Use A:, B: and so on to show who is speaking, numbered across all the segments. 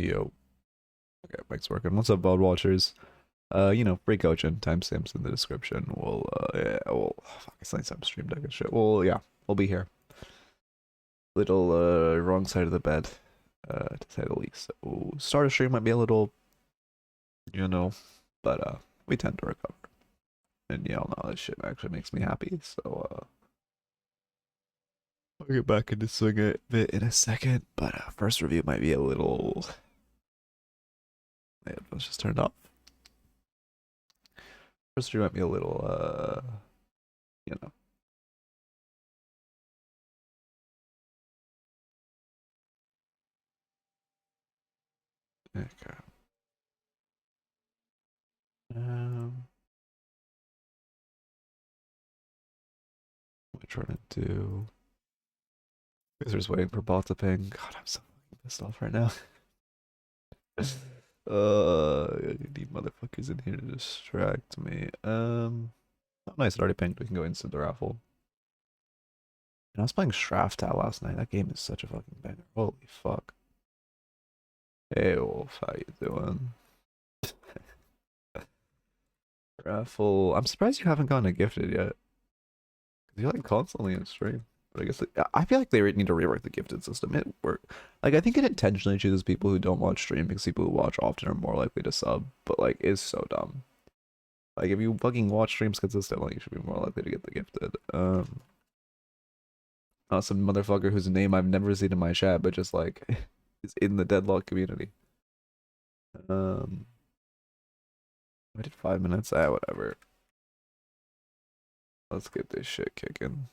A: Yo. Okay, mic's working. What's up, Bald Watchers? Woohoojin, timestamps in the description. Fuck, it's nice I'm stream deck and shit. Well, yeah, we'll be here. Little, wrong side of the bed, to say the least. So, start a stream might be a little, you know, but, we tend to recover. And y'all know this shit actually makes me happy, so, I'll get back into swing it a bit in a second, but, first review might be a little. Yeah, let's just turn it off. First review might be a little, you know. Okay. What am I trying to do? Because we're just waiting for bot to ping. God, I'm so fucking pissed off right now. I need motherfuckers in here to distract me. Oh, nice, it already pinged. We can go into the raffle. And I was playing Straftal last night. That game is such a fucking banger. Holy fuck. Hey, Wolf, how you doing? Raffle. I'm surprised you haven't gotten a gifted yet. You're like constantly in stream. But I guess I feel like they need to rework the gifted system. It work. Like I think it intentionally chooses people who don't watch stream because people who watch often are more likely to sub. But like, it's so dumb. Like if you fucking watch streams consistently, you should be more likely to get the gifted. Some motherfucker whose name I've never seen in my chat, but just like is in the Deadlock community. I did 5 minutes. Ah, whatever. Let's get this shit kicking.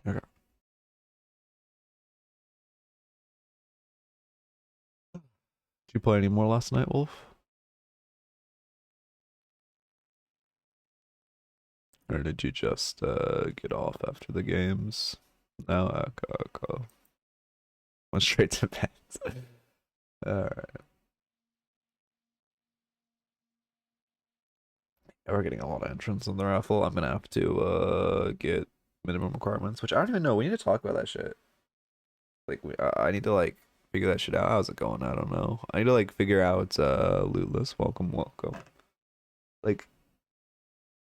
A: Okay. Did you play any more last night, Wolf? Or did you just get off after the games? No, okay. Went straight to bed. Alright. We're getting a lot of entrants in the raffle. I'm gonna have to get minimum requirements, which I don't even know. We need to talk about that shit. Like I need to like figure that shit out. How's it going? I don't know. I need to like figure out lootless. Welcome. Like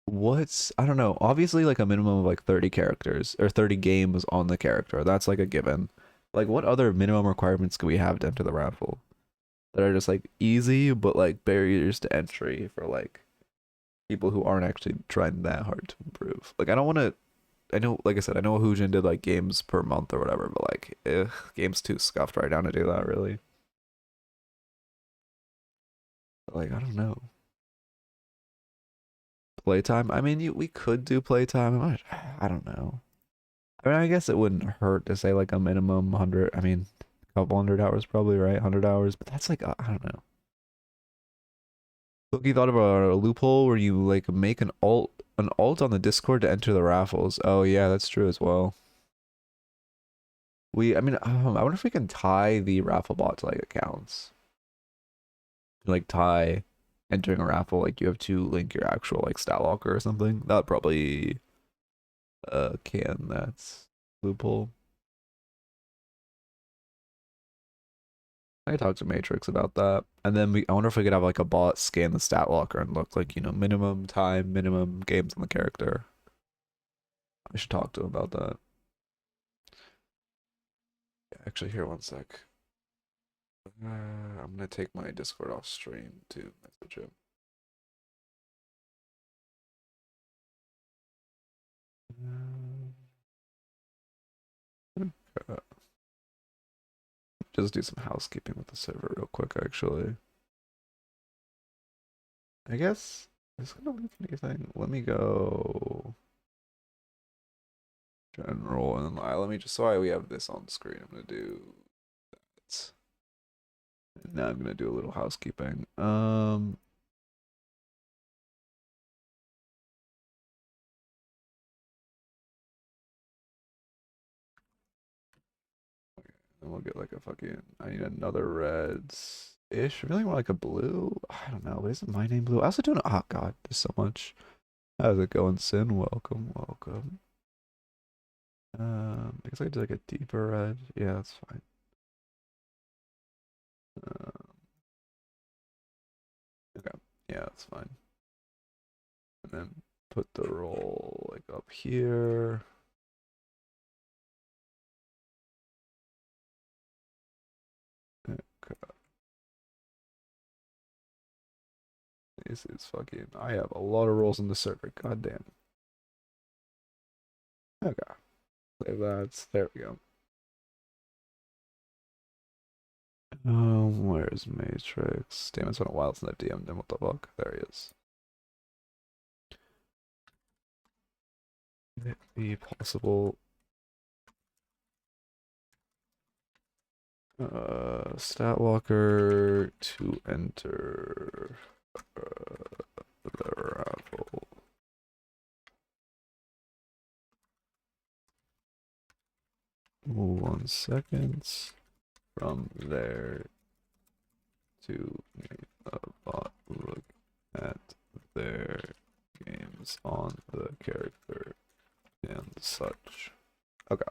A: what's I don't know. Obviously like a minimum of like 30 characters or 30 games on the character. That's like a given. Like what other minimum requirements can we have to enter the raffle that are just like easy but like barriers to entry for like people who aren't actually trying that hard to improve. Like I don't want to. I know, like I said, I know Woohoojin did like games per month or whatever, but like, game's too scuffed right now to do that really. But, like I don't know. Playtime. I mean, we could do playtime. I don't know. I mean, I guess it wouldn't hurt to say like a minimum 100. I mean, a couple 100 hours probably, right? 100 hours, but that's like I don't know. Look, you thought about a loophole where you like make an alt on the Discord to enter the raffles. Oh yeah, that's true as well. I mean, I wonder if we can tie the raffle bot to like accounts. Like tie entering a raffle, like you have to link your actual like stat locker or something. That would probably can that's loophole. I talked to Matrix about that. And then I wonder if we could have like a bot scan the stat locker and look like, minimum time, minimum games on the character. I should talk to him about that. Actually, here, one sec. I'm gonna take my Discord off stream to message him. Okay. Just do some housekeeping with the server real quick, actually. I guess is gonna leave anything. Let me go general and then let me just we have this on screen. I'm gonna do that. And now I'm gonna do a little housekeeping. And we'll get like a fucking. I need another reds ish. Really want like a blue. I don't know. But isn't my name blue? I also don't know. Oh god, there's so much. How's it going, Sin? Welcome. I guess I do like a deeper red. Yeah, that's fine. Okay, yeah, that's fine. And then put the roll like up here. Okay. This is fucking. I have a lot of rolls in the server. God damn. Okay. Save that. There we go. Where's Matrix? Damn, it's been a while since I've DM'd him. What the fuck? There he is. Could it be possible? Stat locker to enter the raffle. Ooh, 1 second. From there to make a bot look at their games on the character and such. Okay.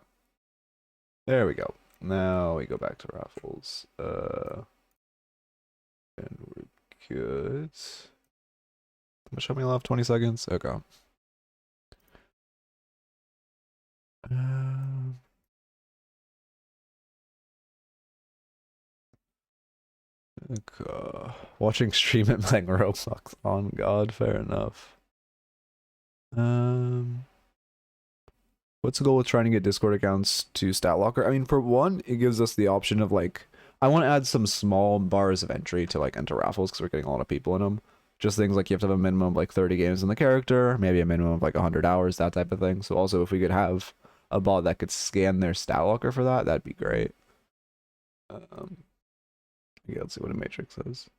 A: There we go. Now we go back to raffles. And we're good. How much time we left? 20 seconds? Okay. Watching stream and playing Roblox on God, fair enough. What's the goal with trying to get Discord accounts to stat locker? I mean, for one, it gives us the option of like, I want to add some small bars of entry to like enter raffles because we're getting a lot of people in them. Just things like you have to have a minimum of like 30 games in the character, maybe a minimum of like 100 hours, that type of thing. So also if we could have a bot that could scan their stat locker for that, that'd be great. Yeah, let's see what a matrix is.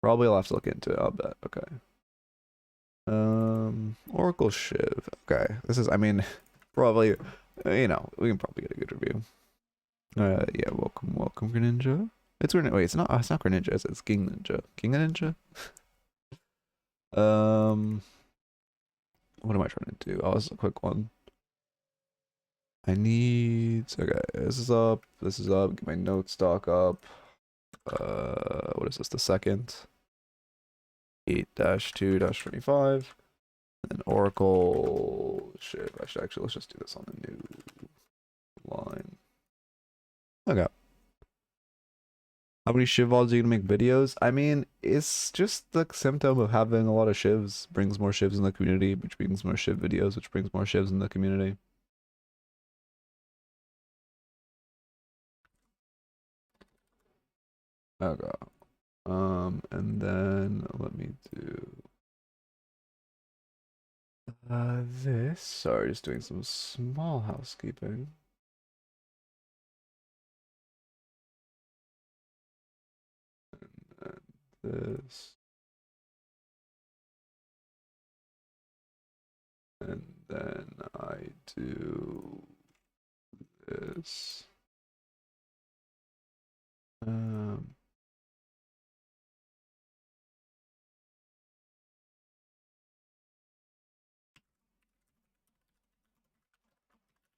A: Probably I'll have to look into it, I'll bet. Okay. Oracle Shiv. Okay. This is, I mean, probably, you know, we can probably get a good review. Yeah, welcome, Greninja. It's Greninja. Wait, it's not Greninja, it's King Ninja. King Ninja? What am I trying to do? Oh, this is a quick one. I need, okay, this is up, get my note stock up. What is this, the second? 8-2-25. And Oracle Shiv. Actually, let's just do this on the new line. Okay. How many Shiv VODs are you gonna make videos? I mean, it's just the symptom of having a lot of Shivs. Brings more Shivs in the community, which brings more Shiv videos, which brings more Shivs in the community. Okay. And then let me do this. Sorry, just doing some small housekeeping. And then this. And then I do this.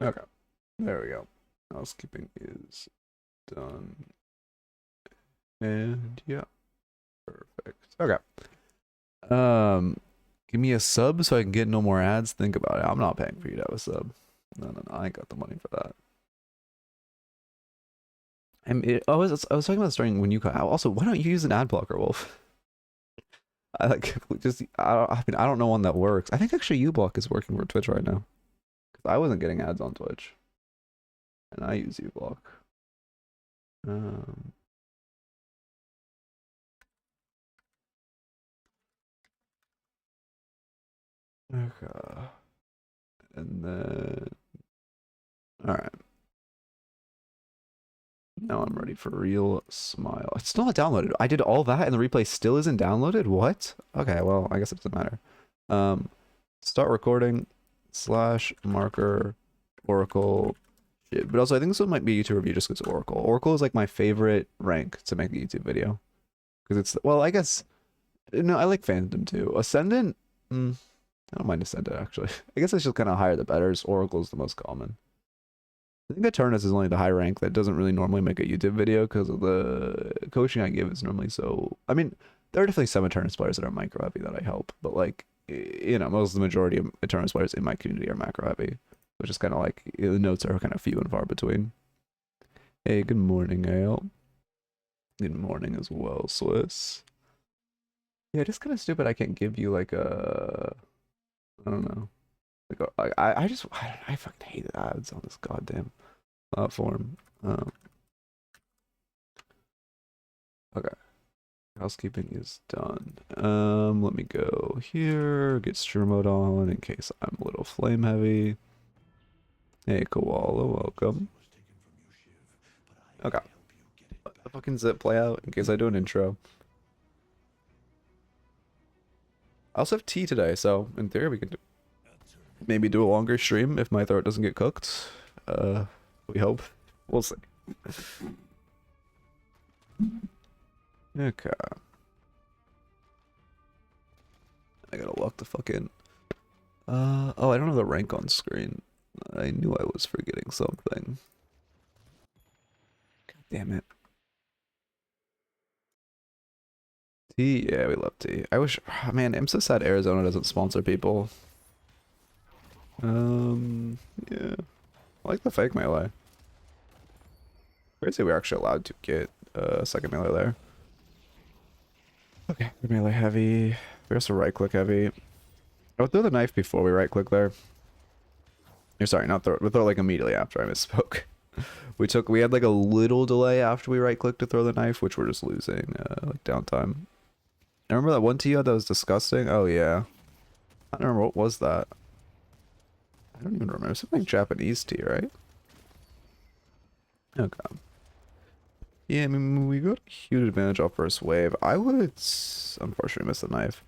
A: Okay, there we go. Housekeeping is done. And yeah, perfect. Okay. Give me a sub so I can get no more ads. Think about it. I'm not paying for you to have a sub. No, I ain't got the money for that. I was talking about starting when you cut out. Also, why don't you use an ad blocker, Wolf? I like just I mean I don't know one that works. I think actually uBlock is working for Twitch right now. Cause I wasn't getting ads on Twitch, and I use uBlock. Okay. And then all right. Now I'm ready for real smile. It's still not downloaded. I did all that and the replay still isn't downloaded? What? Okay, well, I guess it doesn't matter. Start recording / marker Oracle shit. But also I think this one might be a YouTube review just because Oracle. Oracle is like my favorite rank to make a YouTube video. Because it's, well, I guess, no, I like Phantom too. Ascendant, I don't mind Ascendant actually. I guess it's just kind of higher the better. Oracle is the most common. I think Eternus is only the high rank that doesn't really normally make a YouTube video because of the coaching I give is normally so. I mean, there are definitely some Eternus players that are micro heavy that I help, but like, you know, most of the majority of Eternus players in my community are macro heavy, which is kind of like the notes are kind of few and far between. Hey, good morning, Ale. Good morning as well, Swiss. Yeah, just kind of stupid. I can't give you like a, I don't know. Like I fucking hate ads on this goddamn platform. Okay. Housekeeping is done. Let me go here, get streamer mode on in case I'm a little flame heavy. Hey, Koala, welcome. Okay. Let the fucking zip play out in case I do an intro. I also have tea today, so in theory we could maybe do a longer stream if my throat doesn't get cooked. We hope. We'll see. Okay. I gotta lock the fucking. Oh, I don't have the rank on screen. I knew I was forgetting something. God damn it. Tea? Yeah, we love tea. I wish. Oh, man, I'm so sad Arizona doesn't sponsor people. Yeah. I like the fake melee. Crazy we're actually allowed to get a second melee there. Okay, we're melee heavy. We're also right click heavy. I would throw the knife before we right click there. You're sorry, not throw. We'll throw like immediately after. I misspoke. We had like a little delay after we right click to throw the knife, which we're just losing like downtime. I remember that one TO that was disgusting. Oh yeah, I don't remember what was that. I don't even remember. Something Japanese tea, right? Okay. Yeah, I mean, we got a huge advantage off first wave. I would unfortunately miss the knife.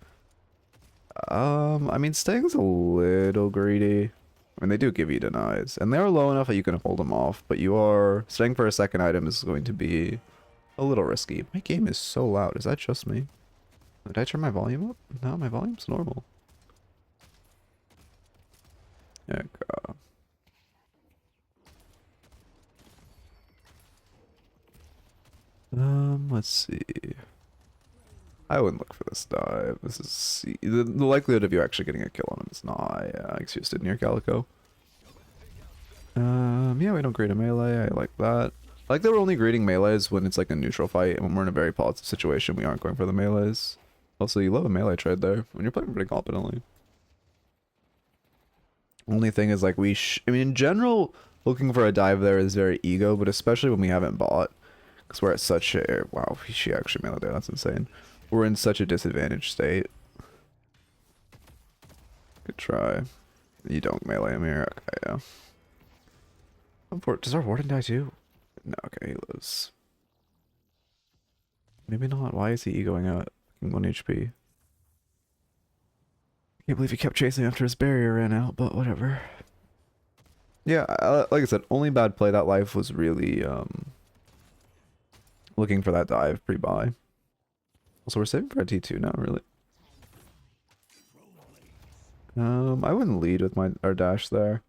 A: I mean, Sting's a little greedy. I mean, they do give you denies, and they're low enough that you can hold them off, but you are staying for a second item is going to be a little risky. My game is so loud. Is that just me? Did I turn my volume up? No, my volume's normal. Okay. Let's see. I wouldn't look for this dive. This is the likelihood of you actually getting a kill on him is not high. Excuse near Calico. Yeah, we don't greet a melee. I like that. I like that we're only greeting melees when it's like a neutral fight, and when we're in a very positive situation, we aren't going for the melees. Also, you love a melee trade there when you're playing pretty competently. Only thing is like I mean, in general, looking for a dive there is very ego, but especially when we haven't bought, because we're at such a wow. She actually melee there. That's insane. We're in such a disadvantaged state. Good try. You don't melee him here. Okay, yeah. Does our warden die too? No, okay, he lives. Maybe not. Why is he egoing out? 1 HP. I can't believe he kept chasing after his barrier ran out, but whatever. Yeah, like I said, only bad play that life was really looking for that dive pre-buy. Also, we're saving for a T2 now, really. I wouldn't lead with our dash there.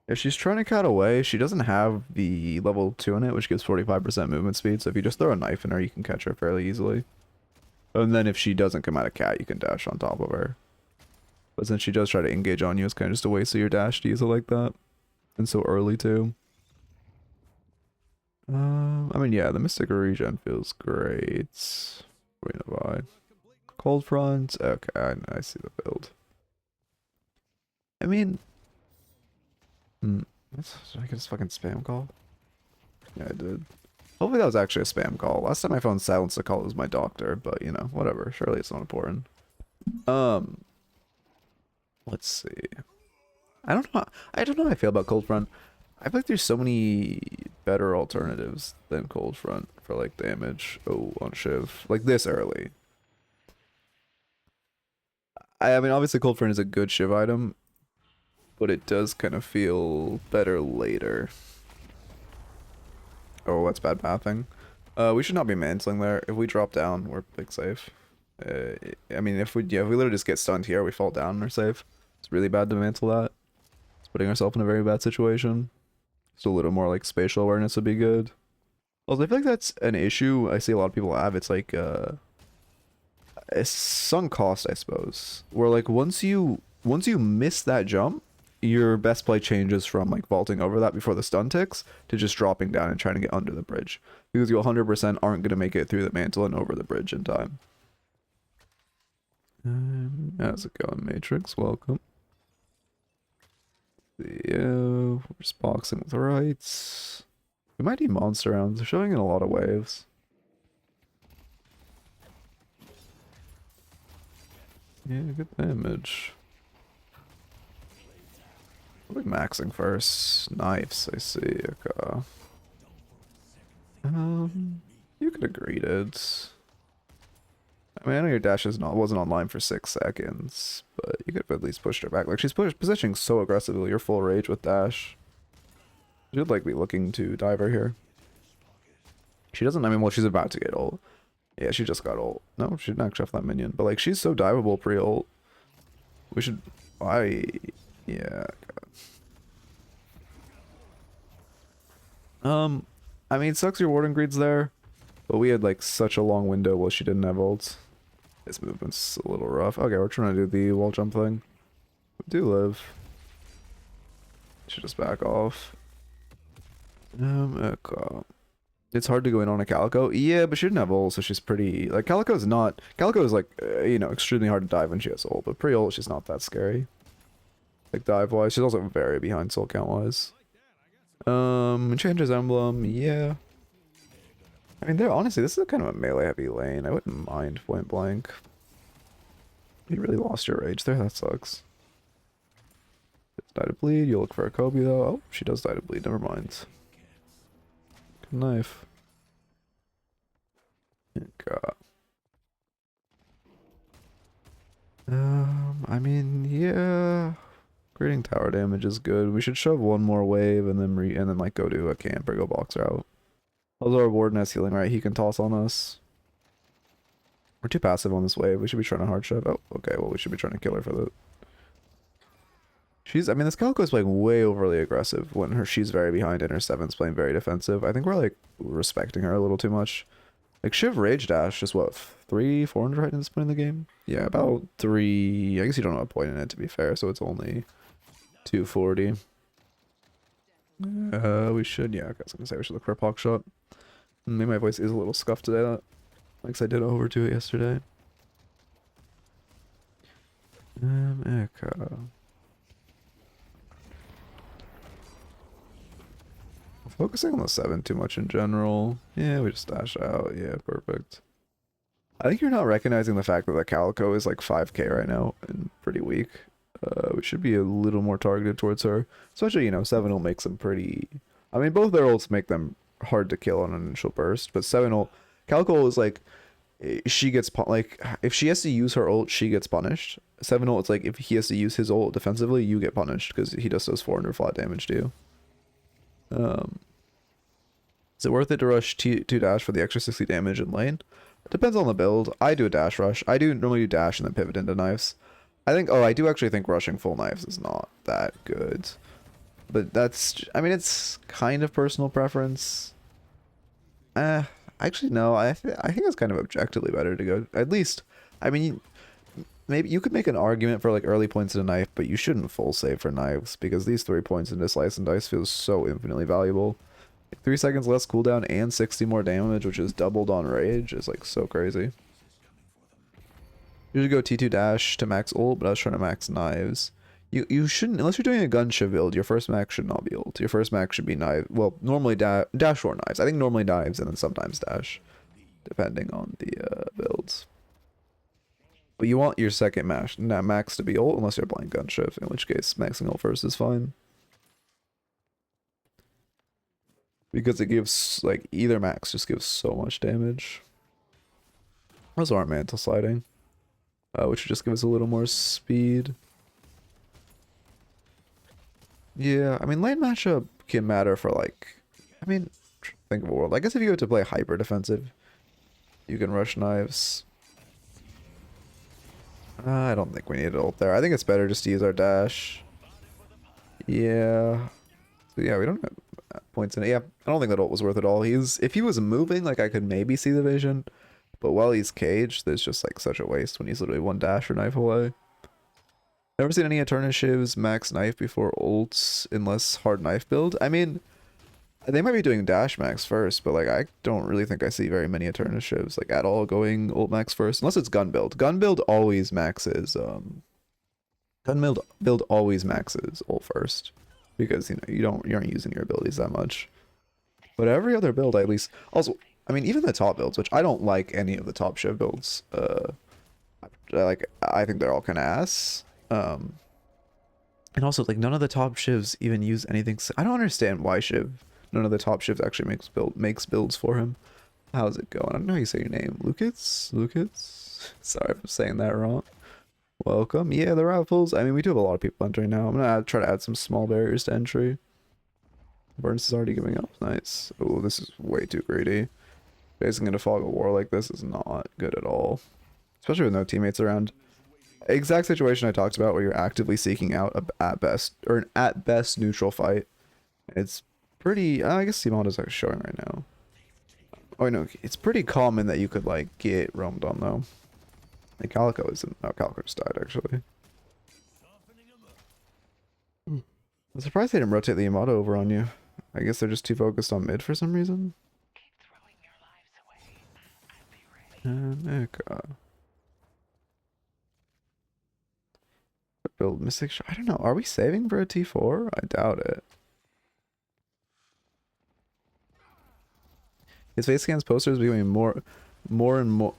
A: If she's trying to cut away, she doesn't have the level 2 in it, which gives 45% movement speed, so if you just throw a knife in her, you can catch her fairly easily. And then if she doesn't come out of cat, you can dash on top of her. But since she does try to engage on you, it's kind of just a waste of your dash to use it like that. And so early, too. I mean, yeah, the Mystic regen feels great. Wait, no, bye. Cold Front. Okay, I see the build. I mean, did I get a fucking spam call? Yeah, I did. Hopefully that was actually a spam call. Last time my phone silenced the call, it was my doctor, but you know, whatever. Surely it's not important. Let's see. I don't know how I feel about Cold Front. I feel like there's so many better alternatives than Cold Front for like damage. Oh, on Shiv. Like this early. I mean, obviously Cold Front is a good Shiv item, but it does kind of feel better later. Oh, that's bad pathing. We should not be mantling there. If we drop down, we're big safe. I mean, if we literally just get stunned here, we fall down and are safe. It's really bad to mantle that. It's putting ourselves in a very bad situation. Just a little more like spatial awareness would be good. Also, I feel like that's an issue I see a lot of people have. It's like a sunk cost, I suppose. Where like once you miss that jump, your best play changes from like vaulting over that before the stun ticks to just dropping down and trying to get under the bridge. Because you 100% aren't going to make it through the mantle and over the bridge in time. How's it going, Matrix? Welcome. We're just boxing with rights. We might need monster rounds. They're showing in a lot of waves. Yeah, good damage. We'll be maxing first. Knives, I see. Okay. You could have greeted. I mean, I know your dash wasn't online for 6 seconds, but you could have at least pushed her back. Like, she's positioning so aggressively. You're full rage with dash. She'd like be looking to dive her here. She doesn't, I mean, well, she's about to get ult. Yeah, she just got ult. No, she didn't actually have that minion. But, like, she's so diveable pre-ult. We should... Yeah. I mean, it sucks your Warden Greed's there. But we had, like, such a long window while she didn't have ult. This movement's a little rough. Okay, we're trying to do the wall jump thing. We do live. Should just back off. Okay. It's hard to go in on a Calico. Yeah, but she didn't have ult, so she's pretty... Like, Calico is like, you know, extremely hard to dive when she has ult. But pre-ult, she's not that scary. Like, dive-wise. She's also very behind soul count-wise. Enchanter's Emblem, yeah. I mean, honestly, this is kind of a melee-heavy lane. I wouldn't mind point blank. You really lost your rage there. That sucks. It's die to bleed. You look for a Kobe though. Oh, she does die to bleed. Never mind. Good knife. God. I mean, yeah. Creating tower damage is good. We should shove one more wave and then like go to a camp or go box her out. Although our Warden has healing, right? He can toss on us. We're too passive on this wave. We should be trying to hard shove. Oh, okay. Well, we should be trying to kill her for that. I mean, this Calico is playing way overly aggressive when she's very behind and her 7's playing very defensive. I think we're like respecting her a little too much. Like Shiv Rage Dash is what, 400 right in this point in the game? Yeah, about 3. I guess you don't have a point in it to be fair, so it's only 240. We should, yeah, I was gonna say we should look for a pock shot. Maybe my voice is a little scuffed today, like I did over to it yesterday. Echo. Focusing on the 7 too much in general. Yeah, we just dash out. Yeah, perfect. I think you're not recognizing the fact that the Calico is like 5k right now and pretty weak. We should be a little more targeted towards her. Especially, you know, 7 ult makes them pretty... I mean, both their ults make them hard to kill on an initial burst, but 7 ult... Calico is like... She gets... Like, if she has to use her ult, she gets punished. 7 ult, it's like, if he has to use his ult defensively, you get punished, because he just does 400 flat damage to you. Is it worth it to rush 2 dash for the extra 60 damage in lane? It depends on the build. I do a dash rush. I do normally do dash and then pivot into knives. I do actually think rushing full knives is not that good. But that's, I mean, it's kind of personal preference. Actually, no, I think it's kind of objectively better to go, at least, I mean, maybe you could make an argument for like early points in a knife, but you shouldn't full save for knives, because these 3 points into slice and dice feels so infinitely valuable. Like 3 seconds less cooldown and 60 more damage, which is doubled on rage, is like so crazy. You should go T2 dash to max ult, but I was trying to max knives. You shouldn't, unless you're doing a gun shiv build, your first max should not be ult. Your first max should be knife. Well, normally dash or knives. I think normally knives and then sometimes dash, depending on the builds. But you want your second max to be ult unless you're playing gun shiv, in which case maxing ult first is fine. Because it gives, like, either max just gives so much damage. Those aren't mantle sliding. Which would just give us a little more speed. Yeah, I mean, lane matchup can matter for, like... I mean, think of a world. I guess if you go to play hyper defensive, you can rush knives. I don't think we need ult there. I think it's better just to use our dash. Yeah. So yeah, we don't have... points in it. Yeah, I don't think that ult was worth it all. If he was moving, like I could maybe see the vision, but while he's caged, there's just like such a waste when he's literally one dash or knife away. Never seen any Eterna Shivs max knife before ults unless hard knife build. I mean, they might be doing dash max first, but like I don't really think I see very many Eterna Shivs like at all going ult max first, unless it's gun build. Gun build always maxes. Gun build always maxes ult first because you aren't using your abilities that much. But every other build, at least, also, I mean, even the top builds, which I don't like any of the top Shiv builds. I think they're all kind of ass. And also, like, none of the top Shivs even use anything. I don't understand why none of the top Shivs actually makes builds for him. How's it going? I don't know how you say your name. Lucas? Sorry if I'm saying that wrong. Welcome. Yeah, the raffles. I mean, we do have a lot of people entering now. I'm gonna try to add some small barriers to entry. Burns is already giving up. Nice. Oh, this is way too greedy. Facing into fog of war like this is not good at all. Especially with no teammates around. Exact situation I talked about where you're actively seeking out an at best neutral fight. It's pretty, I guess Simon is actually showing right now. Oh no, it's pretty common that you could like get roamed on though. Like Calico isn't, no, Calico just died actually. I'm surprised they didn't rotate the Yamato over on you. I guess they're just too focused on mid for some reason. Build Mystic Shot. I don't know. Are we saving for a T4? I doubt it. His face scans posters becoming more and more.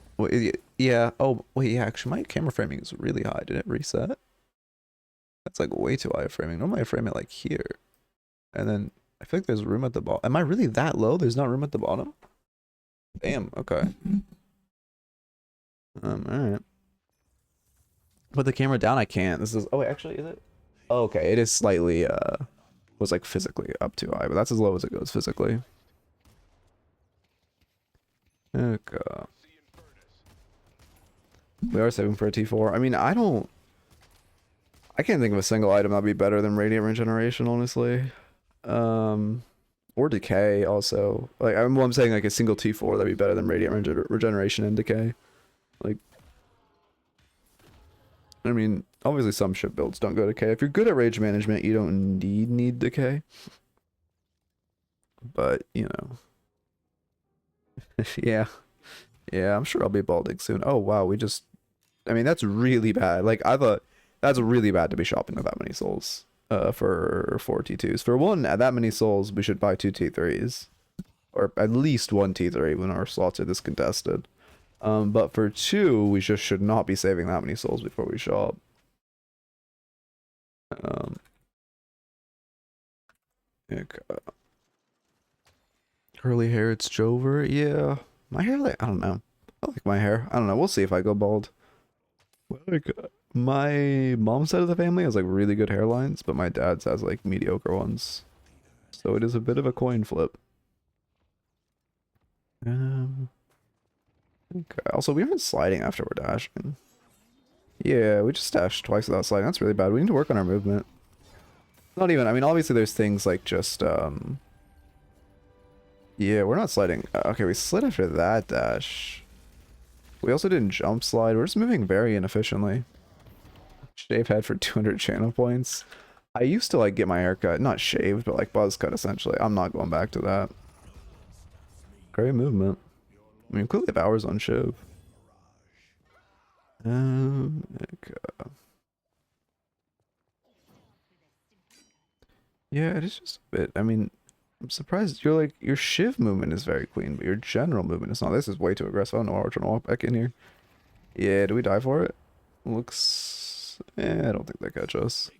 A: Yeah. Oh, wait. Yeah. Actually, my camera framing is really high. Did it reset? That's like way too high framing. Normally I frame it like here. And then I feel like there's room at the bottom. Am I really that low? There's not room at the bottom? Damn. Okay. Alright. Put the camera down, I can't. This is, oh wait, actually, is it? Oh, okay, it is slightly, was like physically up too high, but that's as low as it goes physically. Okay. We are saving for a T4. I mean, I can't think of a single item that'd be better than Radiant Regeneration, honestly. Or Decay also. Like, I'm saying like a single T4 that'd be better than Radiant Regeneration and Decay. Like, I mean, obviously some ship builds don't go Decay. If you're good at rage management, you don't need Decay. But, you know. Yeah. Yeah, I'm sure I'll be balding soon. Oh, wow, I mean, that's really bad. Like, I thought that's really bad to be shopping with that many souls for 4 T2s. For one, at that many souls, we should buy 2 T3s. Or at least 1 T3 when our slots are this contested. But for 2, we just should not be saving that many souls before we shop. Curly hair, it's Jover. Yeah. My hair, like, I don't know. I like my hair. I don't know. We'll see if I go bald. Like, my mom's side of the family has, like, really good hairlines, but my dad's has, like, mediocre ones. So it is a bit of a coin flip. Okay. Also, we aren't sliding after we're dashing. Yeah, we just dashed twice without sliding. That's really bad. We need to work on our movement. Not even, I mean, obviously there's things like just, yeah, we're not sliding. Okay, we slid after that dash. We also didn't jump slide. We're just moving very inefficiently. Shave head for 200 channel points. I used to, like, get my hair cut. Not shaved, but, like, buzz cut, essentially. I'm not going back to that. Great movement. I mean, clearly have hours on Shiv. Okay. Yeah, it is just a bit. I mean, I'm surprised. Your Shiv movement is very clean, but your general movement is not. This is way too aggressive. I don't know why we're trying to walk back in here. Yeah, do we die for it? Looks. I don't think they catch us.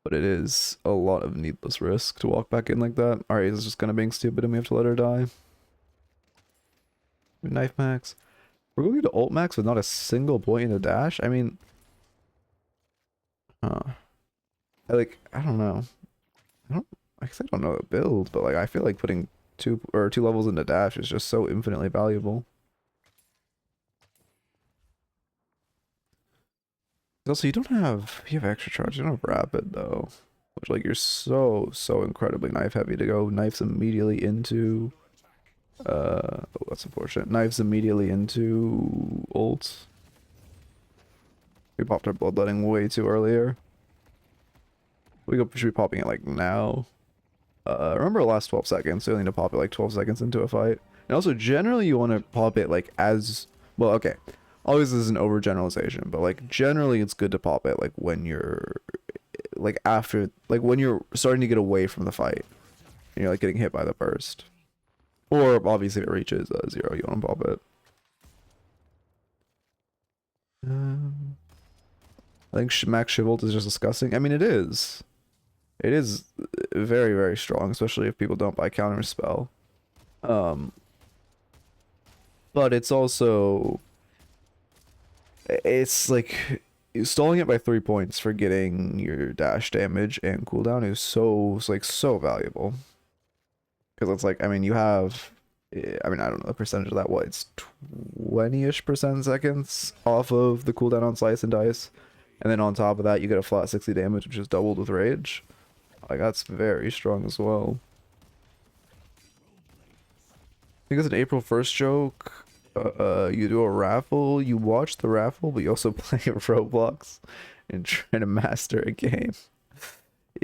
A: But it is a lot of needless risk to walk back in like that. Alright, it's just kind of being stupid and we have to let her die. Knife max. We're going to ult max with not a single point in the dash? I mean... I don't know. I guess I don't know the build, but like I feel like putting two levels into dash is just so infinitely valuable. Also, you have extra charge. You don't have rapid though. Which, like, you're so incredibly knife heavy to go knives immediately into oh, that's unfortunate. Knives immediately into ults. We popped our bloodletting way too earlier. Should be popping it like now. Remember the last 12 seconds, so you need to pop it like 12 seconds into a fight. And also, generally you want to pop it like as, well, okay. Always this is an overgeneralization, but like generally it's good to pop it like when you're, like after, like when you're starting to get away from the fight. And you're like getting hit by the burst. Or obviously if it reaches 0, you want to pop it. I think max Shiv ult is just disgusting. I mean, it is. It is very strong, especially if people don't buy counter spell. But it's also, it's like stalling it by 3 points for getting your dash damage and cooldown is so, like, so valuable. Because it's like, I mean, you have, I mean, I don't know the percentage of that. What, it's 20-ish% seconds off of the cooldown on Slice and Dice. And then on top of that, you get a flat 60 damage, which is doubled with Rage. Like, that's very strong as well. I think it's an April 1st joke. You do a raffle, you watch the raffle, but you also play Roblox and try to master a game.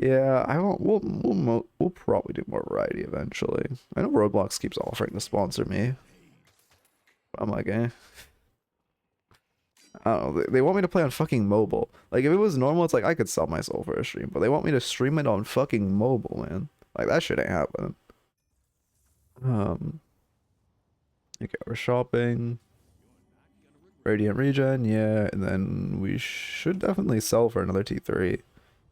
A: Yeah, I won't. We'll probably do more variety eventually. I know Roblox keeps offering to sponsor me. I'm like, eh. I don't know. They want me to play on fucking mobile. Like, if it was normal, it's like I could sell my soul for a stream, but they want me to stream it on fucking mobile, man. Like, that shit ain't happening. Okay, we're shopping. Radiant regen, yeah, and then we should definitely sell for another T3.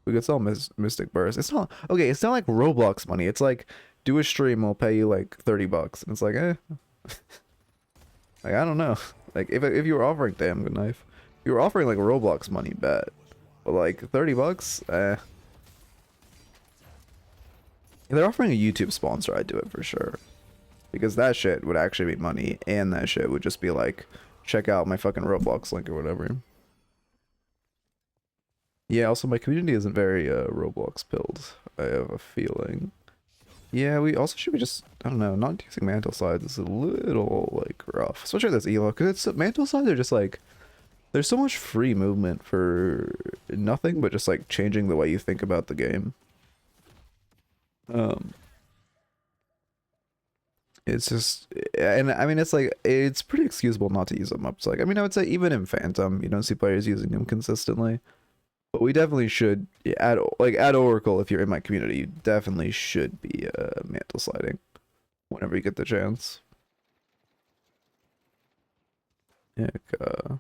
A: We could sell Mystic Burst. It's not okay. It's not like Roblox money. It's like, do a stream, I'll pay you like $30, and it's like, eh. Like, I don't know. Like, if you were offering, damn good knife. If you were offering like Roblox money, bet. But like $30, eh. If they're offering a YouTube sponsor, I'd do it for sure. Because that shit would actually be money, and that shit would just be like, check out my fucking Roblox link or whatever. Yeah, also my community isn't very Roblox pilled, I have a feeling. Yeah, we also should be just, I don't know, not using mantle sides is a little like rough. Especially this elo, because it's mantle sides are just like, there's so much free movement for nothing but just like changing the way you think about the game. It's just, and I mean, it's like, it's pretty excusable not to use them up. It's like, I mean, I would say even in Phantom, you don't see players using them consistently. But we definitely should, at Oracle, if you're in my community, you definitely should be mantle sliding whenever you get the chance. Yeah, I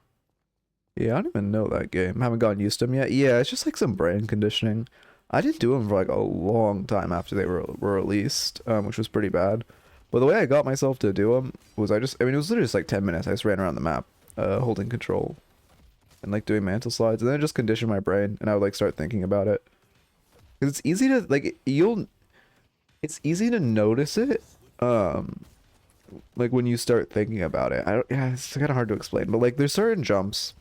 A: don't even know that game. Haven't gotten used to them yet. Yeah, it's just like some brain conditioning. I didn't do them for like a long time after they were released, which was pretty bad. But the way I got myself to do them was I mean, it was literally just like 10 minutes. I just ran around the map, holding control and like doing mantle slides, and then I just conditioned my brain, and I would like start thinking about it. Because it's easy to like, it's easy to notice it, like when you start thinking about it. Yeah, it's kind of hard to explain, but like there's certain jumps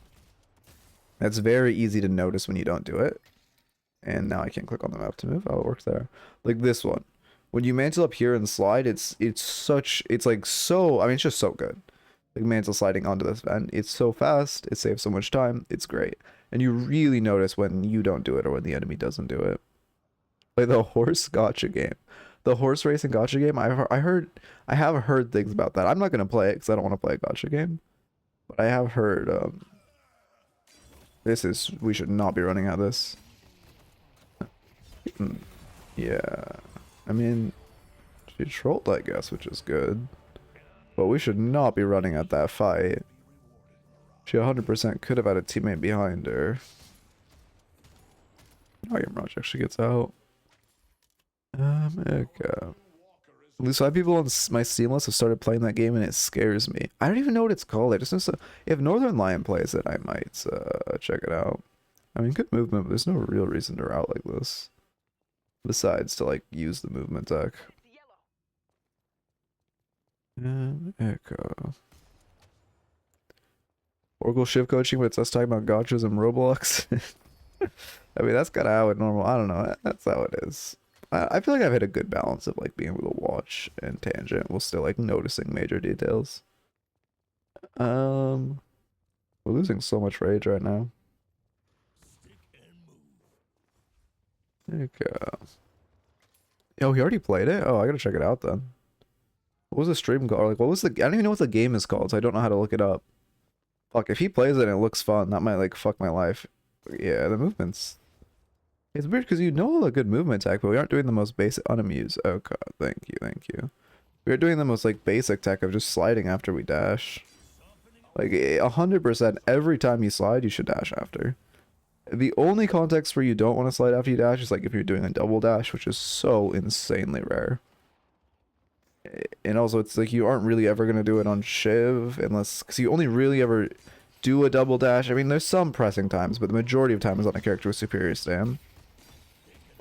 A: that's very easy to notice when you don't do it. And now I can't click on the map to move. Oh, it worked there. Like this one. When you mantle up here and slide, it's like so, I mean, it's just so good. Like mantle sliding onto this vent, it's so fast, it saves so much time, it's great. And you really notice when you don't do it or when the enemy doesn't do it. Like the horse gacha game. The horse racing gacha game, I have heard things about that. I'm not going to play it because I don't want to play a gacha game. But I have heard, we should not be running at this. Yeah. I mean, she trolled, I guess, which is good. But we should not be running at that fight. She 100% could have had a teammate behind her. Oh, your Mirage actually gets out. Okay. At least 5 people on my Steam list have started playing that game, and it scares me. I don't even know what it's called. I just know if Northern Lion plays it, I might check it out. I mean, good movement, but there's no real reason to route like this. Besides to like use the movement deck. Echo. Oracle Shiv coaching, but it's us talking about gachas and Roblox. I mean, that's kind of how it normal. I don't know. That's how it is. I feel like I've hit a good balance of like being able to watch and tangent while still like noticing major details. Um, we're losing so much rage right now. Okay. Oh, he already played it? Oh, I gotta check it out then. What was the stream called? Or, like, what was the? I don't even know what the game is called, so I don't know how to look it up. Fuck, if he plays it and it looks fun, that might like fuck my life. Yeah, the movements. It's weird because you know all the good movement tech, but we aren't doing the most basic unamuse. Oh god, thank you, thank you. We are doing the most like basic tech of just sliding after we dash. Like 100% every time you slide, you should dash after. The only context where you don't want to slide after you dash is like if you're doing a double dash, which is so insanely rare. And also it's like you aren't really ever going to do it on Shiv unless, because you only really ever do a double dash. I mean, there's some pressing times, but the majority of time is on a character with superior stam.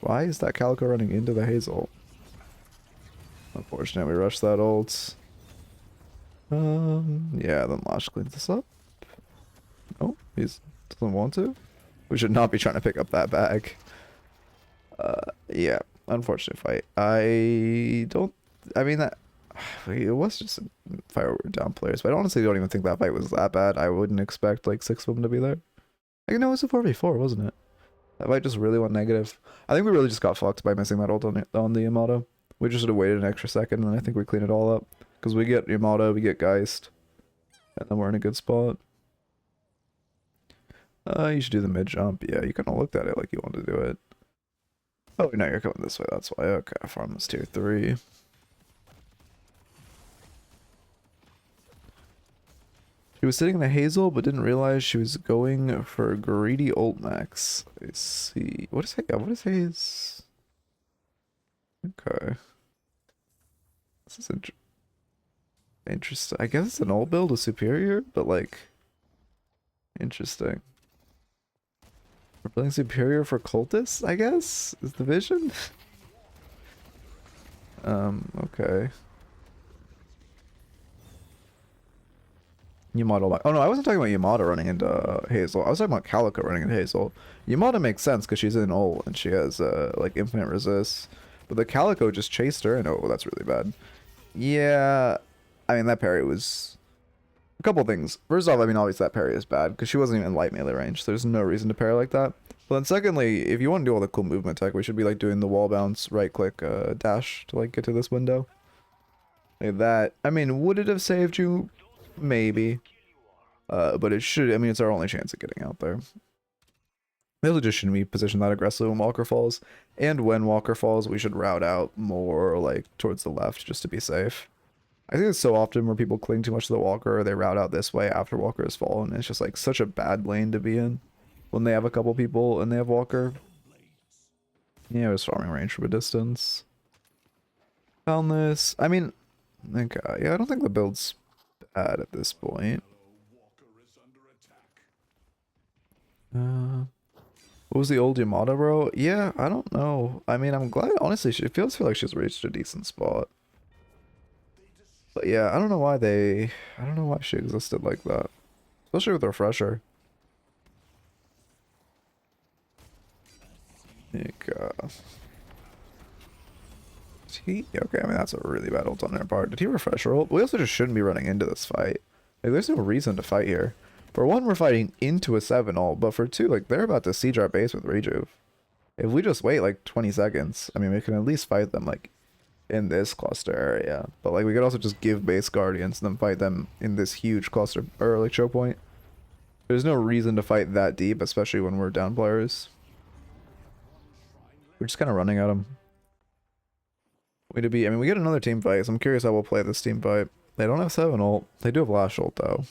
A: Why is that Calico running into the Hazel? Unfortunate, we rushed that ult. Yeah, then Lash cleans this up. Oh, he doesn't want to. We should not be trying to pick up that bag. Yeah, unfortunate fight. I mean, that it was just a fight where we're down players, but I honestly don't even think that fight was that bad. I wouldn't expect like 6 of them to be there. Like, no, it was a 4v4, wasn't it? That fight just really went negative. I think we really just got fucked by missing that ult on the Yamato. We just should have waited an extra second, and I think we clean it all up. Because we get Yamato, we get Geist, and then we're in a good spot. You should do the mid jump. Yeah, you kind of looked at it like you wanted to do it. Oh, no, you're coming this way. That's why. Okay, farm this tier 3. She was sitting in the Hazel, but didn't realize she was going for greedy ult max. I see. What is Haze? Okay. This is interesting. I guess it's an ult build with superior, but like, interesting. We're playing superior for cultists, I guess, is the vision. Okay. Yamato. Oh no, I wasn't talking about Yamato running into Hazel. I was talking about Calico running into Hazel. Yamato makes sense because she's in ult and she has like infinite resist. But the Calico just chased her and oh, that's really bad. Yeah, I mean that parry was a couple things. First off, I mean obviously that parry is bad because she wasn't even in light melee range. So there's no reason to parry like that. But then secondly, if you want to do all the cool movement tech, we should be like doing the wall bounce, right click, dash to like get to this window. Like that. I mean, would it have saved you? Maybe. But it should, I mean, it's our only chance of getting out there. We also just shouldn't be positioned that aggressively when Walker falls. And when Walker falls, we should route out more, like, towards the left, just to be safe. I think it's so often where people cling too much to the Walker, or they route out this way after Walker has fallen. It's just, like, such a bad lane to be in when they have a couple people and they have Walker. Yeah, it was farming range from a distance. Found this. I mean, okay, yeah, I don't think the build's bad at this point. What was the old Yamato, bro? Yeah, I don't know. I mean, I'm glad, honestly, it feels like she's reached a decent spot. But yeah, I don't know why she existed like that. Especially with Refresher. Like, okay, I mean, that's a really bad ult on their part. Did he refresh her ult? We also just shouldn't be running into this fight. Like, there's no reason to fight here. For one, we're fighting into a 7 ult, but for two, like, they're about to siege our base with Rejuve. If we just wait, like, 20 seconds, I mean, we can at least fight them, like, in this cluster area. But, like, we could also just give base guardians and then fight them in this huge cluster, or, like, choke point. There's no reason to fight that deep, especially when we're down players. We're just kind of running at them. Way to be. I mean, we get another team fight, so I'm curious how we'll play this team fight. They don't have 7 ult. They do have Lash ult, though.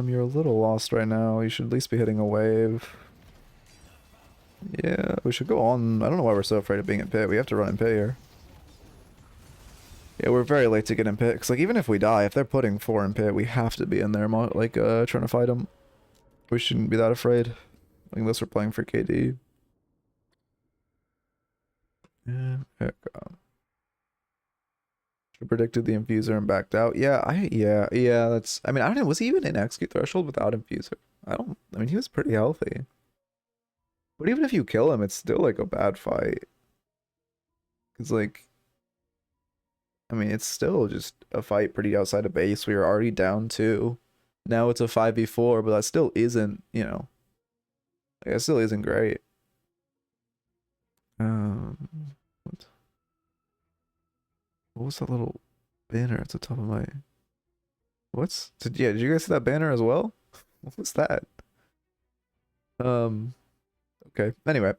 A: You're a little lost right now. You should at least be hitting a wave. Yeah, we should go on. I don't know why we're so afraid of being in pit. We have to run in pit here. Yeah, we're very late to get in pit. Because, like, even if we die, if they're putting 4 in pit, we have to be in there, like, trying to fight them. We shouldn't be that afraid. Unless we're playing for KD. Yeah, She predicted the infuser and backed out. Yeah, that's, I mean, I don't know, was he even in execute threshold without infuser? I mean, he was pretty healthy. But even if you kill him, it's still like a bad fight. Cause like, I mean, it's still just a fight pretty outside of base. We were already down 2. Now it's a 5v4, but that still isn't, you know, like, it still isn't great. What? What was that little banner at the top of my? Did you guys see that banner as well? What was that? Okay. Anyway,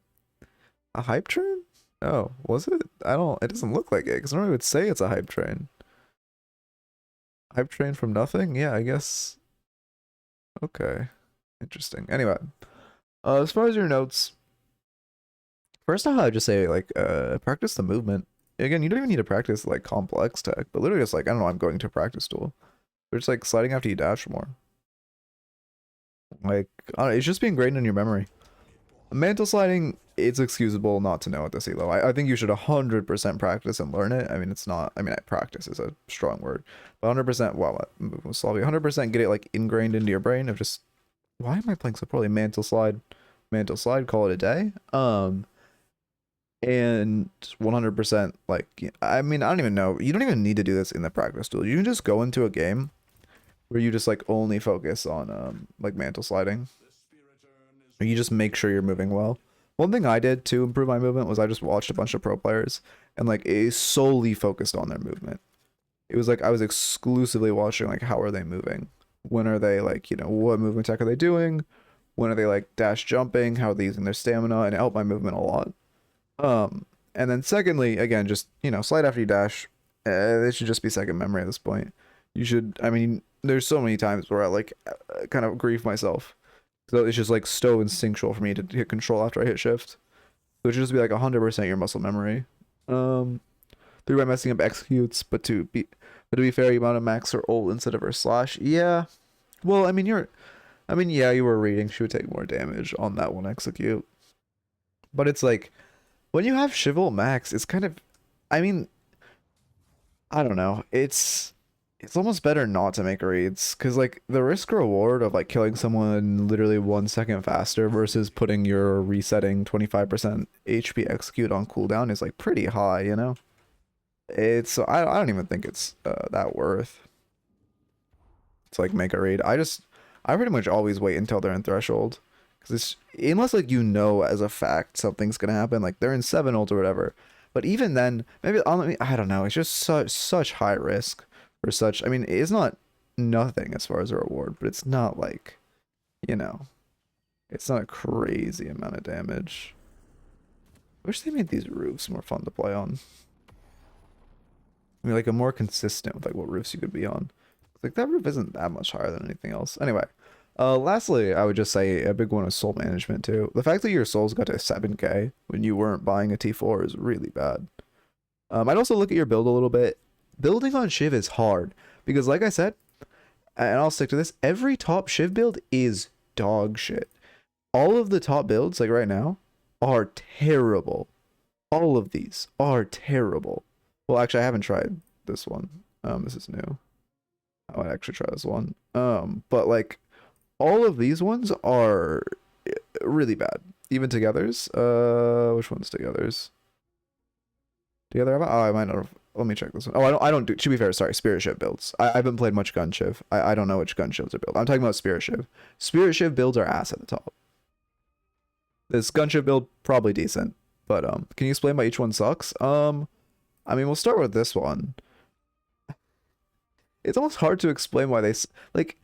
A: a hype train? Oh, was it? It doesn't look like it because normally would say it's a hype train. Hype train from nothing? Yeah, I guess. Okay. Interesting. Anyway, as far as your notes, first off, I'd just say like practice the movement. Again, you don't even need to practice like complex tech, but literally just like, I don't know, I'm going to a practice tool. But it's like sliding after you dash more. Like, I don't know, it's just being ingrained in your memory. Mantle sliding, it's excusable not to know at this elo. I think you should 100% practice and learn it. I mean, it's not, I mean, practice is a strong word. But 100%, well, slowly, 100% get it like ingrained into your brain of just, why am I playing so poorly? Mantle slide, call it a day. And 100% like, I mean, I don't even know. You don't even need to do this in the practice tool. You can just go into a game where you just like only focus on like mantle sliding. You just make sure you're moving well. One thing I did to improve my movement was I just watched a bunch of pro players and like it solely focused on their movement. It was like I was exclusively watching like how are they moving? When are they like, you know, what movement tech are they doing? When are they like dash jumping? How are they using their stamina? And it helped my movement a lot. And then secondly, again, just, you know, slide after you dash. It should just be second memory at this point. You should, I mean, there's so many times where I like kind of grief myself. So it's just like so instinctual for me to hit control after I hit shift. So it should just be like 100% your muscle memory. 3 by messing up executes, but to be fair, you want to max or ult instead of her slash. Yeah. Well, I mean yeah, you were reading. She would take more damage on that one execute. But it's like when you have Shiv ult max, it's kind of, I mean, I don't know. It's almost better not to make reads because like the risk reward of like killing someone literally 1 second faster versus putting your resetting 25% HP execute on cooldown is like pretty high, you know. I don't even think it's that worth. It's like make a read. I pretty much always wait until they're in threshold because it's unless like you know as a fact something's gonna happen, like they're in 7 ult or whatever. But even then, maybe I don't know. It's just such high risk. For such, I mean, it's not nothing as far as a reward, but it's not like, you know, it's not a crazy amount of damage. I wish they made these roofs more fun to play on. I mean, like a more consistent with like what roofs you could be on. Like that roof isn't that much higher than anything else. Anyway, lastly, I would just say a big one is soul management too. The fact that your souls got to 7k when you weren't buying a T4 is really bad. I'd also look at your build a little bit. Building on Shiv is hard because like I said, and I'll stick to this, every top Shiv build is dog shit. All of the top builds like right now are terrible. All of these are terrible. Well, actually I haven't tried this one. This is new. I would actually try this one. But like all of these ones are really bad. Even togethers. Which one's togethers? Together, oh, I might not have. Let me check this one. Oh, I don't do, to be fair, sorry, Spirit Shiv builds. I haven't played much Gun Shiv. I don't know which Gun Shivs are built. I'm talking about Spirit Shiv. Spirit Shiv builds are ass at the top. This Gun Shiv build, probably decent. But, can you explain why each one sucks? I mean, we'll start with this one. It's almost hard to explain why they, like,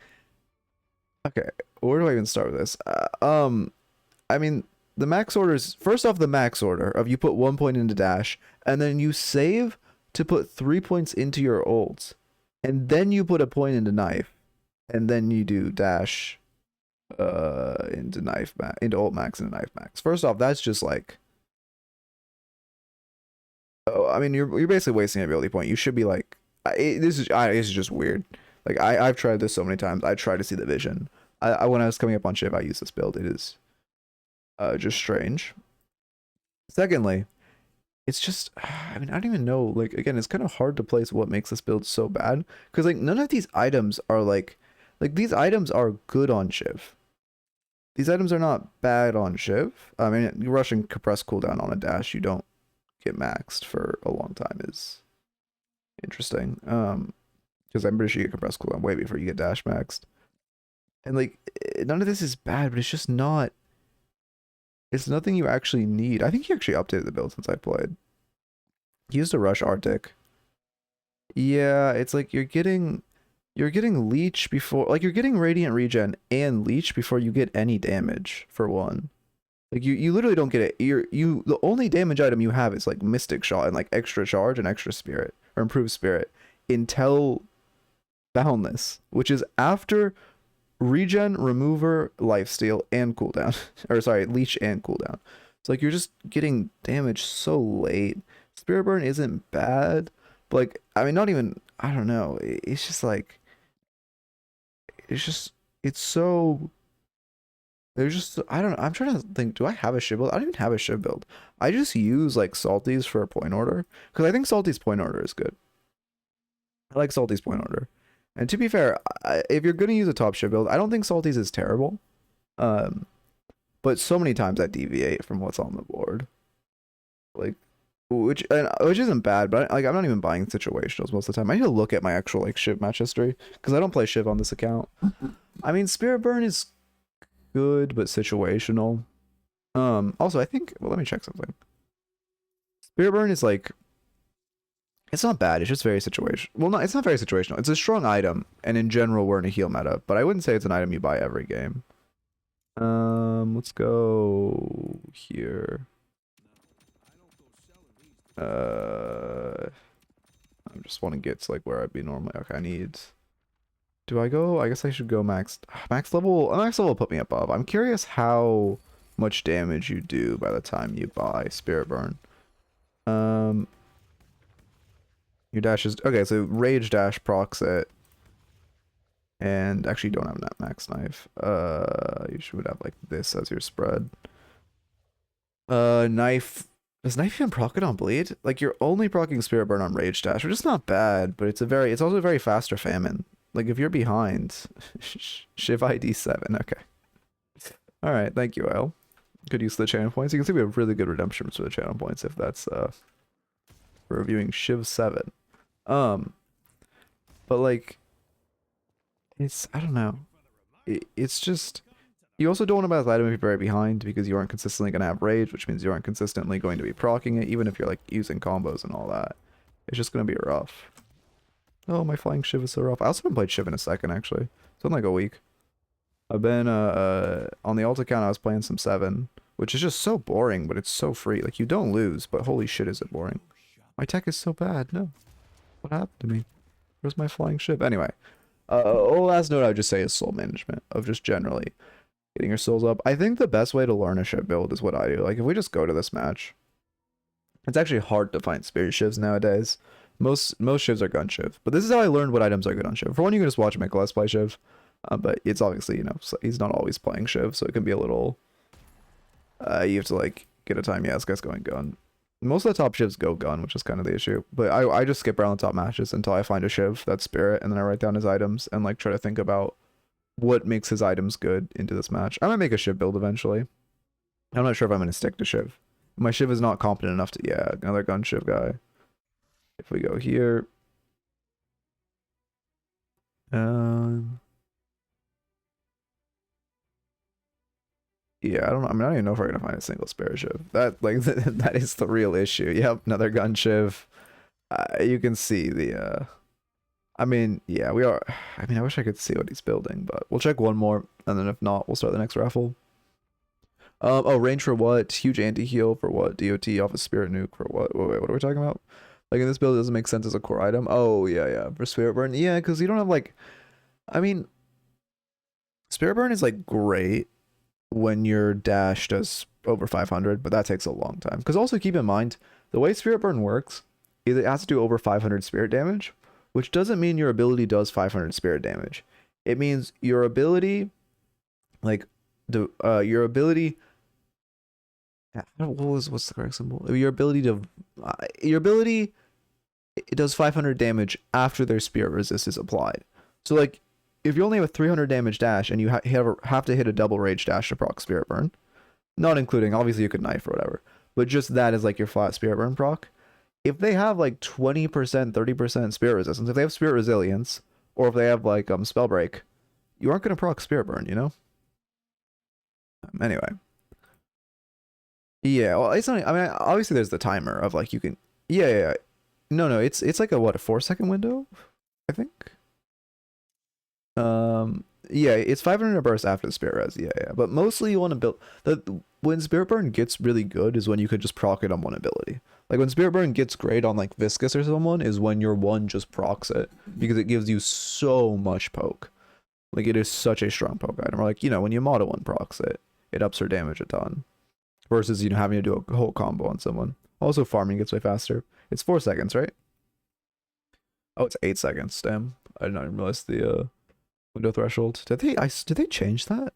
A: okay, where do I even start with this? I mean, the max orders, first off, the max order of you put 1 point into dash, and then you save to put 3 points into your ults, and then you put a point into knife, and then you do dash into ult max and knife max. First off, that's just like, oh, I mean, you're basically wasting an ability point. You should be like, this is just weird. Like I've tried this so many times. I try to see the vision. When I was coming up on Shiv, I used this build. It is just strange. Secondly, it's just, I mean, I don't even know. Like, again, it's kind of hard to place what makes this build so bad because like none of these items are like these items are good on Shiv. These items are not bad on Shiv. I mean, rushing compressed cooldown on a dash you don't get maxed for a long time is interesting. Because I'm pretty sure you get compressed cooldown way before you get dash maxed. And like, none of this is bad, but it's just not. It's nothing you actually need. I think he actually updated the build since I played. He used to rush Arctic. Yeah, it's like you're getting leech before, like you're getting radiant regen and leech before you get any damage for one. Like you literally don't get it. The only damage item you have is like Mystic Shot and like extra charge and extra spirit or improved spirit until Boundless, which is after regen, remover, lifesteal, and cooldown. Or sorry, leech and cooldown. It's like you're just getting damage so late. Spirit burn isn't bad, but like I mean, not even. I don't know. It's just like it's just it's so. There's just I don't know. I'm trying to think. Do I have a Shiv build? I don't even have a Shiv build. I just use like Salties for a point order because I think Salty's point order is good. I like Salty's point order. And to be fair, if you're gonna use a top Shiv build, I don't think Salty's is terrible. Um, but so many times I deviate from what's on the board, like which isn't bad. But like I'm not even buying situationals most of the time. I need to look at my actual like Shiv match history because I don't play Shiv on this account. I mean, Spirit Burn is good but situational. Also I think well let me check something. Spirit Burn is like it's not bad, it's just very situational. Well, no, it's not very situational. It's a strong item, and in general we're in a heal meta, but I wouldn't say it's an item you buy every game. Let's go here. I just want to get to like where I'd be normally. Okay, I need. Do I go? I guess I should go max. Max level. Max level will put me above. I'm curious how much damage you do by the time you buy Spirit Burn. Your dash is okay. So Rage Dash procs it, and actually you don't have that max knife. You should have like this as your spread. Knife. Does knife even proc it on bleed? Like you're only procking Spirit Burn on Rage Dash, which is not bad, but it's also a very faster famine. Like if you're behind, Shiv ID 7. Okay. All right. Thank you, Al. Good use of the channel points. You can see we have really good redemptions for the channel points if that's for reviewing Shiv 7. But like, it's I don't know. It's just you also don't want to buy this item if you're very behind because you aren't consistently gonna have rage, which means you aren't consistently going to be proccing it, even if you're like using combos and all that. It's just gonna be rough. Oh, my flying Shiv is so rough. I also haven't played Shiv in a second actually. It's been like a week. I've been on the alt account I was playing some 7, which is just so boring, but it's so free. Like you don't lose, but holy shit is it boring. My tech is so bad. No. What happened to me? Where's my flying ship? Anyway, last note I would just say is soul management of just generally getting your souls up. I think the best way to learn a ship build is what I do. Like if we just go to this match, it's actually hard to find spirit shivs nowadays. Most shivs are gun shiv, but this is how I learned what items are good on shiv. For one, you can just watch him make a let's play shiv, but it's obviously so he's not always playing shiv, so it can be a little. You have to like get a time. Yeah, this guy's going gun. Most of the top shivs go gun, which is kind of the issue. But I just skip around the top matches until I find a shiv that's spirit, and then I write down his items and like try to think about what makes his items good into this match. I might make a shiv build eventually. I'm not sure if I'm gonna stick to shiv. My shiv is not competent enough to another gun shiv guy. If we go here, yeah, I don't know. I mean, I don't even know if we're gonna find a single spirit shiv. That like that is the real issue. Yep, another gun shiv. You can see the. I mean, yeah, we are. I mean, I wish I could see what he's building, but we'll check one more, and then if not, we'll start the next raffle. Oh, range for what? Huge anti-heal for what? DOT off a spirit nuke for what? Wait, what are we talking about? Like in this build, it doesn't make sense as a core item. Oh yeah, for spirit burn, yeah, because you don't have like. I mean, spirit burn is like great when your dash does over 500, but that takes a long time. Because also keep in mind, the way Spirit Burn works is it has to do over 500 spirit damage, which doesn't mean your ability does 500 spirit damage. It means your ability, like, your ability What's the correct symbol? Your ability to your ability, it does 500 damage after their spirit resist is applied. So like if you only have a 300 damage dash and you have to hit a double rage dash to proc spirit burn, not including obviously you could knife or whatever, but just that is like your flat spirit burn proc. If they have like 20%, 30% spirit resistance, if they have spirit resilience, or if they have like spell break, you aren't gonna proc spirit burn, you know? Anyway. Yeah, well, it's not. I mean, obviously, there's the timer of like you can. Yeah, yeah, yeah. No, it's like a what, a 4 second window, I think. Yeah, it's 500 a burst after the spirit res. Yeah, yeah. But mostly you want to build the when spirit burn gets really good is when you could just proc it on one ability. Like when spirit burn gets great on like Viscous or someone is when your one just procs it because it gives you so much poke. Like it is such a strong poke item. Or like when Yamato one procs it, it ups her damage a ton. Versus having to do a whole combo on someone. Also farming gets way faster. It's 4 seconds, right? Oh, it's 8 seconds. Damn, I did not even realize the window threshold. Did they change that?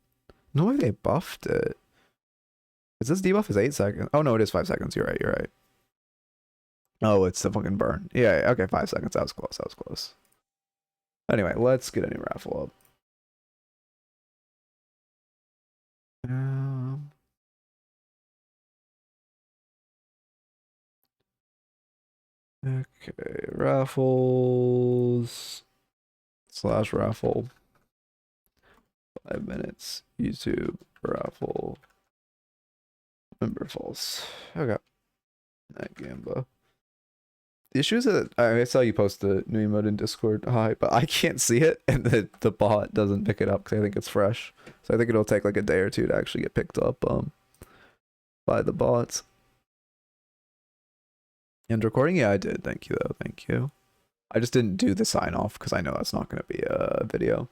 A: No way they buffed it. Is this debuff is 8 seconds? Oh no, it is 5 seconds. You're right. You're right. Oh, it's the fucking burn. Yeah. Okay, 5 seconds. That was close. That was close. Anyway, let's get a new raffle up. Okay, raffles / raffle. 5 minutes. YouTube raffle. Member false. Okay. Night Gamba. The issue is that I saw you post the new emote in Discord. Hi, but I can't see it, and the bot doesn't pick it up because I think it's fresh. So I think it'll take like a day or two to actually get picked up by the bots. And recording, yeah, I did. Thank you though. Thank you. I just didn't do the sign off because I know that's not going to be a video.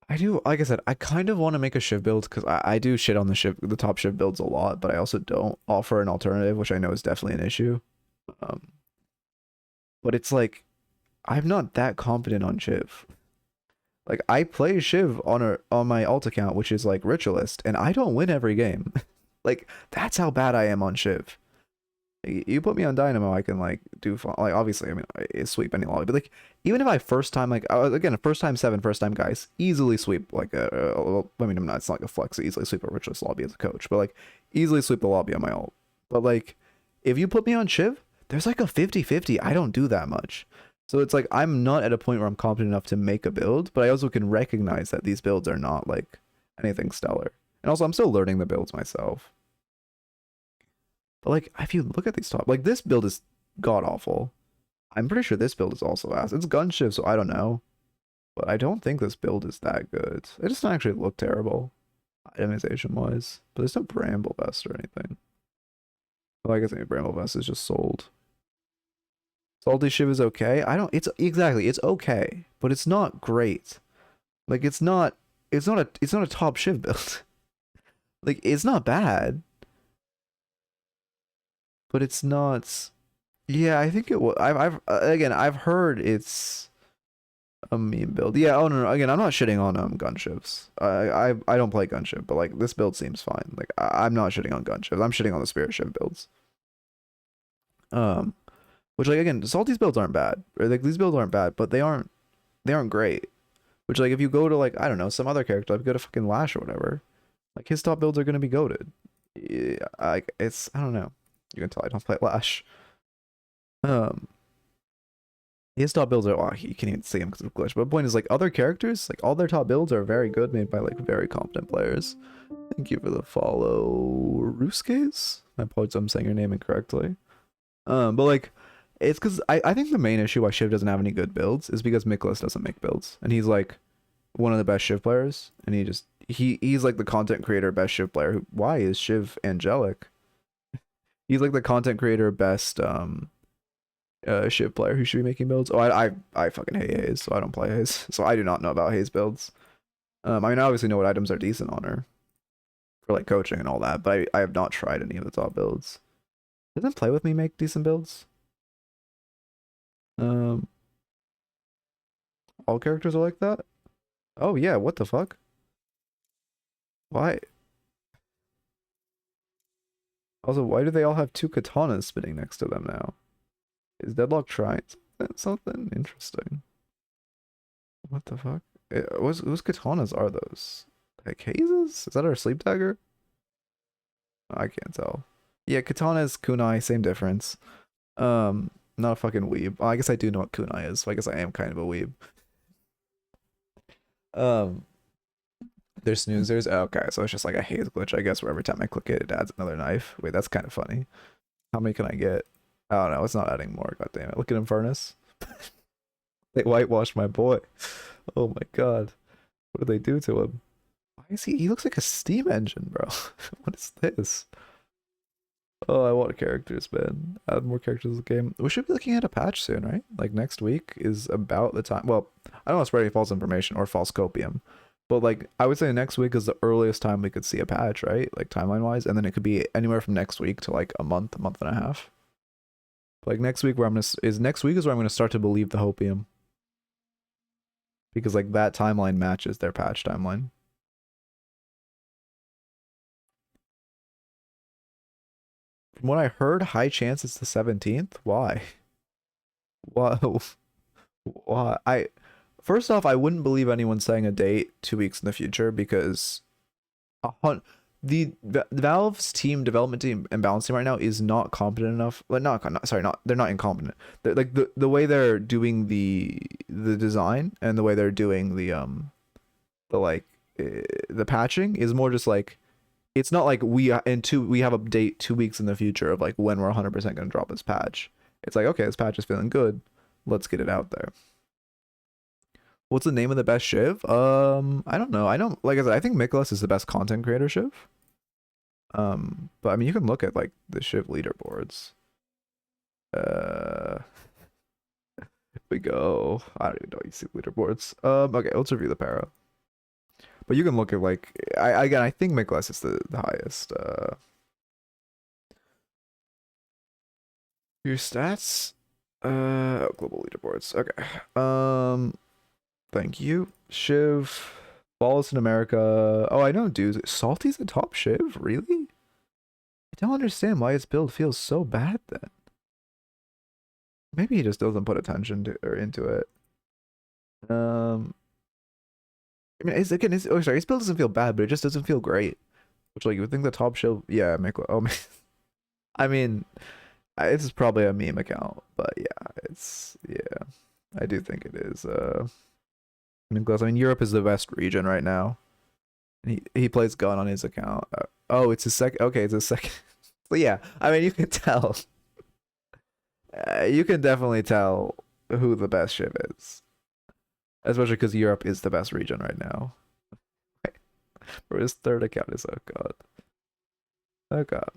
A: I do, like I said, I kind of want to make a Shiv build because I do shit on the top Shiv builds a lot, but I also don't offer an alternative, which I know is definitely an issue. But it's like, I'm not that confident on Shiv. Like, I play Shiv on my alt account, which is like Ritualist, and I don't win every game. Like, that's how bad I am on Shiv. You put me on Dynamo, I can like do fun. Like obviously, I mean, I sweep any lobby, but like even if I first time like again first time 7, first time guys, easily sweep like I mean, I'm not, it's not like a flex to easily sweep a Ritualist lobby as a coach, but like easily sweep the lobby on my alt. But like if you put me on Shiv, there's like a 50-50. I don't do that much, so it's like I'm not at a point where I'm confident enough to make a build, but I also can recognize that these builds are not like anything stellar, and also I'm still learning the builds myself. But like, if you look at these top, like this build is god awful. I'm pretty sure this build is also ass. It's gun shift, so I don't know. But I don't think this build is that good. It doesn't actually look terrible, itemization wise. But there's no Bramble Vest or anything. Well, I guess maybe Bramble Vest is just sold. Salty Shiv is okay. It's exactly, it's okay, but it's not great. Like it's not a top Shiv build. Like it's not bad. But it's not. Yeah, I think it was. I've heard it's a meme build. Yeah. Oh no. Again, I'm not shitting on gunships. I don't play gunship, but like this build seems fine. Like I'm not shitting on gunships. I'm shitting on the spirit ship builds. Which like again, Salty's builds aren't bad. Or like these builds aren't bad, but they aren't great. Which like if you go to like I don't know some other character, like go to fucking Lash or whatever, like his top builds are gonna be goated. Yeah, I don't know. You can tell I don't play Lash. His top builds are, oh, you can't even see him because of glitch. But the point is, like, other characters, like, all their top builds are very good, made by, like, very competent players. Thank you for the follow, Ruskes? I apologize, I'm saying your name incorrectly. But, like, it's because I think the main issue why Shiv doesn't have any good builds is because Miklas doesn't make builds. And he's, like, one of the best Shiv players. And he's, like, the content creator best Shiv player. Why is Shiv angelic? He's like the content creator best Shiv player who should be making builds. Oh, I fucking hate Haze, so I don't play Haze. So I do not know about Haze builds. I mean, I obviously know what items are decent on her for like coaching and all that, but I have not tried any of the top builds. Doesn't Play With Me make decent builds? All characters are like that? Oh yeah, what the fuck? Why? Also, why do they all have two katanas spinning next to them now? Is Deadlock trying something interesting? What the fuck? Whose katanas are those? Like Hazes? Is that our sleep dagger? I can't tell. Yeah, katanas, kunai, same difference. Not a fucking weeb. Well, I guess I do know what kunai is, so I guess I am kind of a weeb. Um, they're snoozers. Oh, okay, so it's just like a haze glitch, I guess, where every time I click it, it adds another knife. Wait, that's kind of funny. How many can I get? Oh no, it's not adding more. God damn it! Look at him, furnace. They whitewashed my boy. Oh my god, what did they do to him? Why is he? He looks like a steam engine, bro. What is this? Oh, I want characters, man. Add more characters to the game. We should be looking at a patch soon, right? Like next week is about the time. Well, I don't want to spread any false information or false copium, but like I would say next week is the earliest time we could see a patch, right? Like timeline wise, and then it could be anywhere from next week to like a month and a half. Like next week, where next week is where I'm gonna start to believe the hopium, because like that timeline matches their patch timeline. From what I heard, high chance it's the 17th. Why? Whoa. Why? First off, I wouldn't believe anyone saying a date 2 weeks in the future because the Valve's team, development team, and balance team right now is not competent enough. Like they're not incompetent. They're like the way they're doing the design and the way they're doing the like the patching is more just like it's not like we have a date 2 weeks in the future of like when we're 100% gonna drop this patch. It's like, okay, this patch is feeling good, let's get it out there. What's the name of the best Shiv? I don't know. I don't like I said, I think Miklas is the best content creator Shiv. But I mean you can look at like the Shiv leaderboards. Uh we go. I don't even know you see leaderboards. Okay, let's review the para. But you can look at like I think Miklas is the highest. Your stats? Global leaderboards. Okay. Thank you. Shiv. Balls in America. Oh, I know, dudes. Salty's the top Shiv? Really? I don't understand why his build feels so bad then. Maybe he just doesn't put attention to or into it. I mean, his build doesn't feel bad, but it just doesn't feel great. Which, like, you would think the top Shiv, yeah, oh, I mean, it's probably a meme account, but yeah, I do think it is. Nicholas, I mean, Europe is the best region right now. He plays gun on his account. Oh, it's his second. Okay, it's his second. But yeah, I mean, you can tell. You can definitely tell who the best Shiv is, especially because Europe is the best region right now. For his third account is oh god.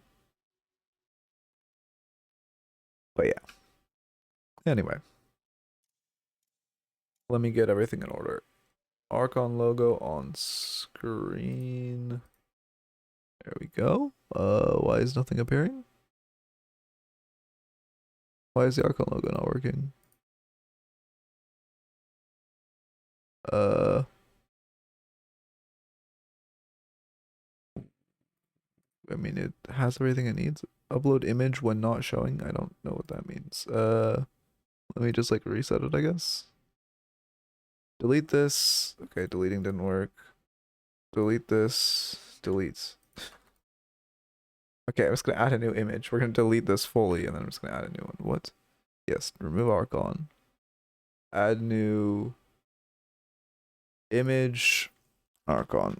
A: But yeah. Anyway, let me get everything in order. Archon logo on screen. There we go. Why is nothing appearing? Why is the Archon logo not working? I mean, it has everything it needs. Upload image when not showing. I don't know what that means. Let me just like reset it, I guess. Delete this. Okay, deleting didn't work. Delete this. Deletes. Okay, I'm just gonna add a new image. We're gonna delete this fully, and then I'm just gonna add a new one. What? Yes, remove Archon. Add new image. Archon.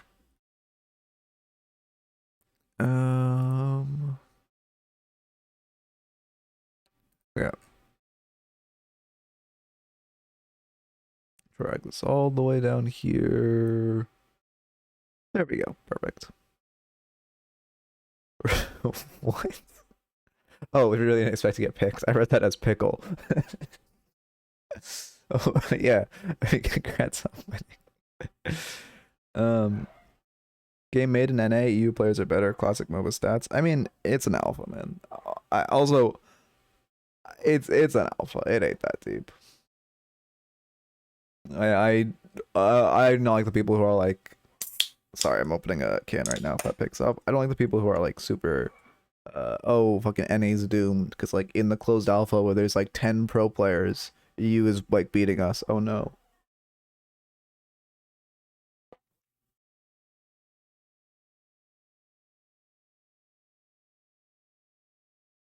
A: Yeah. Drag this all the way down here. There we go. Perfect. What? Oh, we really didn't expect to get picked. I read that as pickle. Oh, yeah. Congrats on winning. Game made in NA, EU players are better. Classic MOBA stats. I mean, it's an alpha, man. I also, it's an alpha. It ain't that deep. I don't like the people who are like, sorry, I'm opening a can right now. If that picks up, I don't like the people who are like super Oh, fucking NA's doomed because like in the closed alpha where there's like 10 pro players, EU is like beating us. Oh no.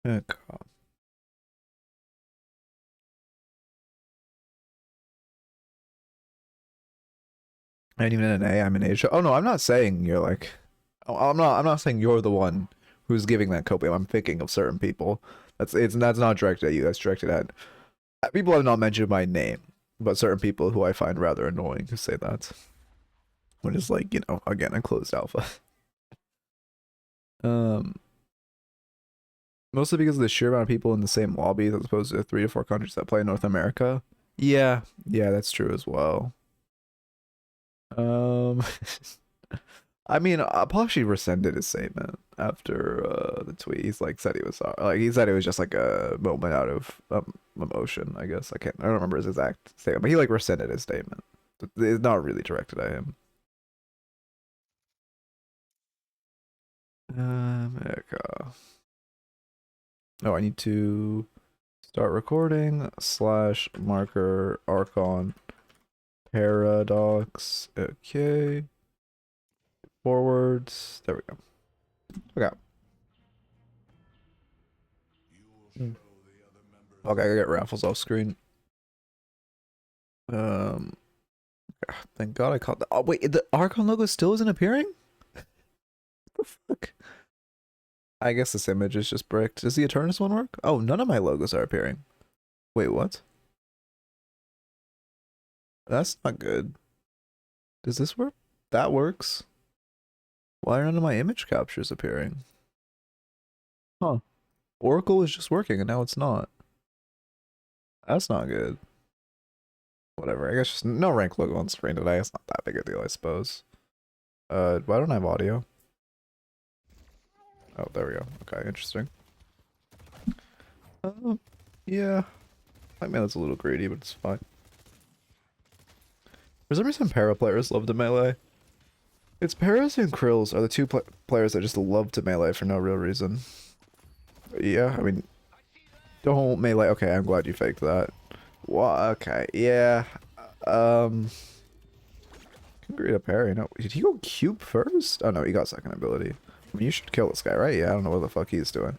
A: Oh, God. I ain't even in an A, I'm in Asia. Oh no, I'm not saying you're like, oh, I'm not saying you're the one who's giving that copium. I'm thinking of certain people. That's not directed at you. That's directed at people have not mentioned my name, but certain people who I find rather annoying who say that. When it's like, you know, again, a closed alpha. Um, Mostly because of the sheer amount of people in the same lobby as opposed to 3 to 4 countries that play in North America. Yeah, yeah, that's true as well. Um, I mean, Apache rescinded his statement after the tweet. He's like said he was sorry. Like he said it was just like a moment out of emotion. I guess I don't remember his exact statement, but he like rescinded his statement. It's not really directed at him. America. Oh, I need to start recording slash marker Archon Paradox. Okay. Forwards. There we go. Okay. Okay, I get raffles off screen. Um, thank God I caught that. Oh wait, the Archon logo still isn't appearing? What the fuck? I guess this image is just bricked. Does the Eternus one work? Oh, none of my logos are appearing. Wait, what? That's not good. Does this work? That works. Why are none of my image captures appearing? Huh. Oracle is just working and now it's not. That's not good. Whatever. I guess just no rank logo on screen today. It's not that big a deal, I suppose. Why don't I have audio? Oh, there we go. Okay, interesting. Yeah. I mean, that's a little greedy, but it's fine. For some reason, para players love to melee. It's Paras and Krills are the two players that just love to melee for no real reason. Yeah, I mean, don't melee. Okay, I'm glad you faked that. Well, okay, yeah. Can agree to parry. No, did he go cube first? Oh no, he got second ability. I mean, you should kill this guy, right? Yeah, I don't know what the fuck he's doing.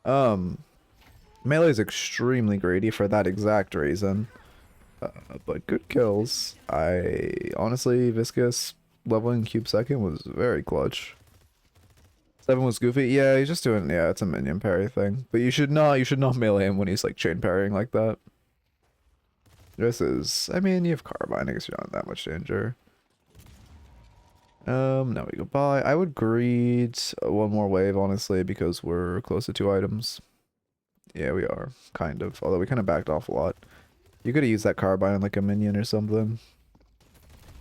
A: Melee is extremely greedy for that exact reason. But good kills. I honestly, Viscous leveling cube second was very clutch. 7 was goofy. Yeah, he's just doing, yeah, it's a minion parry thing. But you should not melee him when he's like chain parrying like that. This is, I mean, you have Carbine, I guess you're not in that much danger. Now we go by. I would greed one more wave, honestly, because we're close to 2 items. Yeah, we are, kind of. Although we kind of backed off a lot. You could have used that Carbine on like a minion or something.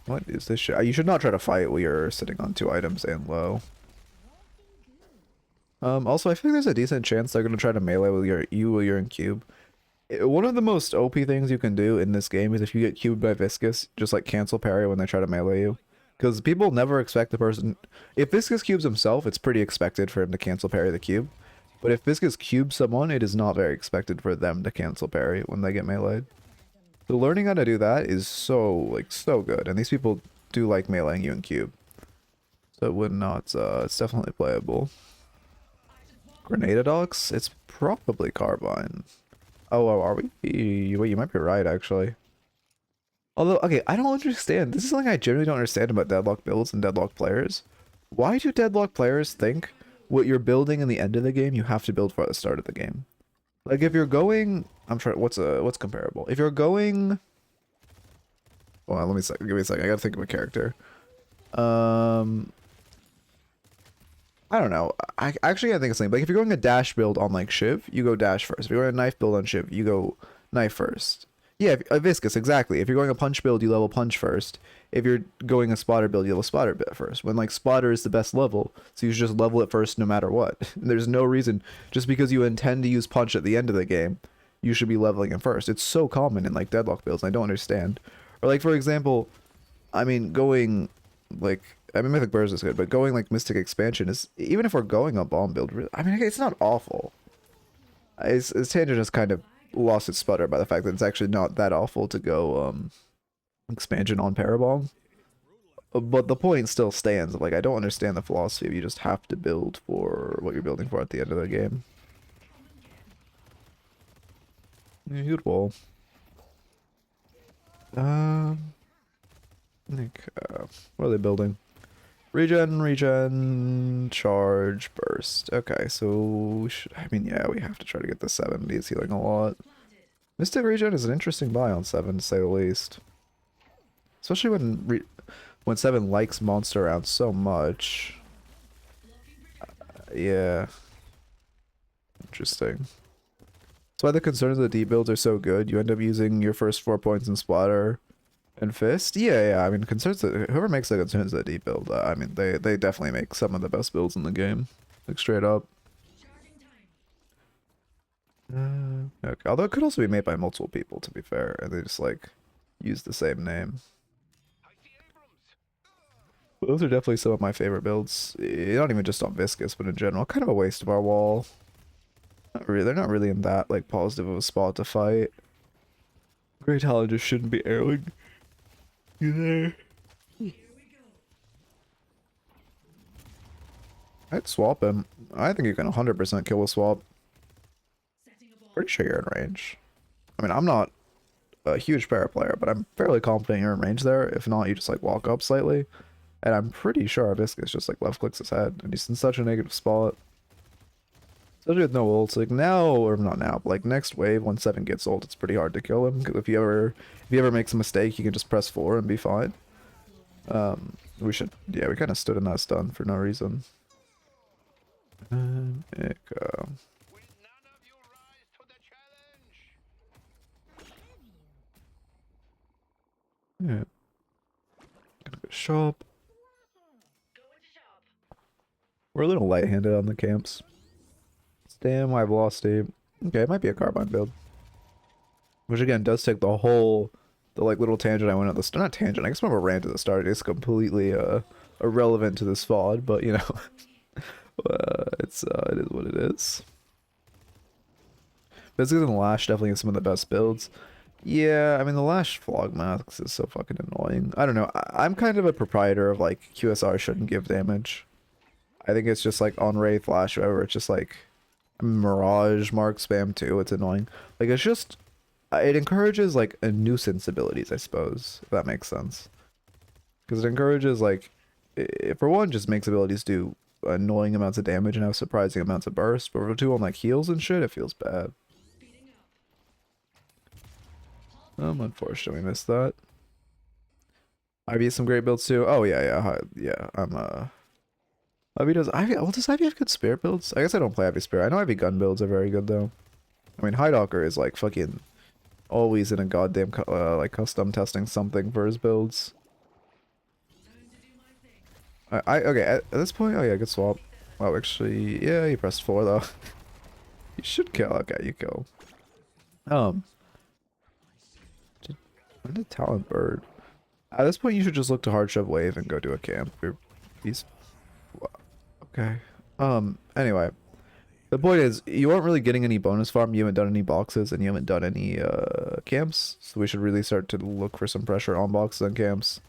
A: What is this shit? You should not try to fight while you're sitting on 2 items and low. Also, I think there's a decent chance they're going to try to melee with you while you're in cube. One of the most OP things you can do in this game is if you get cubed by Viscous, just like cancel parry when they try to melee you. Because people never expect the person... If Viscous cubes himself, it's pretty expected for him to cancel parry the cube. But if Viscous cubes someone, it is not very expected for them to cancel parry when they get meleeed. So learning how to do that is so good. And these people do like meleeing you in cube. So it would not... it's definitely playable. Grenadadox? It's probably Carbine. Oh, are we? Wait, you might be right, actually. Although, okay, I don't understand. This is something I generally don't understand about Deadlock builds and Deadlock players. Why do Deadlock players think what you're building in the end of the game, you have to build for at the start of the game? Like, if you're going... I'm trying... What's comparable? If you're going... Hold on, give me a second. I gotta think of a character. I don't know. I actually gotta think of something. Like, if you're going a dash build on, like, Shiv, you go dash first. If you're going a knife build on Shiv, you go knife first. Yeah, Viscous, exactly. If you're going a punch build, you level punch first. If you're going a spotter build, you level spotter bit first. When, like, spotter is the best level, so you should just level it first no matter what. There's no reason, just because you intend to use punch at the end of the game, you should be leveling it first. It's so common in, like, Deadlock builds, and I don't understand. Or, like, for example, I mean, going, like, I mean, Mythic Burst is good, but going like Mystic Expansion is, even if we're going a bomb build, really, I mean, it's not awful. Its tangent has kind of lost its sputter by the fact that it's actually not that awful to go expansion on Parabomb. But the point still stands. Like, I don't understand the philosophy of you just have to build for what you're building for at the end of the game. Yeah, good wall. Like, what are they building? Regen, charge, burst. Okay, so I mean, yeah, we have to try to get the 7. He's healing a lot. Mystic Regen is an interesting buy on 7, to say the least. Especially when 7 likes monster around so much. Yeah. Interesting. That's why the concerns of the D builds are so good. You end up using your first 4 points in Splatter and Fist. Yeah. I mean, concerns that whoever makes the concerns of the D build, I mean, they definitely make some of the best builds in the game. Like, straight up. Okay. Although it could also be made by multiple people, to be fair, and they just like use the same name. Those are definitely some of my favorite builds. Not even just on Viscous, but in general. Kind of a waste of our wall. Not really, they're not really in that like positive of a spot to fight. Great Talon just shouldn't be airing. You there? I'd swap him. I think you can 100% kill a swap. Pretty sure you're in range. I mean, I'm not a huge para player, but I'm fairly confident you're in range there. If not, you just like walk up slightly. And I'm pretty sure our Viscous just like left clicks his head. And he's in such a negative spot. Especially with no ults. Like now, or not now, but like next wave, when 7 gets ult, it's pretty hard to kill him. Because if he ever makes a mistake, you can just press 4 and be fine. Yeah, we kind of stood in that stun for no reason. Yeah. Gonna go shop. We're a little light-handed on the camps. Damn, I've lost a... Okay, it might be a carbine build. Which again, does take the like little tangent I went at the start. Not tangent, I guess more of a rant at the start. It's completely irrelevant to this VOD, but you know, it is what it is. Viscous and Lash definitely some of the best builds. Yeah, I mean the Lash Flog Masks is so fucking annoying. I don't know, I'm kind of a proprietor of like QSR shouldn't give damage. I think it's just like on Wraith, Lash, whatever, it's just like Mirage, Mark, Spam too, it's annoying. Like it's just, it encourages like a nuisance abilities, I suppose, if that makes sense. Because it encourages like, for one, just makes abilities do annoying amounts of damage and have surprising amounts of burst, but for two on like heals and shit, it feels bad. Unfortunately we missed that. Ivy has some great builds too. Oh yeah, Ivy does Ivy have good spirit builds? I guess I don't play Ivy spirit. I know Ivy gun builds are very good though. I mean, Hideocker is like fucking always in a goddamn like custom testing something for his builds. Okay, at this point, oh yeah, good swap. Wow, actually, yeah, you pressed 4 though. You should kill. Okay, you kill. When did Talent Bird? At this point, you should just look to hard shove wave and go do a camp. He's okay. Anyway, the point is, you aren't really getting any bonus farm. You haven't done any boxes, and you haven't done any camps. So we should really start to look for some pressure on boxes and camps.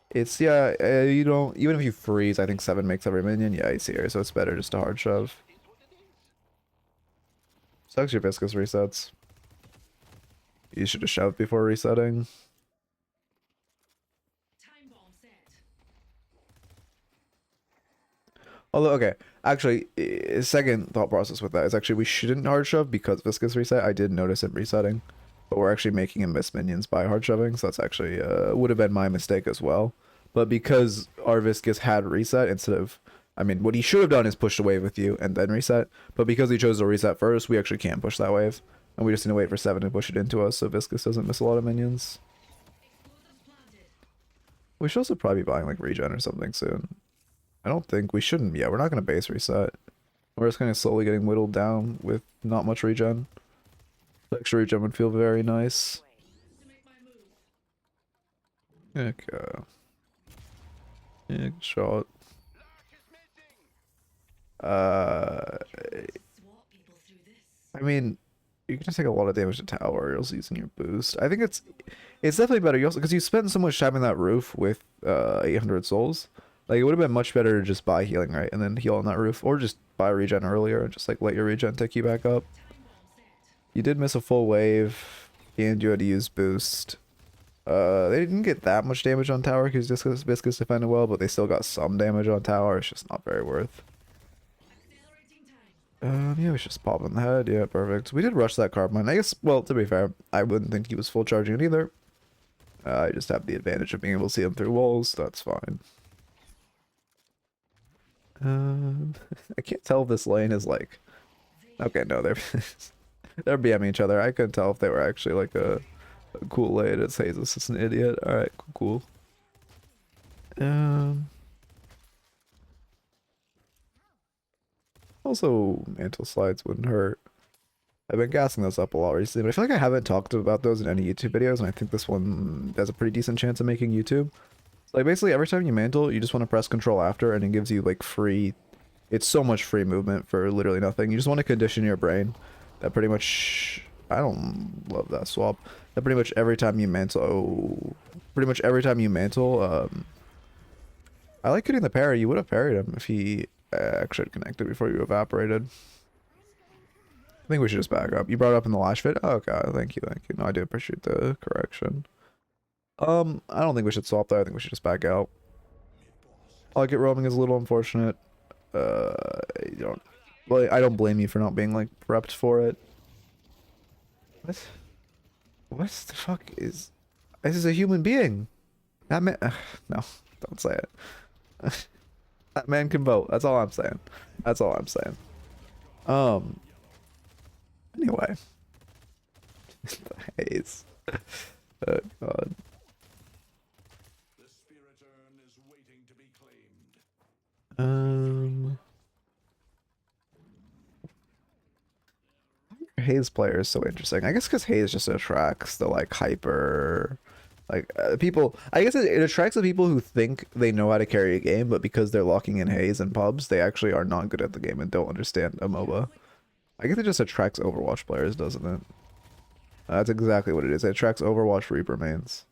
A: It's you don't, even if you freeze, I think 7 makes every minion. Yeah, it's here, so it's better just to hard shove. Sucks your Viscous resets. You should have shoved before resetting. Although, okay, actually, second thought process with that is actually we shouldn't hard shove because Viscous reset. I did notice it resetting, but we're actually making him miss minions by hard shoving, so that's actually would have been my mistake as well. But because our Viscous had reset instead of, I mean, what he should have done is push the wave with you and then reset. But because he chose to reset first, we actually can't push that wave. And we just need to wait for 7 to push it into us so Viscous doesn't miss a lot of minions. We should also probably be buying like regen or something soon. I don't think we shouldn't. Yeah, we're not going to base reset. We're just kind of slowly getting whittled down with not much regen. Extra regen would feel very nice. Okay. Yeah, good shot. Uh, I mean, you can just take a lot of damage to tower. You're also using your boost. I think it's definitely better. You also because you spend so much time in that roof with 800 souls. Like it would have been much better to just buy healing right and then heal on that roof, or just buy regen earlier and just like let your regen take you back up. You did miss a full wave, and you had to use boost. They didn't get that much damage on tower because Viscous defended well, but they still got some damage on tower. It's just not very worth. Yeah, we should just pop in the head. Yeah, perfect. We did rush that carbine. I guess, well, to be fair, I wouldn't think he was full charging it either. I just have the advantage of being able to see him through walls. So that's fine. I can't tell if this lane is like... Okay, no, they're they're BMing each other. I couldn't tell if they were actually like a cool lane. It's Hazel's just an idiot. Alright, cool. Also, mantle slides wouldn't hurt. I've been gassing those up a lot recently, but I feel like I haven't talked about those in any YouTube videos, and I think this one has a pretty decent chance of making YouTube. So, like, basically, every time you mantle, you just want to press control after, and it gives you, like, free... It's so much free movement for literally nothing. You just want to condition your brain that pretty much... I don't love that swap. That pretty much every time you mantle... Oh, pretty much every time you mantle, I like getting the parry. You would have parried him if he actually had connected before you evaporated. I think we should just back up. You brought it up in the last vid? Oh god, thank you, thank you. No, I do appreciate the correction. I don't think we should swap there. I think we should just back out. Pocket roaming is a little unfortunate. You don't... Well, I don't blame you for not being, like, prepped for it. What the fuck is... This is a human being! That man... no, don't say it. That man can vote. That's all I'm saying. That's all I'm saying. Anyway. The haze. Oh god.
B: The spirit urn is waiting to be claimed.
A: Haze player is so interesting. I guess because Haze just attracts the like hyper, like people. I guess it attracts the people who think they know how to carry a game, but because they're locking in Haze and pubs, they actually are not good at the game and don't understand a MOBA. I guess it just attracts Overwatch players, doesn't it? That's exactly what it is. It attracts Overwatch Reaper mains.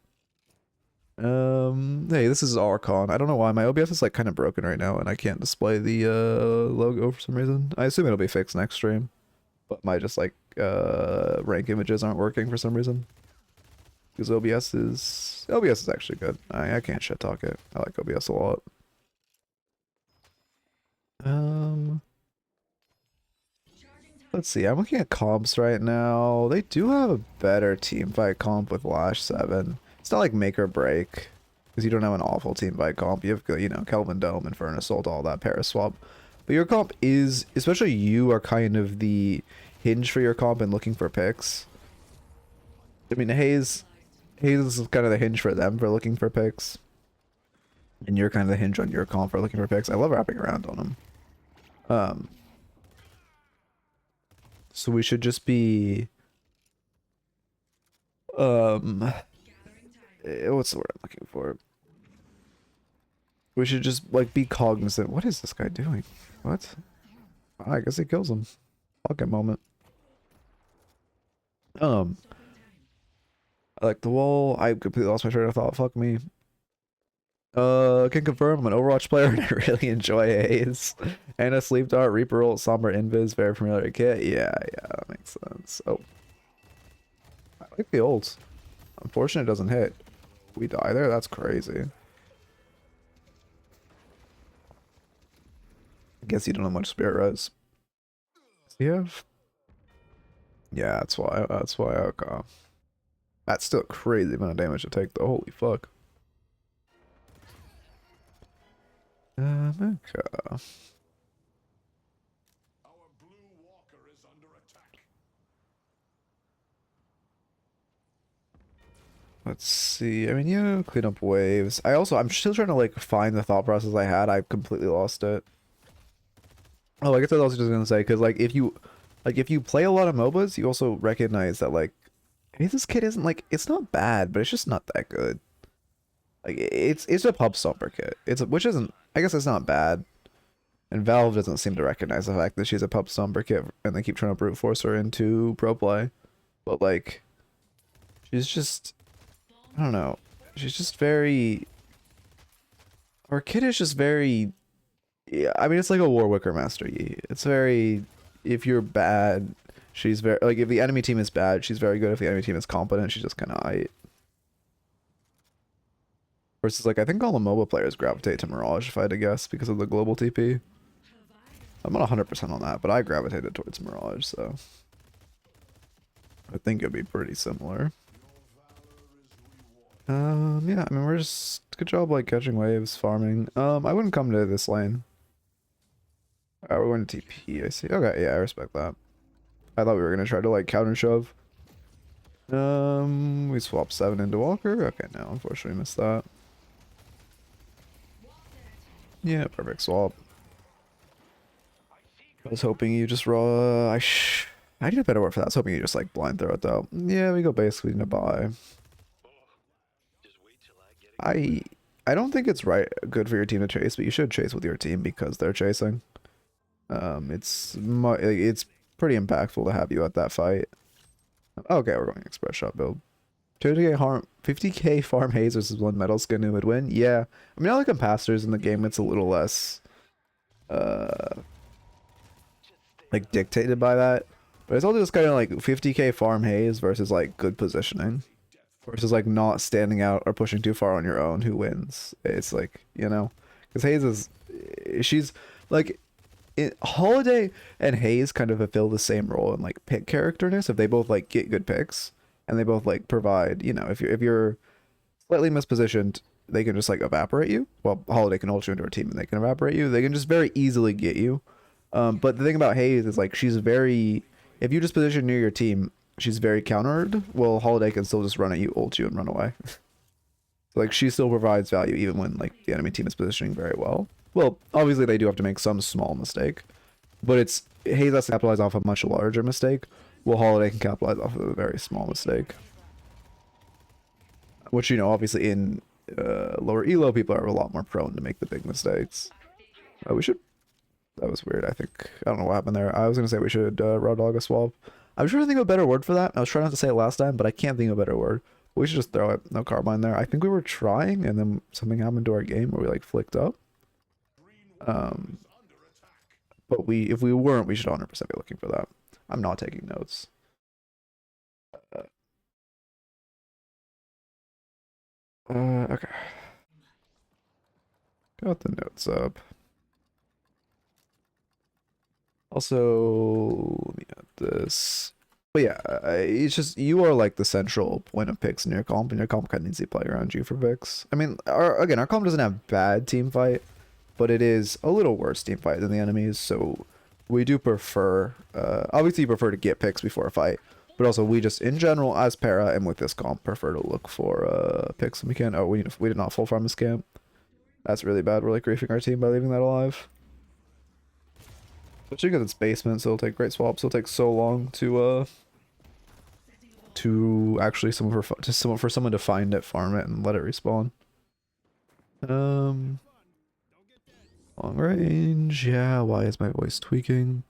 A: Hey, this is Archon. I don't know why my OBS is like kind of broken right now, and I can't display the logo for some reason. I assume it'll be fixed next stream, but my just like rank images aren't working for some reason. Because OBS is actually good. I can't shit talk it. I like OBS a lot. Let's see. I'm looking at comps right now. They do have a better team fight comp with Lash 7. It's not like make or break, because you don't have an awful team fight comp. You have, you know, Kelvin Dome, Inferno Assault, all that Paris swap. But your comp is, especially you are kind of the hinge for your comp and looking for picks. I mean, Haze is kind of the hinge for them for looking for picks. And you're kind of the hinge on your comp for looking for picks. I love wrapping around on them. So we should just be what's the word I'm looking for? We should just like be cognizant. What is this guy doing? What? I guess he kills him. Pocket moment. I like the wall. I completely lost my train of thought. Fuck me. Can confirm I'm an Overwatch player and I really enjoy Haze. And a Sleep Dart, Reaper Ult, Somber Invis, very familiar kit. Yeah, that makes sense. Oh. I like the ult. Unfortunately, it doesn't hit. We die there? That's crazy. I guess you don't have much spirit res. Does he have? Yeah, that's why, okay. That's still a crazy amount of damage to take though, holy fuck. Okay.
B: Our blue walker is under attack.
A: Let's see. I mean, yeah, clean up waves. I'm still trying to like find the thought process I had. I completely lost it. Oh, I guess I was just gonna say, because like if you play a lot of MOBAs, you also recognize that like, hey, this kid isn't like, it's not bad, but it's just not that good. Like it's a pub stomper kit. Which isn't, I guess it's not bad. And Valve doesn't seem to recognize the fact that she's a pub stomper kit, and they keep trying to brute force her into pro play. But like, she's just, I don't know. She's just very. Her kit is just very. Yeah, I mean, it's like a Warwick or Master Yi. It's very. If you're bad, she's very like. If the enemy team is bad, she's very good. If the enemy team is competent, she's just kind of aight. Versus like, I think all the MOBA players gravitate to Mirage, if I had to guess, because of the global TP. I'm not 100% on that, but I gravitated towards Mirage, so I think it'd be pretty similar. Yeah, I mean, we're just good job like catching waves, farming. I wouldn't come to this lane. We're going to TP, I see. Okay, yeah, I respect that. I thought we were gonna try to like counter shove. We swapped 7 into Walker. Okay, no, unfortunately missed that. Yeah, perfect swap. I was hoping you just raw. I need a better word for that. I was hoping you just like blind throw it though. Yeah, we go basically to buy. I don't think it's good for your team to chase, but you should chase with your team because they're chasing. It's pretty impactful to have you at that fight. Okay, we're going express shot build. 50k farm haze versus 1 metal skin who would win. Yeah, I mean I like impastors in the game. It's a little less like dictated by that, but it's also just kind of like 50k farm haze versus like good positioning versus like not standing out or pushing too far on your own. Who wins? It's like, you know, because Haze is, she's like, Holiday and Haze kind of fulfill the same role in like pick characterness. If they both like get good picks and they both like provide, you know, if you're slightly mispositioned, they can just like evaporate you. Well, Holiday can ult you into her team and they can evaporate you. They can just very easily get you. But the thing about Haze is like she's very, if you just position near your team, she's very countered. Well, Holiday can still just run at you, ult you, and run away. So, like she still provides value even when like the enemy team is positioning very well. Well, obviously they do have to make some small mistake, but it's Haze has to capitalize off a much larger mistake, while Holiday can capitalize off of a very small mistake. Which, you know, obviously in lower elo, people are a lot more prone to make the big mistakes. We should. That was weird. I think I don't know what happened there. I was gonna say we should raw dog a swap. I'm trying to think of a better word for that. I was trying not to say it last time, but I can't think of a better word. We should just throw it. No carbine there. I think we were trying, and then something happened to our game where we like flicked up. But if we weren't, we should 100% be looking for that. I'm not taking notes. Okay. Got the notes up. Also, let me add this. But yeah, it's just you are like the central point of picks in your comp, and your comp kind of needs to play around you for picks. I mean, our comp doesn't have bad team fight, but it is a little worse team fight than the enemies. So we do prefer, obviously, you prefer to get picks before a fight, but also we just in general as para and with this comp prefer to look for picks when we can. Oh, we did not full farm this camp. That's really bad. We're like griefing our team by leaving that alive. Especially because it's basement, so it'll take great swaps. It'll take so long to actually for someone to find it, farm it, and let it respawn. Long range, yeah. Why is my voice tweaking?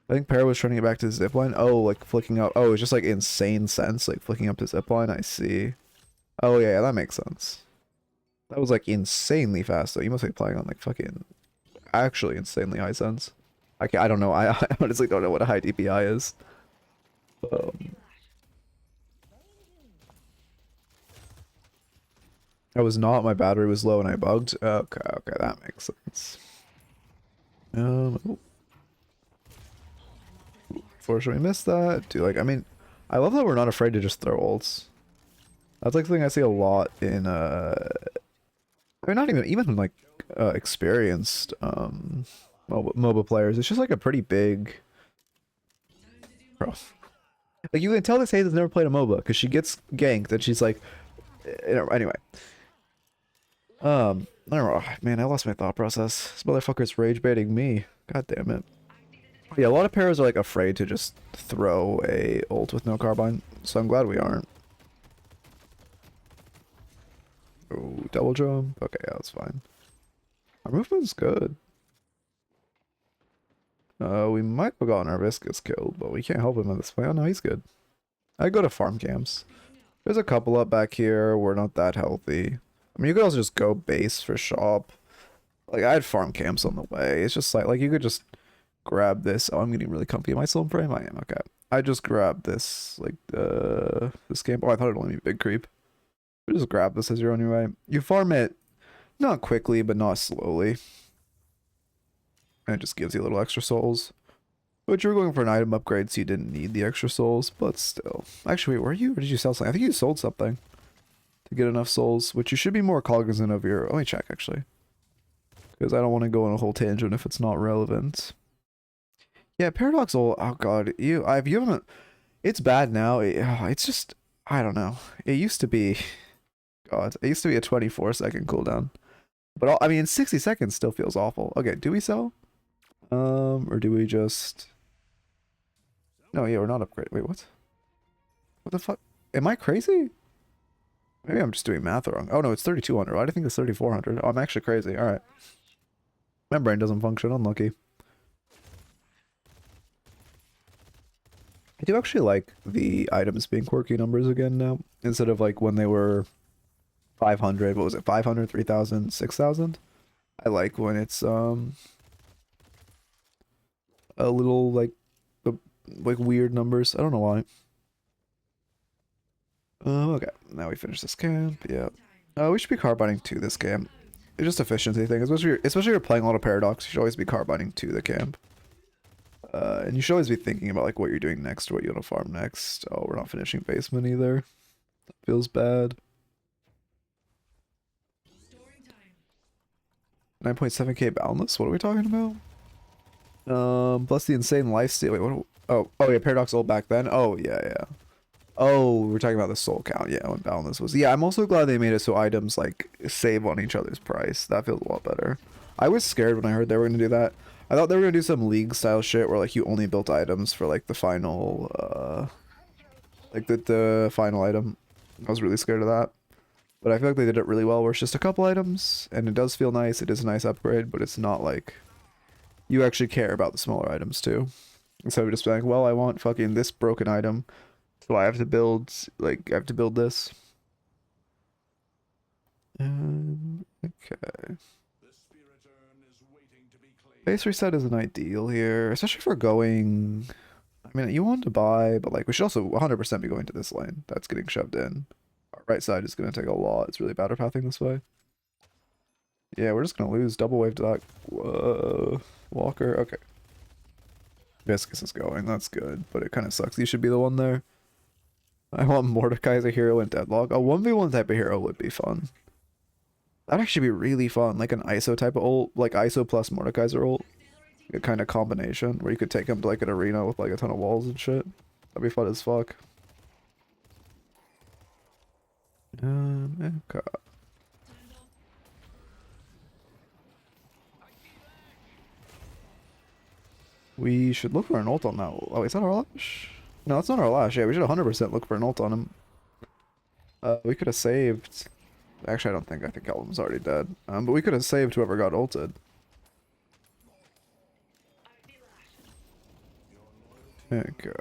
A: I think Para was trying to get back to the zipline. Oh, like flicking up. Oh, it's just like insane sense, like flicking up to zipline. I see. Oh yeah, that makes sense. That was like insanely fast though. You must be playing on like fucking actually insanely high sense. I don't know. I honestly don't know what a high DPI is. I was not. My battery was low and I bugged. Okay, that makes sense. Fortunately, missed that. Dude, like, I mean, I love that we're not afraid to just throw ults. That's like something I see a lot in I mean, not even like experienced MOBA players. It's just like a pretty big, bro. Like you can tell this Haze has never played a MOBA because she gets ganked and she's like, anyway. I don't know. Man, I lost my thought process. This motherfucker's rage baiting me. God damn it. Yeah, a lot of pairs are like afraid to just throw a ult with no carbine, so I'm glad we aren't. Oh, double jump. Okay, yeah, that's fine. Our movement's good. We might have gotten our Viscous killed, but we can't help him at this point. Oh no, he's good. I go to farm camps. There's a couple up back here. We're not that healthy. I mean, you could also just go base for shop. Like, I had farm camps on the way. It's just like you could just grab this. Oh, I'm getting really comfy. Am I still in frame? I am. Okay. I just grabbed this, like, this camp. Oh, I thought it'd only be big creep. But just grab this as you're on your way. You farm it, not quickly, but not slowly. And it just gives you a little extra souls. But you were going for an item upgrade, so you didn't need the extra souls, but still. Actually, wait, were you? Or did you sell something? I think you sold something to get enough souls, which you should be more cognizant of your... Let me check, actually. Because I don't want to go on a whole tangent if it's not relevant. Yeah, Paradox ult... Oh, God. You haven't... It's bad now. It's just... I don't know. It used to be... God. It used to be a 24-second cooldown. But, I mean, 60 seconds still feels awful. Okay, do we sell? Or do we just... No, yeah, we're not upgraded. Wait, what? What the fuck? Am I crazy? Maybe I'm just doing math wrong. Oh, no, it's 3,200. Why do I think it's 3,400? Oh, I'm actually crazy. All right. My brain doesn't function. Unlucky. I do actually like the items being quirky numbers again now. Instead of like when they were 500. What was it? 500, 3,000, 6,000? I like when it's a little like weird numbers. I don't know why. Okay, now we finish this camp. Yeah. We should be carbining to this camp. It's just efficiency thing, especially if you're playing a lot of Paradox. You should always be carbining to the camp. And you should always be thinking about like what you're doing next or what you want to farm next. Oh, we're not finishing basement either. That feels bad. 9.7k boundless. What are we talking about? Plus the insane lifesteal. Wait, what? Oh, yeah, Paradox ult back then. Oh, yeah. Oh, we're talking about the soul count. Yeah, when boundless was. Yeah, I'm also glad they made it so items like save on each other's price. That feels a lot better. I was scared when I heard they were gonna do that. I thought they were gonna do some league style shit where like you only built items for like the final, like the final item. I was really scared of that. But I feel like they did it really well where it's just a couple items and it does feel nice. It is a nice upgrade, but it's not like you actually care about the smaller items too. Instead of just being like, well, I want fucking this broken item. So I have to build, like, I have to build this. Okay. Base reset isn't ideal here, especially for going... I mean, you want to buy, but like, we should also 100% be going to this lane. That's getting shoved in. Our right side is going to take a lot. It's really bad pathing this way. Yeah, we're just going to lose double wave to that Walker. Okay. Viscous is going. That's good, but it kind of sucks. You should be the one there. I want Mordecai as a hero in Deadlock. A 1v1 type of hero would be fun. That'd actually be really fun. Like an ISO type of ult. Like ISO plus Mordekaiser ult. A kind of combination where you could take him to like an arena with like a ton of walls and shit. That'd be fun as fuck. Okay. We should look for an ult on that. Oh, is that our lash? No, that's not our lash. Yeah, we should 100% look for an ult on him. We could have saved... Actually, I don't think. I think Elvum's already dead. But we could have saved whoever got ulted. Okay.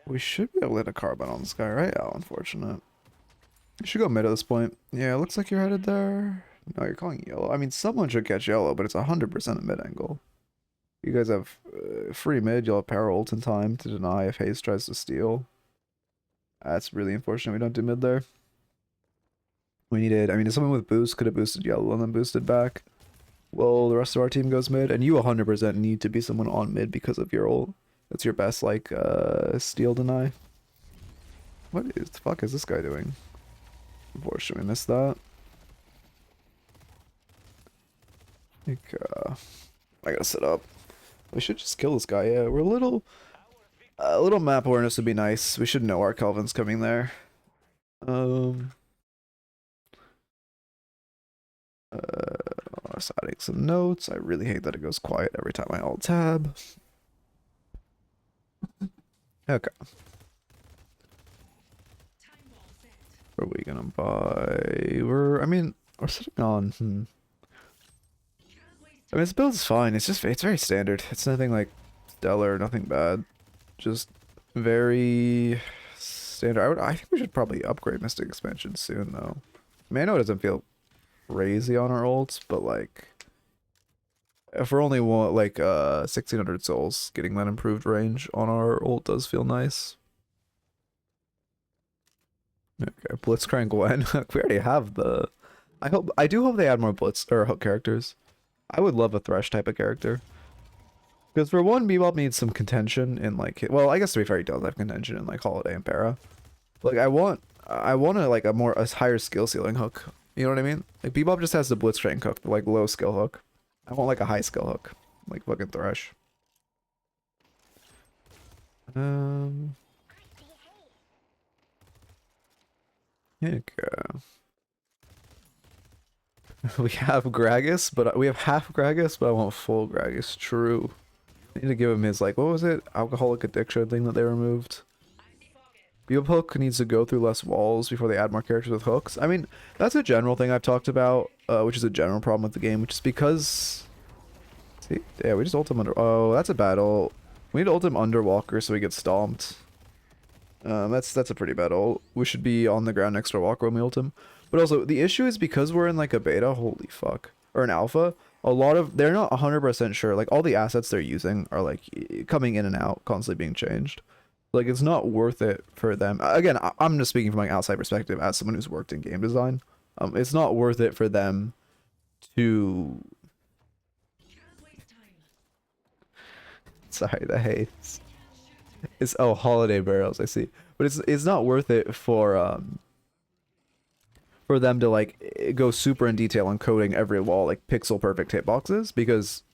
A: We should be able to hit a carbon on this guy, right? Oh, unfortunate. You should go mid at this point. Yeah, it looks like you're headed there. No, you're calling yellow. I mean, someone should catch yellow, but it's 100% a mid angle. You guys have free mid. You'll have power ult in time to deny if Haze tries to steal. That's really unfortunate we don't do mid there. We needed... I mean, if someone with boost could have boosted yellow and then boosted back. Well, the rest of our team goes mid, and you 100% need to be someone on mid because of your ult. That's your best, like, steal deny. What is the fuck is this guy doing? Unfortunately, we missed that. I think, I gotta set up. We should just kill this guy. Yeah, we're a little map awareness would be nice. We should know our Kelvin's coming there. Just adding some notes. I really hate that it goes quiet every time I alt tab. Okay. What are we gonna buy? I mean, we're sitting on. I mean, this build's fine. It's very standard. It's nothing like stellar, nothing bad. Just very standard. I think we should probably upgrade Mystic Expansion soon, though. I mean, I know it doesn't feel crazy on our ults, but like, if we're only want like 1600 souls, getting that improved range on our ult does feel nice. Okay, Blitzcrank Gwen. We already have the. I do hope they add more Blitz or hook characters. I would love a Thresh type of character. Because for one, Bebop needs some contention in like, well, I guess to be fair, he does have contention in like Holiday and Para. Like I want like a higher skill ceiling hook. You know what I mean? Like Bebop just has the Blitzcrank hook, like low skill hook. I want like a high skill hook, like fucking Thresh. Yeah. We have Gragas, but we have half Gragas, but I want full Gragas. True. I need to give him his, like, what was it? Alcoholic addiction thing that they removed. Bebop hook needs to go through less walls before they add more characters with hooks. I mean, that's a general thing I've talked about, which is a general problem with the game, which is because... See? Yeah, we just ult him under... Oh, that's a bad ult. We need to ult him under Walker so he gets stomped. That's a pretty bad ult. We should be on the ground next to Walker when we ult him. But also, the issue is because we're in like a beta, holy fuck, or an alpha, they're not 100% sure. Like all the assets they're using are like coming in and out, constantly being changed. Like it's not worth it for them. Again, I'm just speaking from like outside perspective as someone who's worked in game design. It's not worth it for them to... Sorry, the haze. It's, oh, holiday barrels, I see. But it's not worth it for them to like go super in detail on coding every wall, like pixel perfect hitboxes, because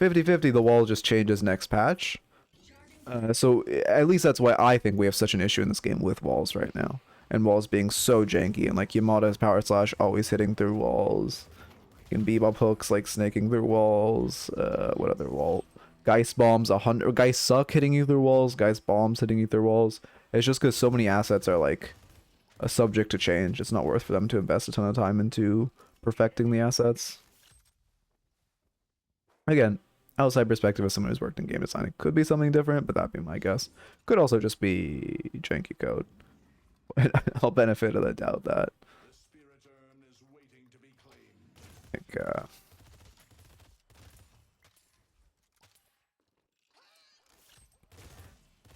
A: 50-50 the wall just changes next patch. So at least that's why I think we have such an issue in this game with walls right now, and walls being so janky, and like Yamada's power slash always hitting through walls, and Bebop hooks like snaking through walls. What other wall? Geist bombs 100. Geist suck hitting you through walls. Geist bombs hitting you through walls. It's just because so many assets are like a subject to change. It's not worth for them to invest a ton of time into perfecting the assets. Again, outside perspective as someone who's worked in game design, it could be something different, but that'd be my guess. Could also just be janky code. I'll benefit of the doubt that. Like,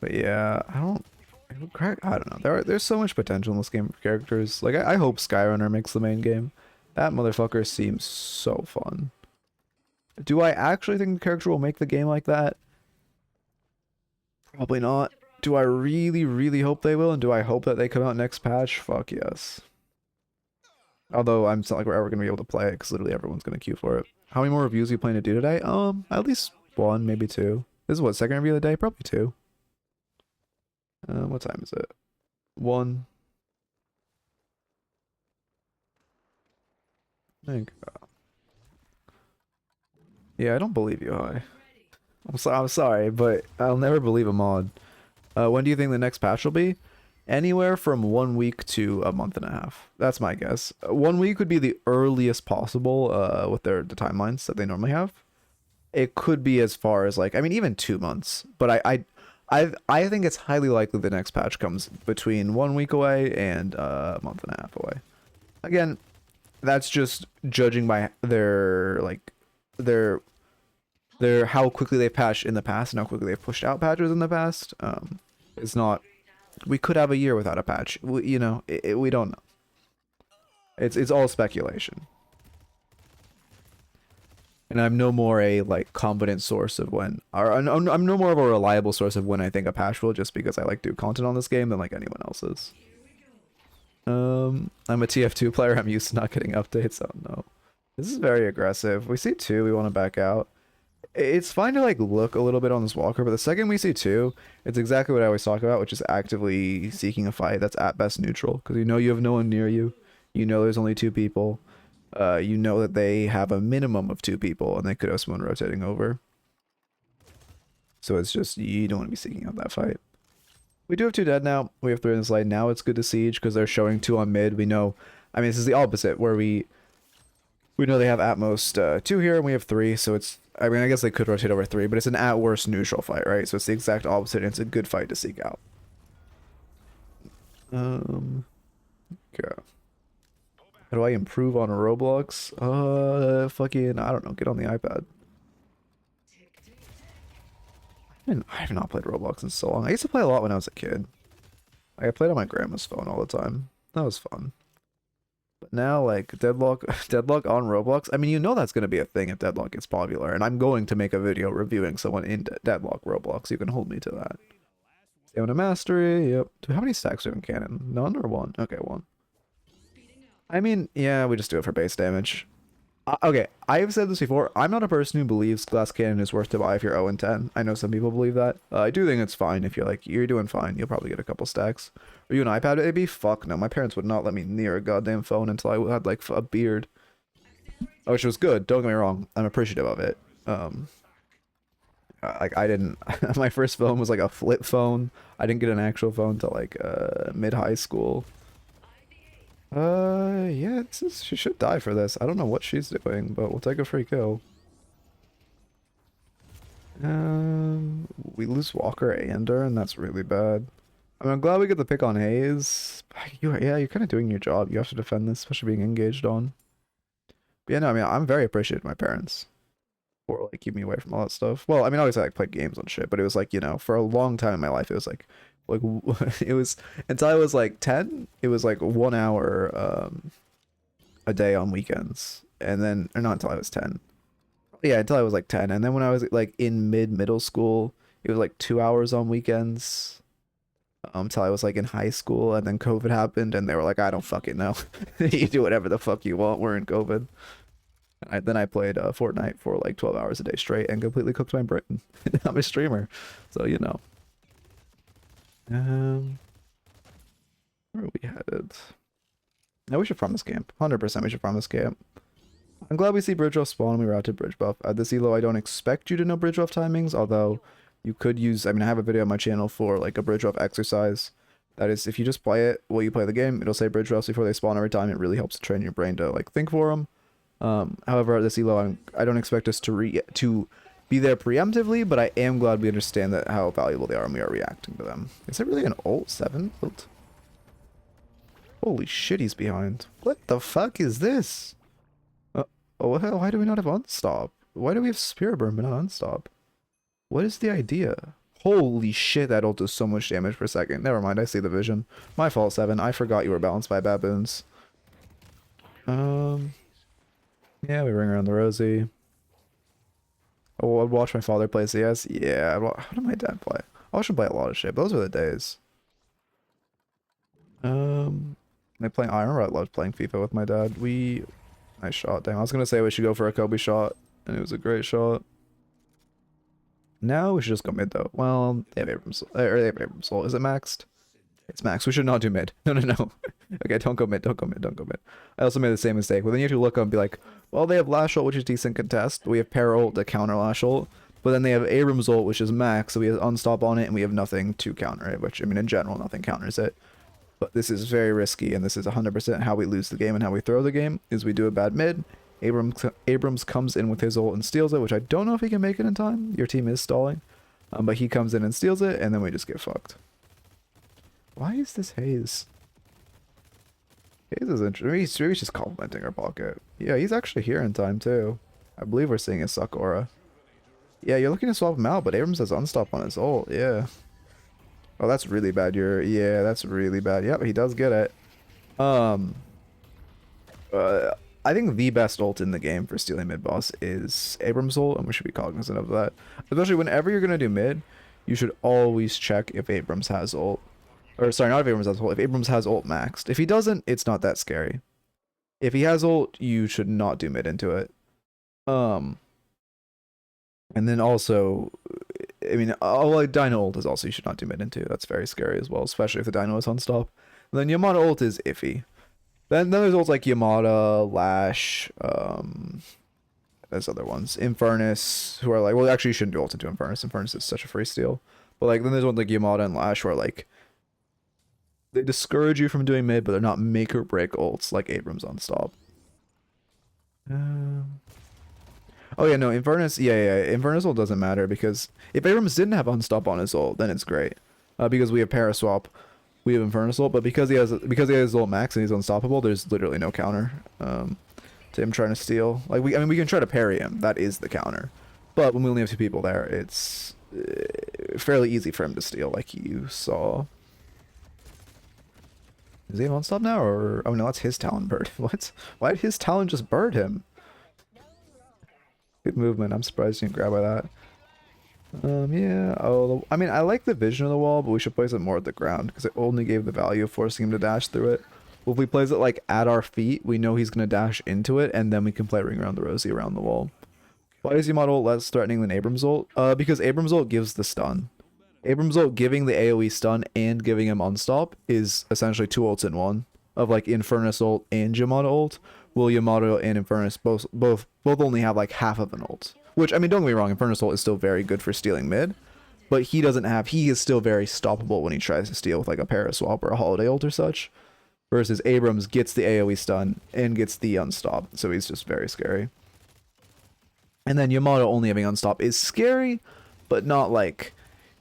A: but yeah, I don't know. There's so much potential in this game for characters. Like I hope Skyrunner makes the main game. That motherfucker seems so fun. Do I actually think the character will make the game like that? Probably not. Do I really, really hope they will? And do I hope that they come out next patch? Fuck yes. Although I'm not like we're ever gonna be able to play it because literally everyone's gonna queue for it. How many more reviews are you planning to do today? At least one, maybe two. This is what, second review of the day? Probably two. What time is it? 1. Thank God. Yeah, I don't believe you, Hi. I'm sorry, but I'll never believe a mod. When do you think the next patch will be? Anywhere from 1 week to a month and a half. That's my guess. 1 week would be the earliest possible with the timelines that they normally have. It could be as far as like, I mean, even 2 months. But I think it's highly likely the next patch comes between 1 week away and a month and a half away. Again, that's just judging by their how quickly they patched in the past and how quickly they've pushed out patches in the past. It's not. We could have a year without a patch. We don't know. It's all speculation. And I'm no more a like competent source of when, or I'm no more of a reliable source of when I think a patch will, just because I like do content on this game than like anyone else's. I'm a TF2 player. I'm used to not getting updates. Oh no, this is very aggressive. We see 2, we want to back out. It's fine to like look a little bit on this Walker, but the second we see 2, it's exactly what I always talk about, which is actively seeking a fight that's at best neutral, because you know you have no one near you. You know there's only 2 people. You know that they have a minimum of 2 people, and they could have someone rotating over. So it's just, you don't want to be seeking out that fight. We do have 2 dead now. We have 3 in this lane. Now it's good to siege because they're showing 2 on mid. We know, I mean, this is the opposite where we know they have at most 2 here and we have 3. So it's, I mean, I guess they could rotate over 3, but it's an at worst neutral fight, right? So it's the exact opposite and it's a good fight to seek out. Okay. How do I improve on Roblox? Fucking, I don't know, get on the iPad. I have not played Roblox in so long. I used to play a lot when I was a kid. Like, I played on my grandma's phone all the time. That was fun. But now, like, Deadlock, Deadlock on Roblox. I mean, you know that's going to be a thing if Deadlock gets popular. And I'm going to make a video reviewing someone in Deadlock Roblox. You can hold me to that. Stamina Mastery, yep. How many stacks do we have in cannon? None or 1? Okay, 1. I mean, yeah, we just do it for base damage. Okay, I've said this before. I'm not a person who believes glass cannon is worth to buy if you're 0 and 10. I know some people believe that. I do think it's fine if you're like, you're doing fine. You'll probably get a couple stacks. Are you an iPad baby? Fuck no. My parents would not let me near a goddamn phone until I had like a beard. Which was good. Don't get me wrong. I'm appreciative of it. Like I didn't. My first phone was like a flip phone. I didn't get an actual phone until like mid-high school. Yeah, she should die for this. I don't know what she's doing, but we'll take a free kill. We lose Walker and her, and that's really bad. I mean, I'm glad we get the pick on Hayes. Yeah, you're kind of doing your job. You have to defend this, especially being engaged on. But yeah, no, I mean, I'm very appreciative of my parents for like keeping me away from all that stuff. Well, I mean, obviously I like played games on shit, but it was like, you know, for a long time in my life, it was like it was until I was like 10, it was like 1 hour a day on weekends. And then, or not until I was 10. Yeah, until I was like 10. And then when I was like in middle school, it was like 2 hours on weekends. Until I was like in high school, and then COVID happened, and they were like, I don't fucking know. You do whatever the fuck you want. We're in COVID. Then I played Fortnite for like 12 hours a day straight and completely cooked my brain. I'm a streamer, so you know. Where are we headed? Now we should farm this camp. 100% we should farm this camp. I'm glad we see bridge buff spawn and we route to bridge buff. At this elo, I don't expect you to know bridge buff timings, although you could use, I mean, I have a video on my channel for like a bridge buff exercise. That is, if you just play it while you play the game, it'll say bridge buffs before they spawn every time. It really helps to train your brain to like think for them. However, at this elo, I don't expect us to be there preemptively, but I am glad we understand that how valuable they are and we are reacting to them. Is it really an ult 7 ult? Holy shit, he's behind. What the fuck is this? Oh hell, why do we not have unstop? Why do we have spirit burn but not unstop? What is the idea? Holy shit, that ult does so much damage per second. Never mind, I see the vision. My fault, 7. I forgot you were balanced by baboons. Yeah, we ring around the rosy. Oh, I'd watch my father play CS. Yeah, how did my dad play? I watched him play a lot of shit, but those were the days. I play I remember I loved playing FIFA with my dad. Nice shot. Damn, I was gonna say we should go for a Kobe shot, and it was a great shot. Now we should just go mid though. Well, they have Abrams, or they have Abrams. Is it maxed? It's maxed. We should not do mid. No, no, no. Okay, don't go mid. Don't go mid. Don't go mid. I also made the same mistake. But then you have to look up and be like, well, they have Lash ult, which is decent contest. We have Para ult to counter Lash ult. But then they have Abrams ult, which is max. So we have unstop on it, and we have nothing to counter it. Which, I mean, in general, nothing counters it. But this is very risky, and this is 100% how we lose the game and how we throw the game, is we do a bad mid. Abrams comes in with his ult and steals it, which I don't know if he can make it in time. Your team is stalling. But he comes in and steals it, and then we just get fucked. Why is this Hayes? Hayes is interesting. Maybe he's just complimenting our pocket. Yeah, he's actually here in time, too. I believe we're seeing his suck aura. Yeah, you're looking to swap him out, but Abrams has unstop on his ult. Yeah. Oh, that's really bad. Yeah, that's really bad. Yep, he does get it. I think the best ult in the game for stealing mid boss is Abrams ult, and we should be cognizant of that. Especially whenever you're gonna do mid, you should always check if Abrams has ult. Or sorry, not if Abrams has ult. If Abrams has ult maxed. If he doesn't, it's not that scary. If he has ult, you should not do mid into it. And then also, I mean, like Dino ult is also you should not do mid into. That's very scary as well, especially if the Dino is unstop. And then Yamada ult is iffy. Then there's ults like Yamada, Lash, there's other ones. Infernus, who are like, well, actually you shouldn't do ult into Infernus. Infernus is such a free steal. But like, then there's ones like Yamada and Lash who are like, They discourage you from doing mid, but they're not make or break ults like Abrams on stop. Oh yeah, no, Infernus, yeah, Infernus ult doesn't matter because if Abrams didn't have unstop on his ult, then it's great. Because we have Paraswap, we have Infernus ult, but because he has ult max and he's unstoppable, there's literally no counter to him trying to steal. Like I mean, we can try to parry him. That is the counter. But when we only have two people there, it's fairly easy for him to steal, like you saw. Is he have unstop now, or oh no, that's his Talon bird. What? Why did his Talon just bird him? Good movement. I'm surprised you didn't grab by that. Yeah. Oh, I mean, I like the vision of the wall, but we should place it more at the ground because it only gave the value of forcing him to dash through it. Well, if we place it like at our feet, we know he's gonna dash into it, and then we can play Ring Around the Rosie around the wall. Why is Yamato ult less threatening than Abrams ult? Because Abrams ult gives the stun. Abrams ult giving the AoE stun and giving him unstop is essentially two ults in one. Of like Infernus ult and Yamato ult. Will Yamato and Infernus both only have like half of an ult. Which, I mean, don't get me wrong, Infernus ult is still very good for stealing mid. But he is still very stoppable when he tries to steal with like a Paraswap or a Holiday ult or such. Versus Abrams gets the AoE stun and gets the unstop. So he's just very scary. And then Yamato only having unstop is scary, but not like,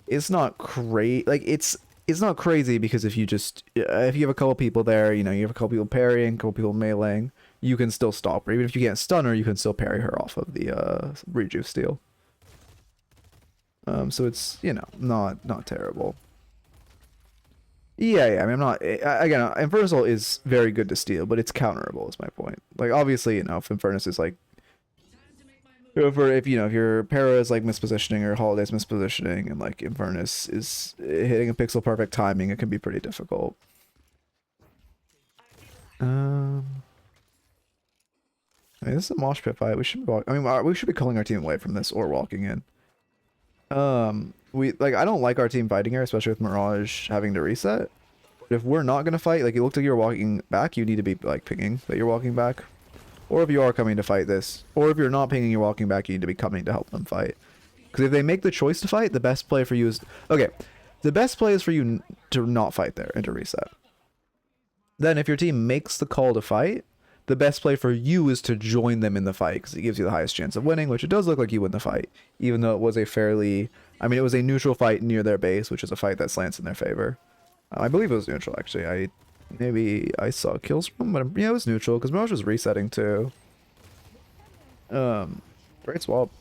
A: it's not crazy. Like it's not crazy because if you have a couple people there, you know, you have a couple people parrying, a couple people meleeing, you can still stop her. Even if you can't stun her, you can still parry her off of the rejuve steal. So it's, you know, not terrible. Yeah, I mean, I'm not, again, Infernus ult is very good to steal, but it's counterable is my point. Like, obviously, you know, if Infernus is like, if your para is like mispositioning or Holiday's mispositioning and like Infernus is hitting a pixel perfect timing, it can be pretty difficult. I mean, this is a mosh pit fight. We should be calling our team away from this or walking in. I don't like our team fighting here, especially with Mirage having to reset. But if we're not gonna fight, like it looked like you're walking back, you need to be like pinging that you're walking back. Or if you are coming to fight this, or if you're not pinging, you're walking back, you need to be coming to help them fight. Because if they make the choice to fight, the best play for you is the best play is for you to not fight there and to reset. Then if your team makes the call to fight, the best play for you is to join them in the fight because it gives you the highest chance of winning, which it does look like you win the fight, even though it was it was a neutral fight near their base, which is a fight that slants in their favor. I believe it was neutral, actually. Maybe I saw kills from him, but yeah, it was neutral because Mirage was resetting too. Great swap.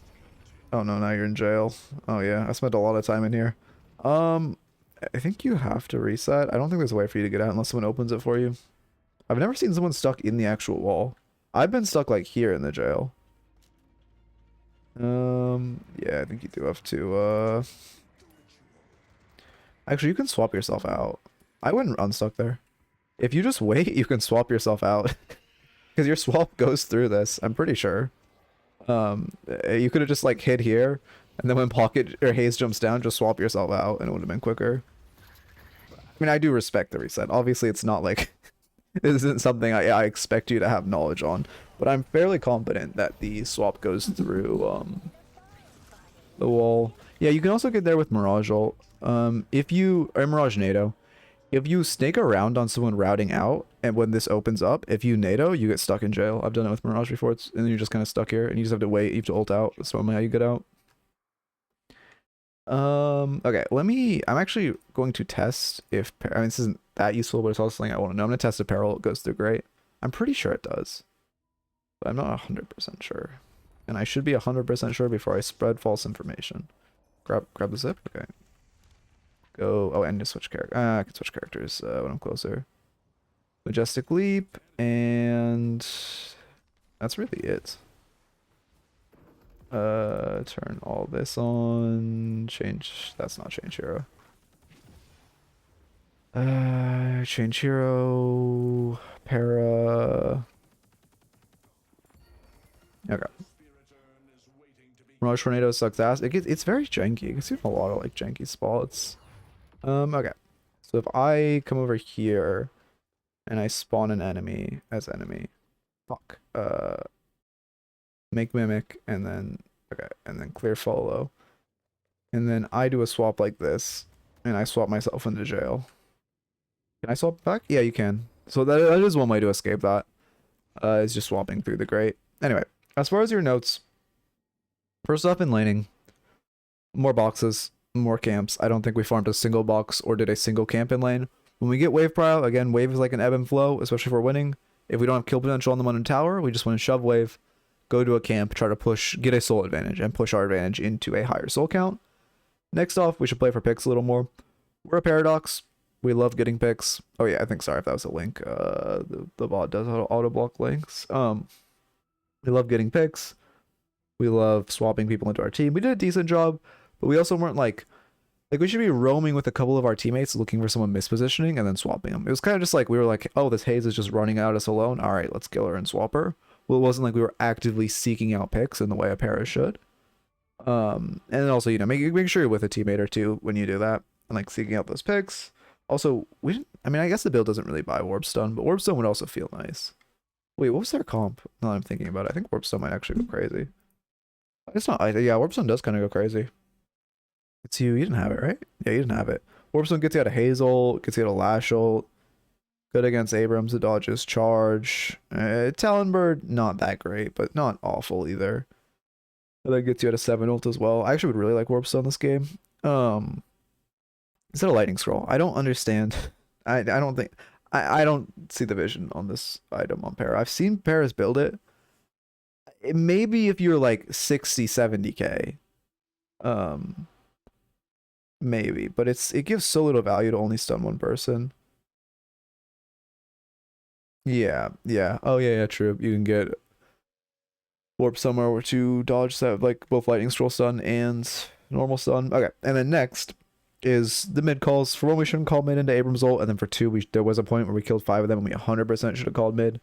A: Oh no, now you're in jail. Oh yeah, I spent a lot of time in here. I think you have to reset. I don't think there's a way for you to get out unless someone opens it for you. I've never seen someone stuck in the actual wall. I've been stuck like here in the jail. Yeah, I think you do have to, actually, you can swap yourself out. I wouldn't unstuck there. If you just wait, you can swap yourself out. Because your swap goes through this, I'm pretty sure. You could have just like hid here, and then when Pocket or Haze jumps down, just swap yourself out, and it would have been quicker. I mean, I do respect the reset. Obviously, it's not like... this isn't something I expect you to have knowledge on, but I'm fairly confident that the swap goes through the wall. Yeah, you can also get there with Mirage ult. If you... or Mirage NATO. If you snake around on someone routing out, and when this opens up, if you NATO, you get stuck in jail. I've done it with Mirage before, and then you're just kind of stuck here, and you just have to wait, you have to ult out. That's normally how you get out. Okay, I'm actually going to test if, I mean, this isn't that useful, but it's also something I want to know. I'm going to test if Peril goes through great. I'm pretty sure it does, but I'm not 100% sure. And I should be 100% sure before I spread false information. Grab the zip, okay. Go, oh, and just switch character. I can switch characters when I'm closer. Majestic Leap, and that's really it. Turn all this on. Change. That's not change hero. Change hero. Para. Okay. Mirage Tornado sucks ass. It's very janky. It gets you a lot of like janky spots. Okay. So if I come over here and I spawn an enemy as enemy. Fuck. Make mimic and then clear follow. And then I do a swap like this and I swap myself into jail. Can I swap back? Yeah, you can. So that is one way to escape that. Is just swapping through the grate. Anyway, as far as your notes, first off in laning, more boxes, more camps. I don't think we farmed a single box or did a single camp in lane. When we get wave prio, again, wave is like an ebb and flow, especially if we're winning. If we don't have kill potential on them on a tower, we just want to shove wave, go to a camp, try to push, get a soul advantage, and push our advantage into a higher soul count. Next off, we should play for picks a little more. We're a Paradox. We love getting picks. Oh yeah, I think, sorry if that was a link. The bot does auto block links. We love getting picks. We love swapping people into our team. We did a decent job, but we also weren't like we should be roaming with a couple of our teammates looking for someone mispositioning and then swapping them. It was kind of just like we were like, oh, this Haze is just running at us alone. All right, let's kill her and swap her. Well, it wasn't like we were actively seeking out picks in the way a para should. And then also, you know, make sure you're with a teammate or two when you do that and like seeking out those picks. Also, we didn't, I mean, I guess the build doesn't really buy Warp Stun, but Warp Stun would also feel nice. Wait, what was their comp? Now that I'm thinking about it, I think Warp Stun might actually go crazy. It's not, yeah, Warp Stun does kind of go crazy. It's you didn't have it, right? Yeah, you didn't have it. Warp Stun gets you out of Hazel, gets you out of Lashel. Good against Abrams, the dodges charge. Talonbird, not that great, but not awful either. And that gets you out of 7 ult as well. I actually would really like Warp Stun this game. Instead of Lightning Scroll, I don't understand. I don't think I don't see the vision on this item on Para. I've seen Paras build it. Maybe if you're like 60, 70k. Maybe, but it gives so little value to only stun one person. Yeah. Oh yeah, true. You can get Warp somewhere or to dodge that, like both Lightning Scroll stun and normal stun. Okay, and then next is the mid calls. For one, we shouldn't call mid into Abrams ult, and then for two, there was a point where we killed 5 of them and we 100% should have called mid.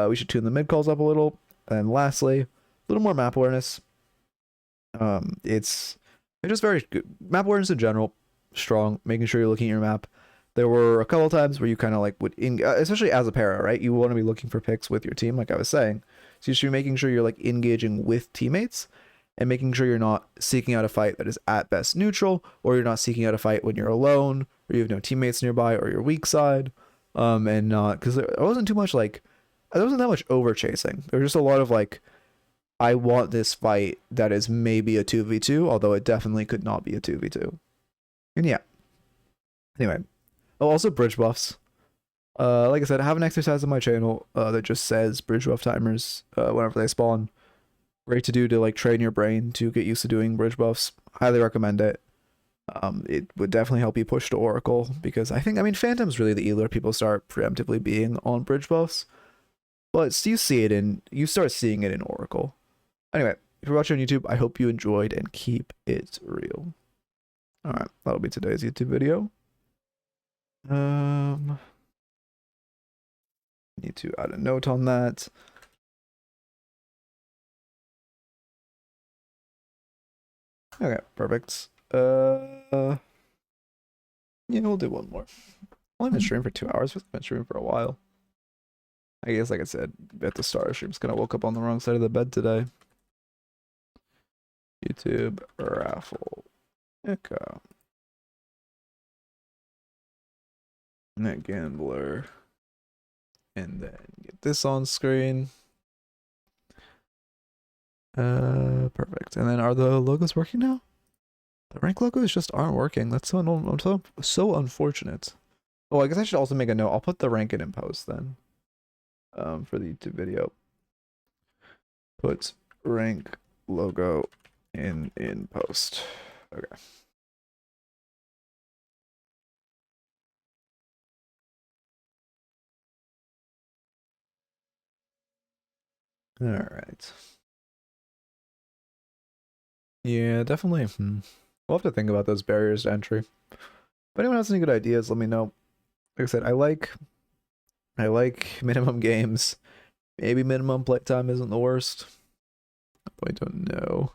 A: We should tune the mid calls up a little. And lastly, a little more map awareness. It's just very good. Map awareness in general, strong, making sure you're looking at your map. There were a couple of times where you kind of like would, especially as a para, right? You want to be looking for picks with your team, like I was saying. So you should be making sure you're like engaging with teammates and making sure you're not seeking out a fight that is at best neutral, or you're not seeking out a fight when you're alone, or you have no teammates nearby, or you're weak side. And not, because there wasn't too much like, there wasn't that much over chasing. There was just a lot of like, I want this fight that is maybe a 2v2, although it definitely could not be a 2v2. And yeah. Anyway. Oh, also bridge buffs. Like I said, I have an exercise on my channel that just says bridge buff timers whenever they spawn. Great to do to like train your brain to get used to doing bridge buffs. Highly recommend it. It would definitely help you push to Oracle, because I mean, Phantom's really the Ealer people start preemptively being on bridge buffs. But you start seeing it in Oracle. Anyway, if you're watching on YouTube, I hope you enjoyed and keep it real. Alright, that'll be today's YouTube video. Need to add a note on that. Okay, perfect. Yeah, we'll do one more. I've only been streaming for 2 hours. I've been streaming for a while. I guess, like I said at the start of stream, just kind of woke up on the wrong side of the bed today. YouTube raffle. Okay. Net gambler. And then get this on screen. Perfect. And then are the logos working now? The rank logos just aren't working. That's so unfortunate. Oh, I guess I should also make a note. I'll put the rank in post then. For the YouTube video. Put rank logo in post. Okay. All right. Yeah, definitely. We'll have to think about those barriers to entry. If anyone has any good ideas, let me know. Like I said, I like minimum games. Maybe minimum playtime isn't the worst. I don't know.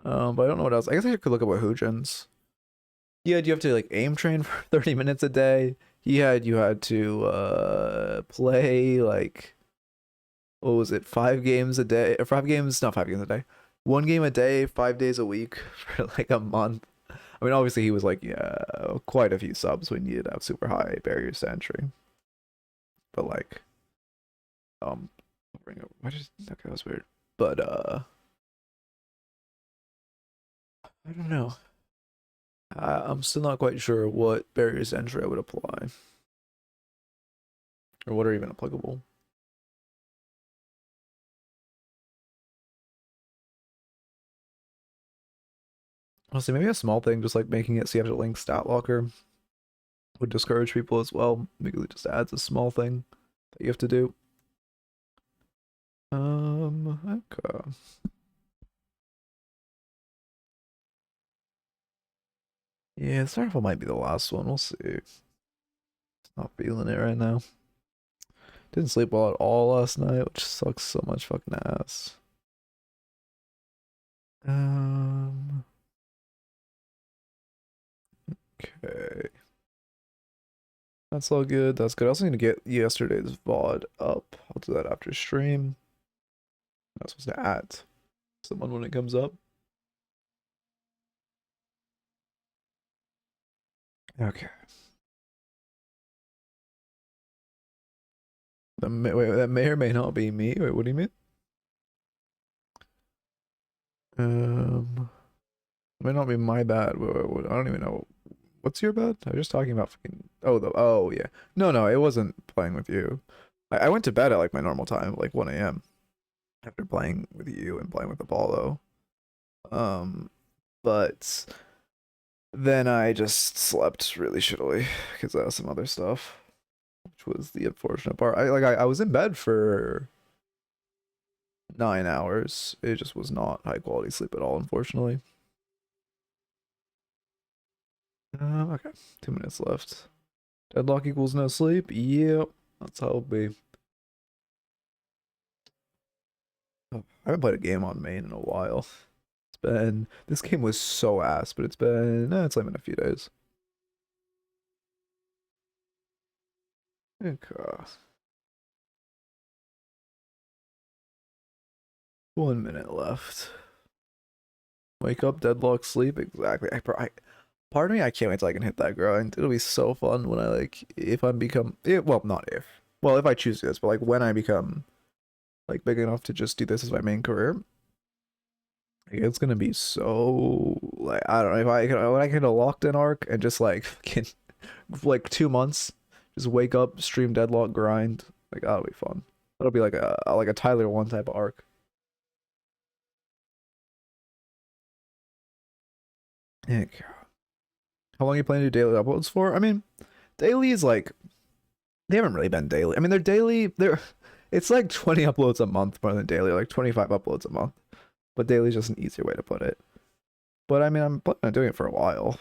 A: But I don't know what else. I guess I could look at Woohoojins. Yeah, do you have to like aim train for 30 minutes a day? You had to play like, what was it, 5 games a day? Or 5 games, not 5 games a day. 1 game a day, 5 days a week for like a month. I mean, obviously he was like, yeah, quite a few subs. We needed to have super high barriers to entry. But like, um, why did okay, that was weird. But I don't know. I'm still not quite sure what barriers to entry I would apply, or what are even applicable. Honestly, maybe a small thing, just like making it so you have to link stat locker would discourage people as well, because it just adds a small thing that you have to do. Okay. Yeah, Starfall might be the last one. We'll see. Not feeling it right now. Didn't sleep well at all last night, which sucks so much fucking ass. Um. Okay. That's all good. That's good. I also need to get yesterday's VOD up. I'll do that after stream. I was supposed to add someone when it comes up. Okay. Wait, that may or may not be me. Wait, what do you mean? It may not be my bad. I don't even know. What's your bad? I was just talking about fucking. Oh yeah. No, it wasn't playing with you. I went to bed at like my normal time, like 1 a.m. after playing with you and playing with Apollo. But then I just slept really shittily because I had some other stuff, which was the unfortunate part. I was in bed for 9 hours. It just was not high quality sleep at all, unfortunately. Okay, 2 minutes left. Deadlock equals no sleep. Yep, that's how it'll be. Oh, I haven't played a game on main in a while. It's been this game was so ass, but it's only been a few days. Okay. 1 minute left. Wake up, deadlock, sleep. Exactly. Part of me, I can't wait till I can hit that grind. It'll be so fun when I like, if I become, well, not if, well, if I choose this, but like when I become like big enough to just do this as my main career, like, it's gonna be so like I don't know if I can when I can hit a locked in arc and just like fucking like 2 months, just wake up, stream deadlock, grind. Like that'll be fun. That'll be like a Tyler one type of arc. Heck. How long you plan to do daily uploads for? I mean, daily is like they haven't really been daily. I mean, they're daily. They're it's like 20 uploads a month more than daily, like 25 uploads a month. But daily is just an easier way to put it. But I mean, I'm planning on doing it for a while.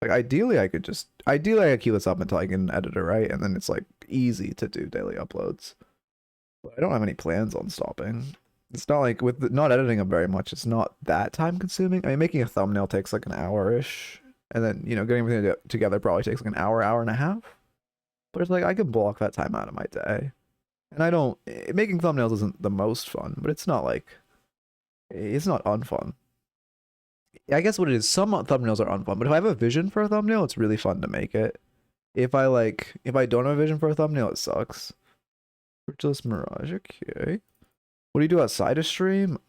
A: Like ideally I could keep this up until I get an editor, right? And then it's like easy to do daily uploads. But I don't have any plans on stopping. It's not like not editing them very much, it's not that time consuming. I mean, making a thumbnail takes like an hour-ish. And then, getting everything together probably takes like an hour and a half. But it's like I could block that time out of my day. And I don't making thumbnails isn't the most fun, but it's not unfun. I guess what it is, some thumbnails are unfun, but if I have a vision for a thumbnail, it's really fun to make it. If I don't have a vision for a thumbnail, it sucks. Ritualist Mirage, okay. What do you do outside of stream?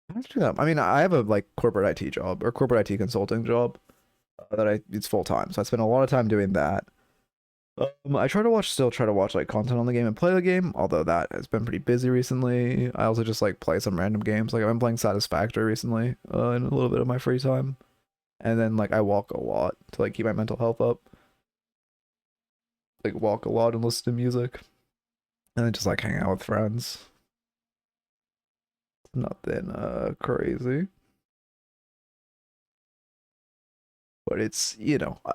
A: I don't do that. I mean, I have a like corporate IT job or corporate IT consulting job it's full time, so I spend a lot of time doing that. I still try to watch like content on the game and play the game, although that has been pretty busy recently. I also just like play some random games. Like I've been playing Satisfactory recently, in a little bit of my free time. And then like I walk a lot to like keep my mental health up. Like walk a lot and listen to music. And then just like hang out with friends. Nothing crazy. But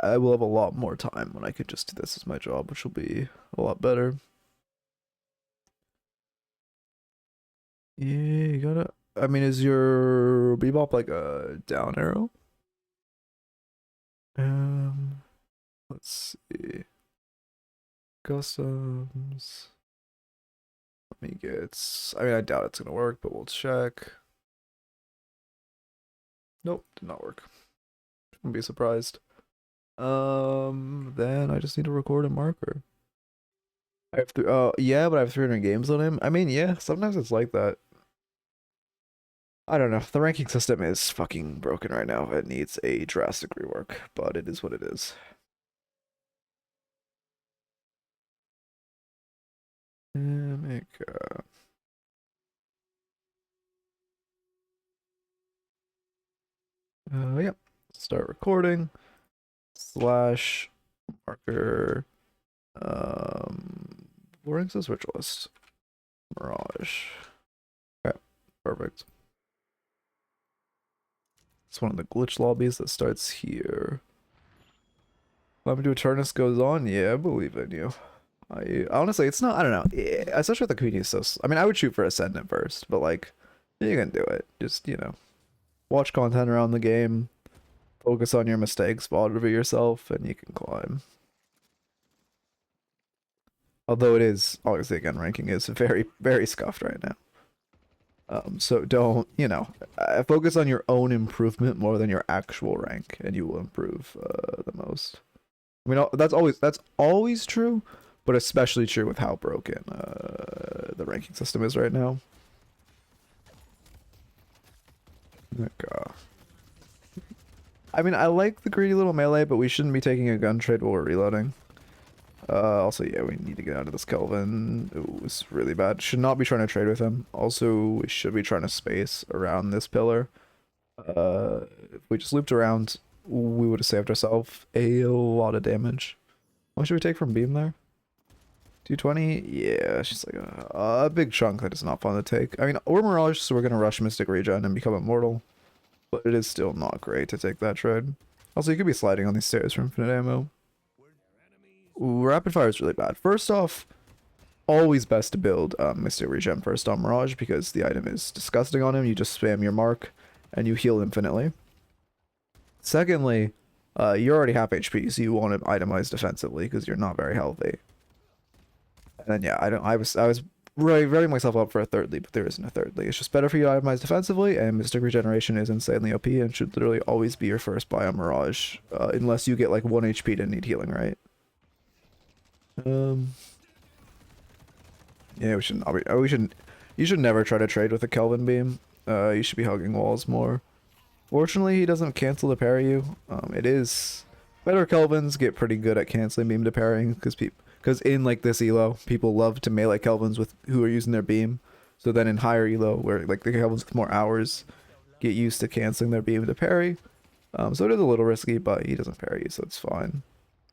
A: I will have a lot more time when I could just do this as my job, which will be a lot better. Yeah, you gotta. I mean, is your bebop like a down arrow? Um, let's see. Customs. Let me get. I mean, I doubt it's gonna work, but we'll check. Nope, did not work. Wouldn't be surprised. Then I just need to record a marker. I have to, yeah, but I have 300 games on him. I mean, yeah, sometimes it's like that. I don't know. The ranking system is fucking broken right now. It needs a drastic rework, but it is what it is. Make, yep. Start recording. Slash marker. What ranks this Ritualist Mirage? Okay, perfect. It's one of the glitch lobbies that starts here. Climb to Eternus goes on. Yeah, I believe in you. I honestly, it's not. I don't know. Especially with the community, so I mean, I would shoot for Ascendant first, but like, you can do it. Just watch content around the game, focus on your mistakes, monitor yourself, and you can climb. Although it is obviously again ranking is very very scuffed right now. So don't focus on your own improvement more than your actual rank, and you will improve the most. I mean that's always true, but especially true with how broken the ranking system is right now. I mean, I like the greedy little melee, but we shouldn't be taking a gun trade while we're reloading. Also, yeah, we need to get out of this Kelvin. It was really bad. Should not be trying to trade with him. Also, we should be trying to space around this pillar. If we just looped around, we would have saved ourselves a lot of damage. What should we take from beam there? 220? Yeah, it's just like a big chunk that is not fun to take. I mean, we're Mirage, so we're going to rush Mystic Regen and become immortal. But it is still not great to take that trade. Also, you could be sliding on these stairs for infinite ammo. Ooh, rapid fire is really bad. First off, always best to build Mystic Regen first on Mirage because the item is disgusting on him. You just spam your mark and you heal infinitely. Secondly, you're already half HP, so you want to itemize defensively because you're not very healthy. And then yeah, I was ready myself up for a thirdly, but there isn't a thirdly. It's just better for you to itemize defensively, and Mystic Regeneration is insanely OP and should literally always be your first buy on Mirage, unless you get like 1 HP to need healing, right? Yeah, we shouldn't. We shouldn't. You should never try to trade with a Kelvin beam. You should be hugging walls more. Fortunately, he doesn't cancel to parry you. It is better Kelvins get pretty good at canceling beam to parrying because in like this elo, people love to melee Kelvins with who are using their beam. So then in higher elo, where like the Kelvins with more hours get used to canceling their beam to parry. So it is a little risky, but he doesn't parry you, so it's fine.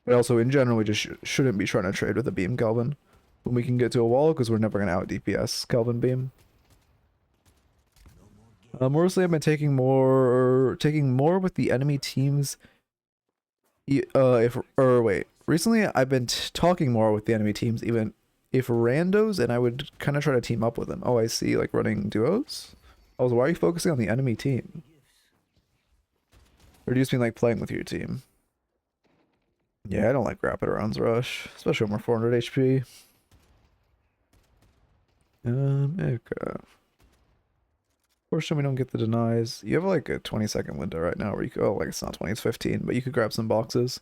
A: But also, in general, we just shouldn't be trying to trade with a beam Kelvin when we can get to a wall, because we're never going to out DPS Kelvin beam. Mostly, I've been taking more with the enemy teams. Recently, I've been talking more with the enemy teams, even if randos, and I would kind of try to team up with them. Oh, I see, like running duos. I was, why are you focusing on the enemy team? Or do you just mean like playing with your team? Yeah, I don't like rapid rounds rush, especially when we're 400 HP. Okay. Fortunately, we don't get the denies. You have like a 20-second window right now where you go, like it's not 20, it's 15, but you could grab some boxes.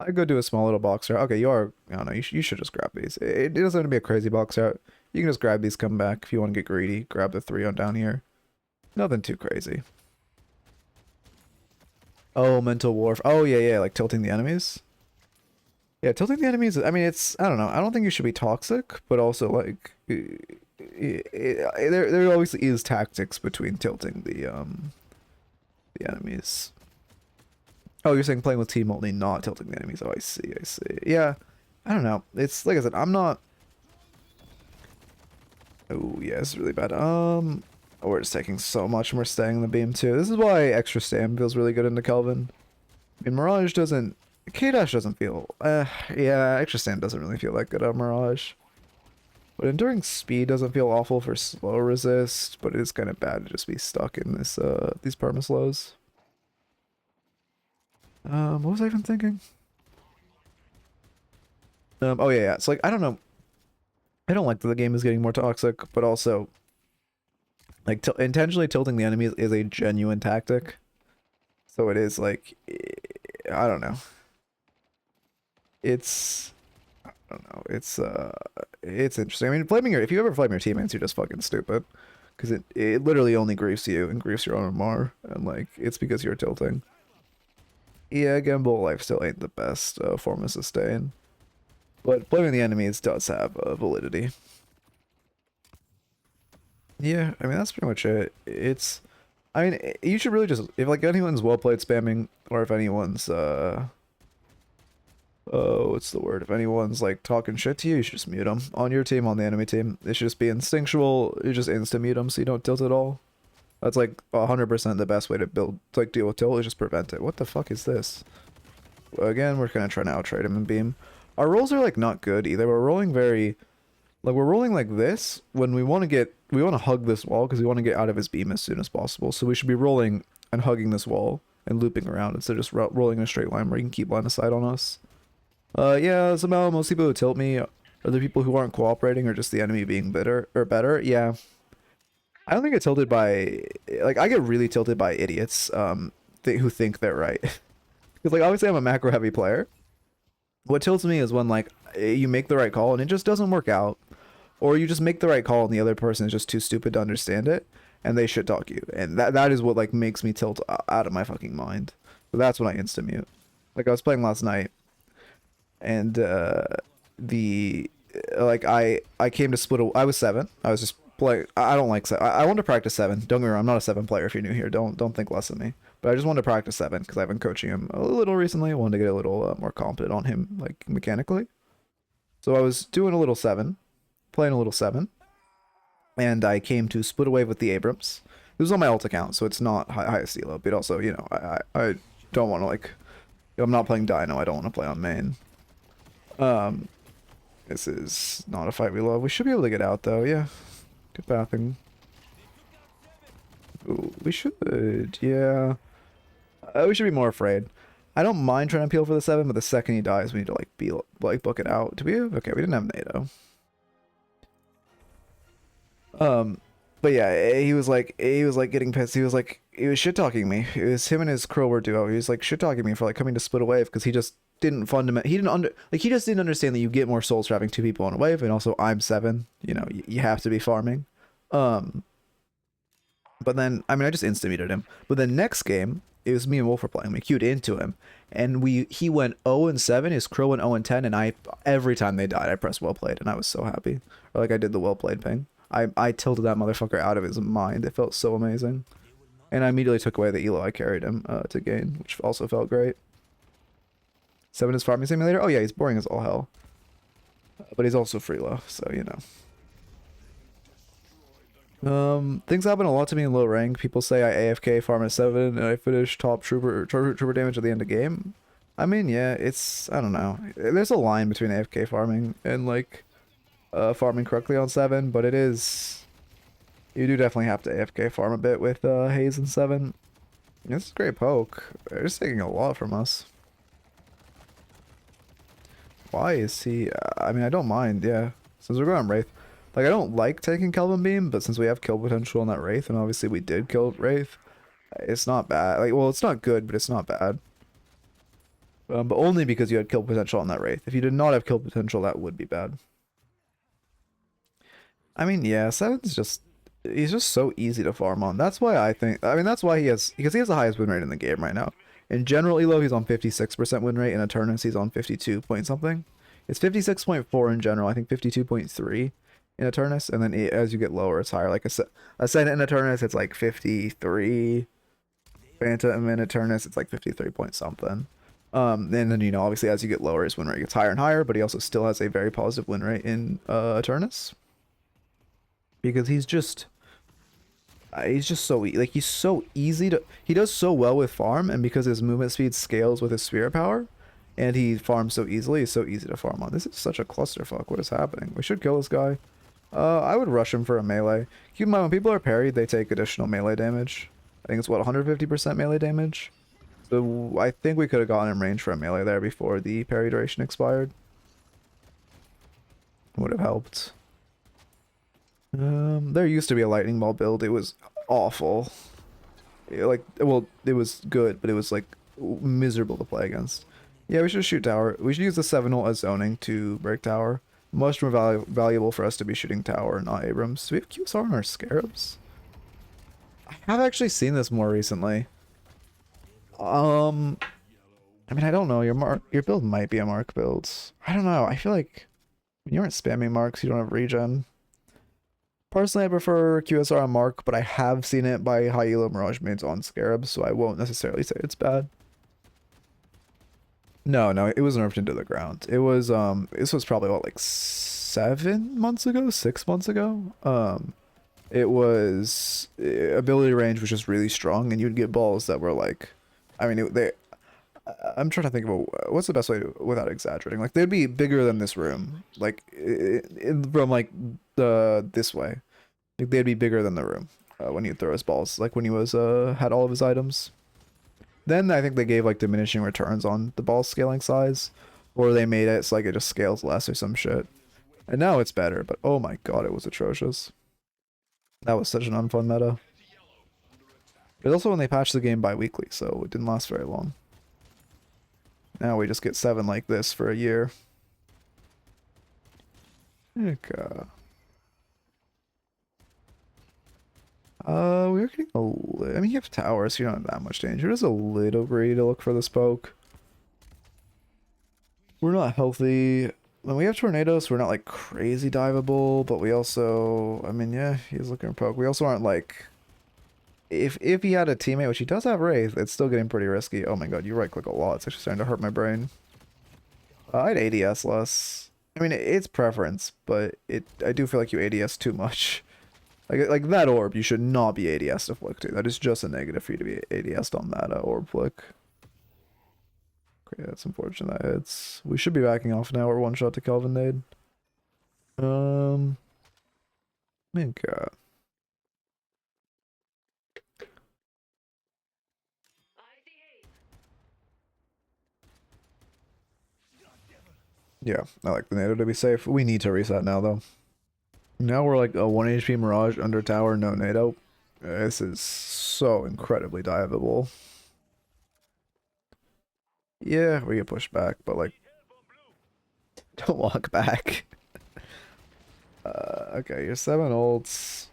A: I'd go do a small little box route. Okay, you are, I don't know, you should just grab these. It doesn't have to be a crazy box route. You can just grab these, come back. If you want to get greedy, grab the 3 on down here. Nothing too crazy. Oh, mental warfare. Oh, yeah, like tilting the enemies. Yeah, tilting the enemies, I mean, I don't know. I don't think you should be toxic, but also, like, there obviously is tactics between tilting the enemies. Oh, you're saying playing with team only, not tilting the enemies. Oh, I see. Yeah, I don't know. It's, like I said, I'm not... Oh, yeah, it's really bad. We're just taking so much and we're staying in the beam, too. This is why extra stam feels really good into Kelvin. I mean, Mirage doesn't... K-Dash doesn't feel... yeah, extra stam doesn't really feel that good on Mirage. But enduring speed doesn't feel awful for slow resist, but it is kind of bad to just be stuck in this these permaslows. What was I even thinking? Oh yeah, it's like, I don't know. I don't like that the game is getting more toxic, but also like intentionally tilting the enemies is a genuine tactic. So it is like, I don't know. It's, I don't know. It's interesting. I mean, blaming your, if you ever blame your teammates, you're just fucking stupid. Because it literally only griefs you and griefs your own MR. And like, it's because you're tilting. Yeah, Gamble life still ain't the best form of sustain. But blaming the enemies does have validity. Yeah, I mean, that's pretty much it. It's, I mean, you should really just, if like anyone's well played spamming, or if anyone's, oh, what's the word? If anyone's like talking shit to you, you should just mute them. On your team, on the enemy team, it should just be instinctual. You just insta mute them so you don't tilt at all. That's like 100% the best way to build, to like deal with tilt is just prevent it. What the fuck is this? Again, we're gonna try to out-trade him and beam. Our rolls are like not good either. We're rolling very, like we're rolling like this when we want to get, we want to hug this wall because we want to get out of his beam as soon as possible. So we should be rolling and hugging this wall and looping around instead of just rolling in a straight line where you can keep line of sight on us. Yeah, somehow most people who tilt me are the people who aren't cooperating or just the enemy being better. Yeah. I don't think I get tilted by, like, I get really tilted by idiots, who think they're right. Because, like, obviously I'm a macro heavy player. What tilts me is when, like, you make the right call and it just doesn't work out. Or you just make the right call and the other person is just too stupid to understand it. And they shit talk you. And that is what, like, makes me tilt out of my fucking mind. So that's when I insta mute. Like, I was playing last night. And, I came to split, I was 7. I was just playing, I don't like 7. I want to practice 7. Don't get me wrong, I'm not a 7 player if you're new here. Don't think less of me. But I just wanted to practice 7 because I've been coaching him a little recently. I wanted to get a little more competent on him, like, mechanically. So I was doing a little 7, playing a little 7. And I came to split a wave with the Abrams. This was on my ult account, so it's not highest elo. But also, you know, I don't want to, like, I'm not playing Dino. I don't want to play on main. This is not a fight we love. We should be able to get out though, yeah. Good bathing. Ooh, we should, yeah. We should be more afraid. I don't mind trying to peel for the 7, but the second he dies, we need to book it out. Do we have? Okay, we didn't have NATO. But yeah, he was like getting pissed. He was shit talking me. It was him and his crow were duo. He was like shit talking me for like coming to split a wave because he just didn't he just didn't understand that you get more souls for having 2 people on a wave, and also I'm 7. You know, you have to be farming. But then I mean I just insta muted him. But then next game it was me and Wolf were playing. We queued into him, and he went 0-7. His crow went 0-10, and every time they died I pressed well played, and I was so happy. Or like I did the well played ping. I tilted that motherfucker out of his mind. It felt so amazing. And I immediately took away the elo I carried him to gain, which also felt great. 7 is farming simulator? Oh yeah, he's boring as all hell. But he's also free low, so you know. Things happen a lot to me in low rank. People say I AFK farm at 7 and I finish top trooper damage at the end of game. I mean, yeah, I don't know. There's a line between AFK farming and like farming correctly on 7, but you do definitely have to AFK farm a bit with Haze and 7. This is a great poke. They're just taking a lot from us. Why is he? I mean, I don't mind, yeah. Since we're going on Wraith. Like, I don't like taking Kelvin Beam, but since we have kill potential on that Wraith, and obviously we did kill Wraith, it's not bad. Like, well, it's not good, but it's not bad. But only because you had kill potential on that Wraith. If you did not have kill potential, that would be bad. I mean, yeah, 7's just... He's just so easy to farm on. That's why I think... I mean, that's why because he has the highest win rate in the game right now. In general elo, he's on 56% win rate. In Eternus, he's on 52 point something. It's 56.4 in general. I think 52.3 in Eternus. And then as you get lower, it's higher. Like Ascendant in Eternus, it's like 53. Phantom in Eternus, it's like 53 point something. And then, you know, obviously as you get lower, his win rate gets higher and higher. But he also still has a very positive win rate in Eternus. Because he's just so like he's so easy to, he does so well with farm, and because his movement speed scales with his spirit power, and he farms so easily, he's so easy to farm on. This is such a clusterfuck. What is happening? We should kill this guy. I would rush him for a melee. Keep in mind, when people are parried, they take additional melee damage. I think it's what, 150% melee damage. So I think we could have gotten in range for a melee there before the parry duration expired. Would have helped. There used to be a lightning ball build. It was awful. Like, well, it was good, but it was like miserable to play against. Yeah, we should shoot tower. We should use the 7 ult as zoning to break tower. Much more valuable for us to be shooting tower, not Abrams. Do we have QSR on our scarabs? I have actually seen this more recently. I mean, I don't know. Your build might be a mark build. I don't know. I feel like when you aren't spamming marks, you don't have regen. Personally, I prefer QSR on mark, but I have seen it by high elo Mirage mains on scarabs, so I won't necessarily say it's bad. No, it was nerfed into the ground. It was this was probably what, like 7 months ago, 6 months ago. It was ability range was just really strong, and you'd get balls that were like, I mean, I'm trying to think about what's the best way to, without exaggerating. Like they'd be bigger than this room, like from like this way. Like they'd be bigger than the room when you throw his balls. Like when he was had all of his items. Then I think they gave like diminishing returns on the ball scaling size, or they made it so like it just scales less or some shit. And now it's better, but oh my god, it was atrocious. That was such an unfun meta. But also when they patched the game bi-weekly, so it didn't last very long. Now we just get 7 like this for a year. Okay. We're getting I mean, you have towers, so you're not in that much danger. It is a little greedy to look for this poke. We're not healthy. When we have tornadoes, we're not like crazy diveable, but we also, I mean, yeah, he's looking for poke. We also aren't like, if he had a teammate, which he does have Wraith, it's still getting pretty risky. Oh my god, you right click a lot. It's actually starting to hurt my brain. I'd ADS less. I mean, it's preference, but I do feel like you ADS too much. Like that orb, you should not be ADS to flick to. That is just a negative for you to be ADS on that orb flick. Okay, that's unfortunate that hits. We should be backing off now. We're one shot to Kelvin nade. Man, god. Yeah, I like the nado to be safe. We need to reset now though. Now we're like a 1 HP Mirage under tower, no nado. This is so incredibly diveable. Yeah, we get pushed back, but like, don't walk back. Okay, you're 7 ults.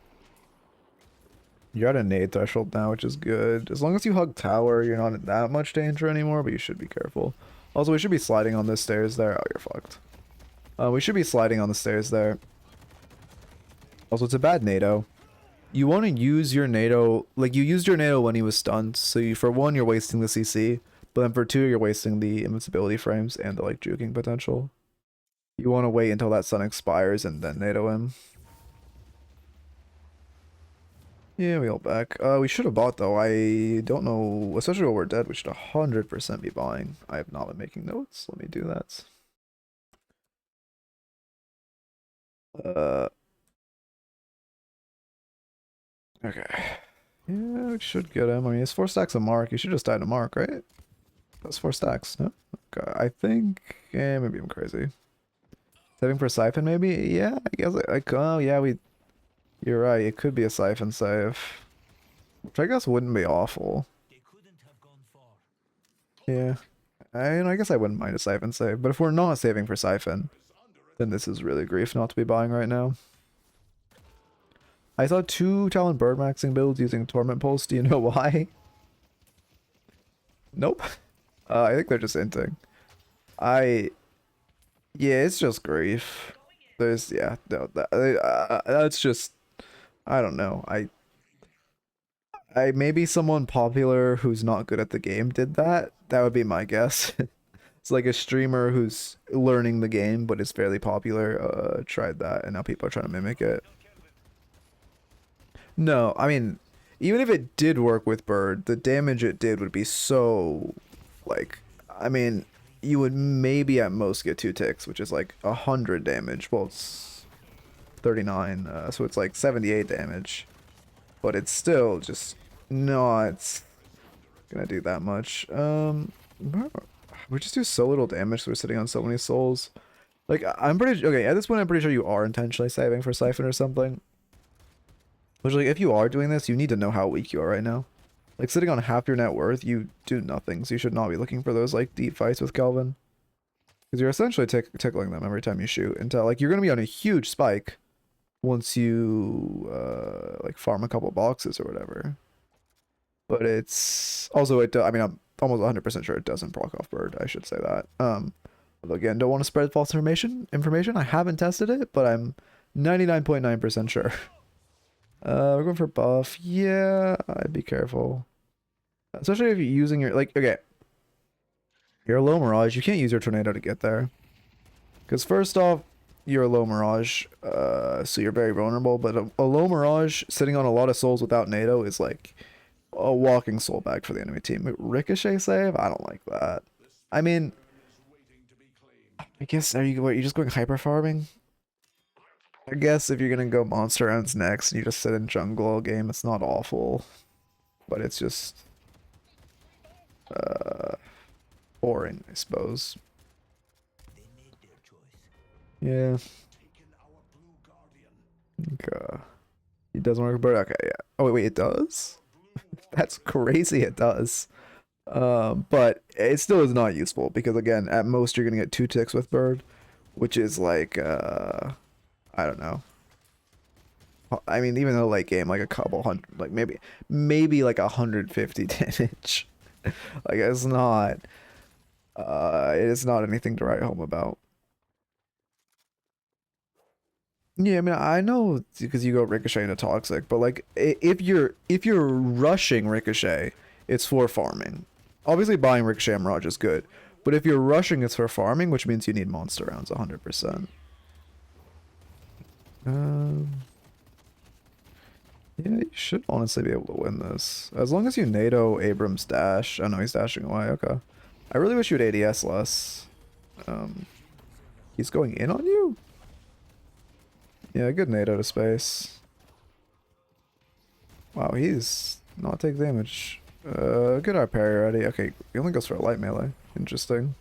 A: You're at a nade threshold now, which is good. As long as you hug tower, you're not in that much danger anymore, but you should be careful. Also, we should be sliding on the stairs there. Oh, you're fucked. We should be sliding on the stairs there. Also, it's a bad nado. You want to use your nado, like you used your nado when he was stunned, so you, for 1, you're wasting the CC, but then for 2, you're wasting the invincibility frames and the like juking potential. You want to wait until that stun expires and then nado him. Yeah, we all back. We should have bought though. I don't know, especially while we're dead, we should 100% be buying. I have not been making notes. Let me do that. Okay. Yeah, we should get him. I mean, it's 4 stacks of mark. You should just die to mark, right? That's 4 stacks, no? Okay, I think... Yeah, maybe I'm crazy. Saving for Siphon, maybe? Yeah, I guess, like, oh, yeah, you're right, it could be a Siphon save. Which I guess wouldn't be awful. Yeah. I guess I wouldn't mind a Siphon save, but if we're not saving for Siphon, then this is really grief not to be buying right now. I saw 2 Talon bird maxing builds using Torment Pulse. Do you know why? Nope. I think they're just inting. Yeah, it's just grief. There's, yeah, no, that's just, I don't know. Maybe someone popular who's not good at the game did that. That would be my guess. It's like a streamer who's learning the game but is fairly popular, tried that, and now people are trying to mimic it. No, I mean, even if it did work with Bird, the damage it did would be so, like, I mean, you would maybe at most get 2 ticks, which is like 100 damage. Well, it's 39, so it's like 78 damage. But it's still just not gonna do that much. We just do so little damage, so we're sitting on so many souls. Like, I'm pretty, okay, at this point I'm pretty sure you are intentionally saving for Siphon or something. Which, like, if you are doing this, you need to know how weak you are right now. Like sitting on half your net worth, you do nothing. So you should not be looking for those like deep fights with Kelvin. Because you're essentially tickling them every time you shoot until like you're gonna be on a huge spike once you like farm a couple boxes or whatever. But it's also I mean I'm almost 100% sure it doesn't proc off bird. I should say that. Again, don't want to spread false information. I haven't tested it, but I'm 99.9% sure. We're going for buff. Yeah, I'd be careful. Especially if you're using your, like, okay. You're a low Mirage. You can't use your Tornado to get there. Because first off, you're a low Mirage, so you're very vulnerable. But a low Mirage sitting on a lot of souls without NATO is like a walking soul bag for the enemy team. Ricochet save? I don't like that. I mean, I guess, are you just going hyper farming? I guess if you're gonna go monster rounds next and you just sit in jungle all game, it's not awful. But it's just boring, I suppose. Yeah. Okay. It doesn't work, but okay, yeah. Oh wait, it does? That's crazy, it does. But it still is not useful because again, at most you're gonna get 2 ticks with bird, which is like I don't know. I mean, even though late game, like a couple hundred, like maybe like 150 damage. Like it's not it is not anything to write home about. Yeah, I mean, I know because you go Ricochet into Toxic, but like if you're rushing Ricochet, it's for farming. Obviously, buying Ricochet and Mirage is good, but if you're rushing, it's for farming, which means you need monster rounds 100%. Yeah, you should honestly be able to win this. As long as you NATO Abrams dash. Oh no, he's dashing away, okay. I really wish you would ADS less. He's going in on you? Yeah, good NATO to space. Wow, he's not take damage. Good our parry already. Okay, he only goes for a light melee. Interesting.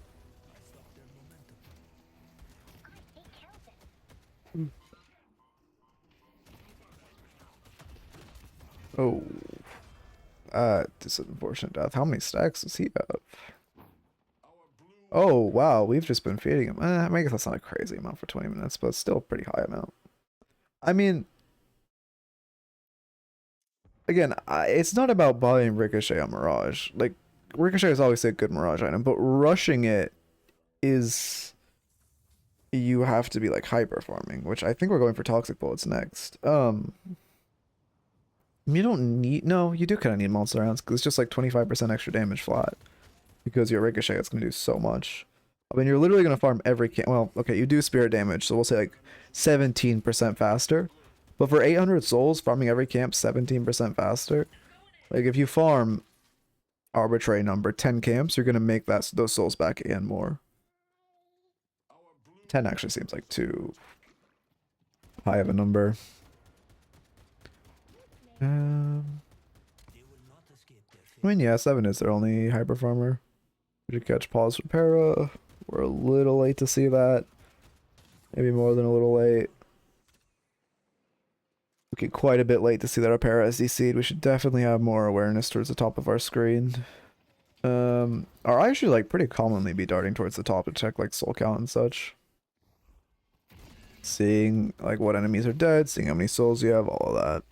A: Oh. That is an unfortunate death. How many stacks does he have? Oh, wow. We've just been feeding him. I guess that's not a crazy amount for 20 minutes, but it's still a pretty high amount. I mean, again, it's not about buying Ricochet on Mirage. Like, Ricochet is always a good Mirage item, but rushing it is... You have to be, like, hyper farming, which I think we're going for Toxic Bullets next. You don't need... No, you do kind of need monster rounds, because it's just, like, 25% extra damage flat. Because your Ricochet, it's going to do so much. I mean, you're literally going to farm every camp. Well, okay, you do spirit damage, so we'll say, like, 17% faster. But for 800 souls, farming every camp 17% faster. Like, if you farm arbitrary number 10 camps, you're going to make those souls back again more. 10 actually seems like too high of a number. I mean, yeah, 7 is their only hyper farmer. We should catch pause for Para. We're a little late to see that. Maybe more than a little late. Okay, quite a bit late to see that our Para SDC'd. We should definitely have more awareness towards the top of our screen. Or I should like pretty commonly be darting towards the top to check like soul count and such. Seeing like what enemies are dead, seeing how many souls you have, all of that.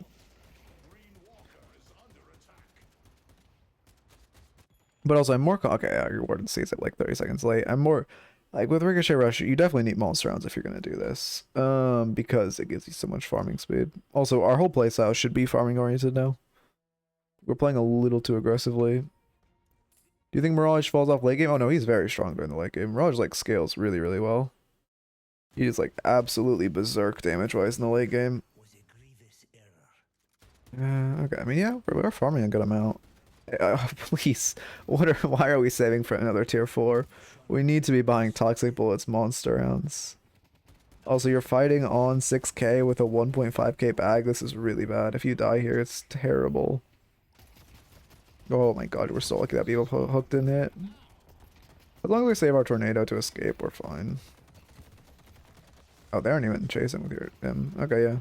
A: But also I'm more okay, yeah, your warden sees it like 30 seconds late. I'm more like with Ricochet Rush, you definitely need monster rounds if you're gonna do this. Because it gives you so much farming speed. Also, our whole playstyle should be farming oriented now. We're playing a little too aggressively. Do you think Mirage falls off late game? Oh no, he's very strong during the late game. Mirage like scales really, really well. He's like absolutely berserk damage wise in the late game. Okay, I mean yeah, we're farming a good amount. Please, why are we saving for another tier 4? We need to be buying Toxic Bullets monster rounds. Also, you're fighting on 6k with a 1.5k bag. This is really bad. If you die here, it's terrible. Oh my god, we're so lucky that people hooked in it. As long as we save our tornado to escape, we're fine. Oh, they aren't even chasing with him. Okay, yeah.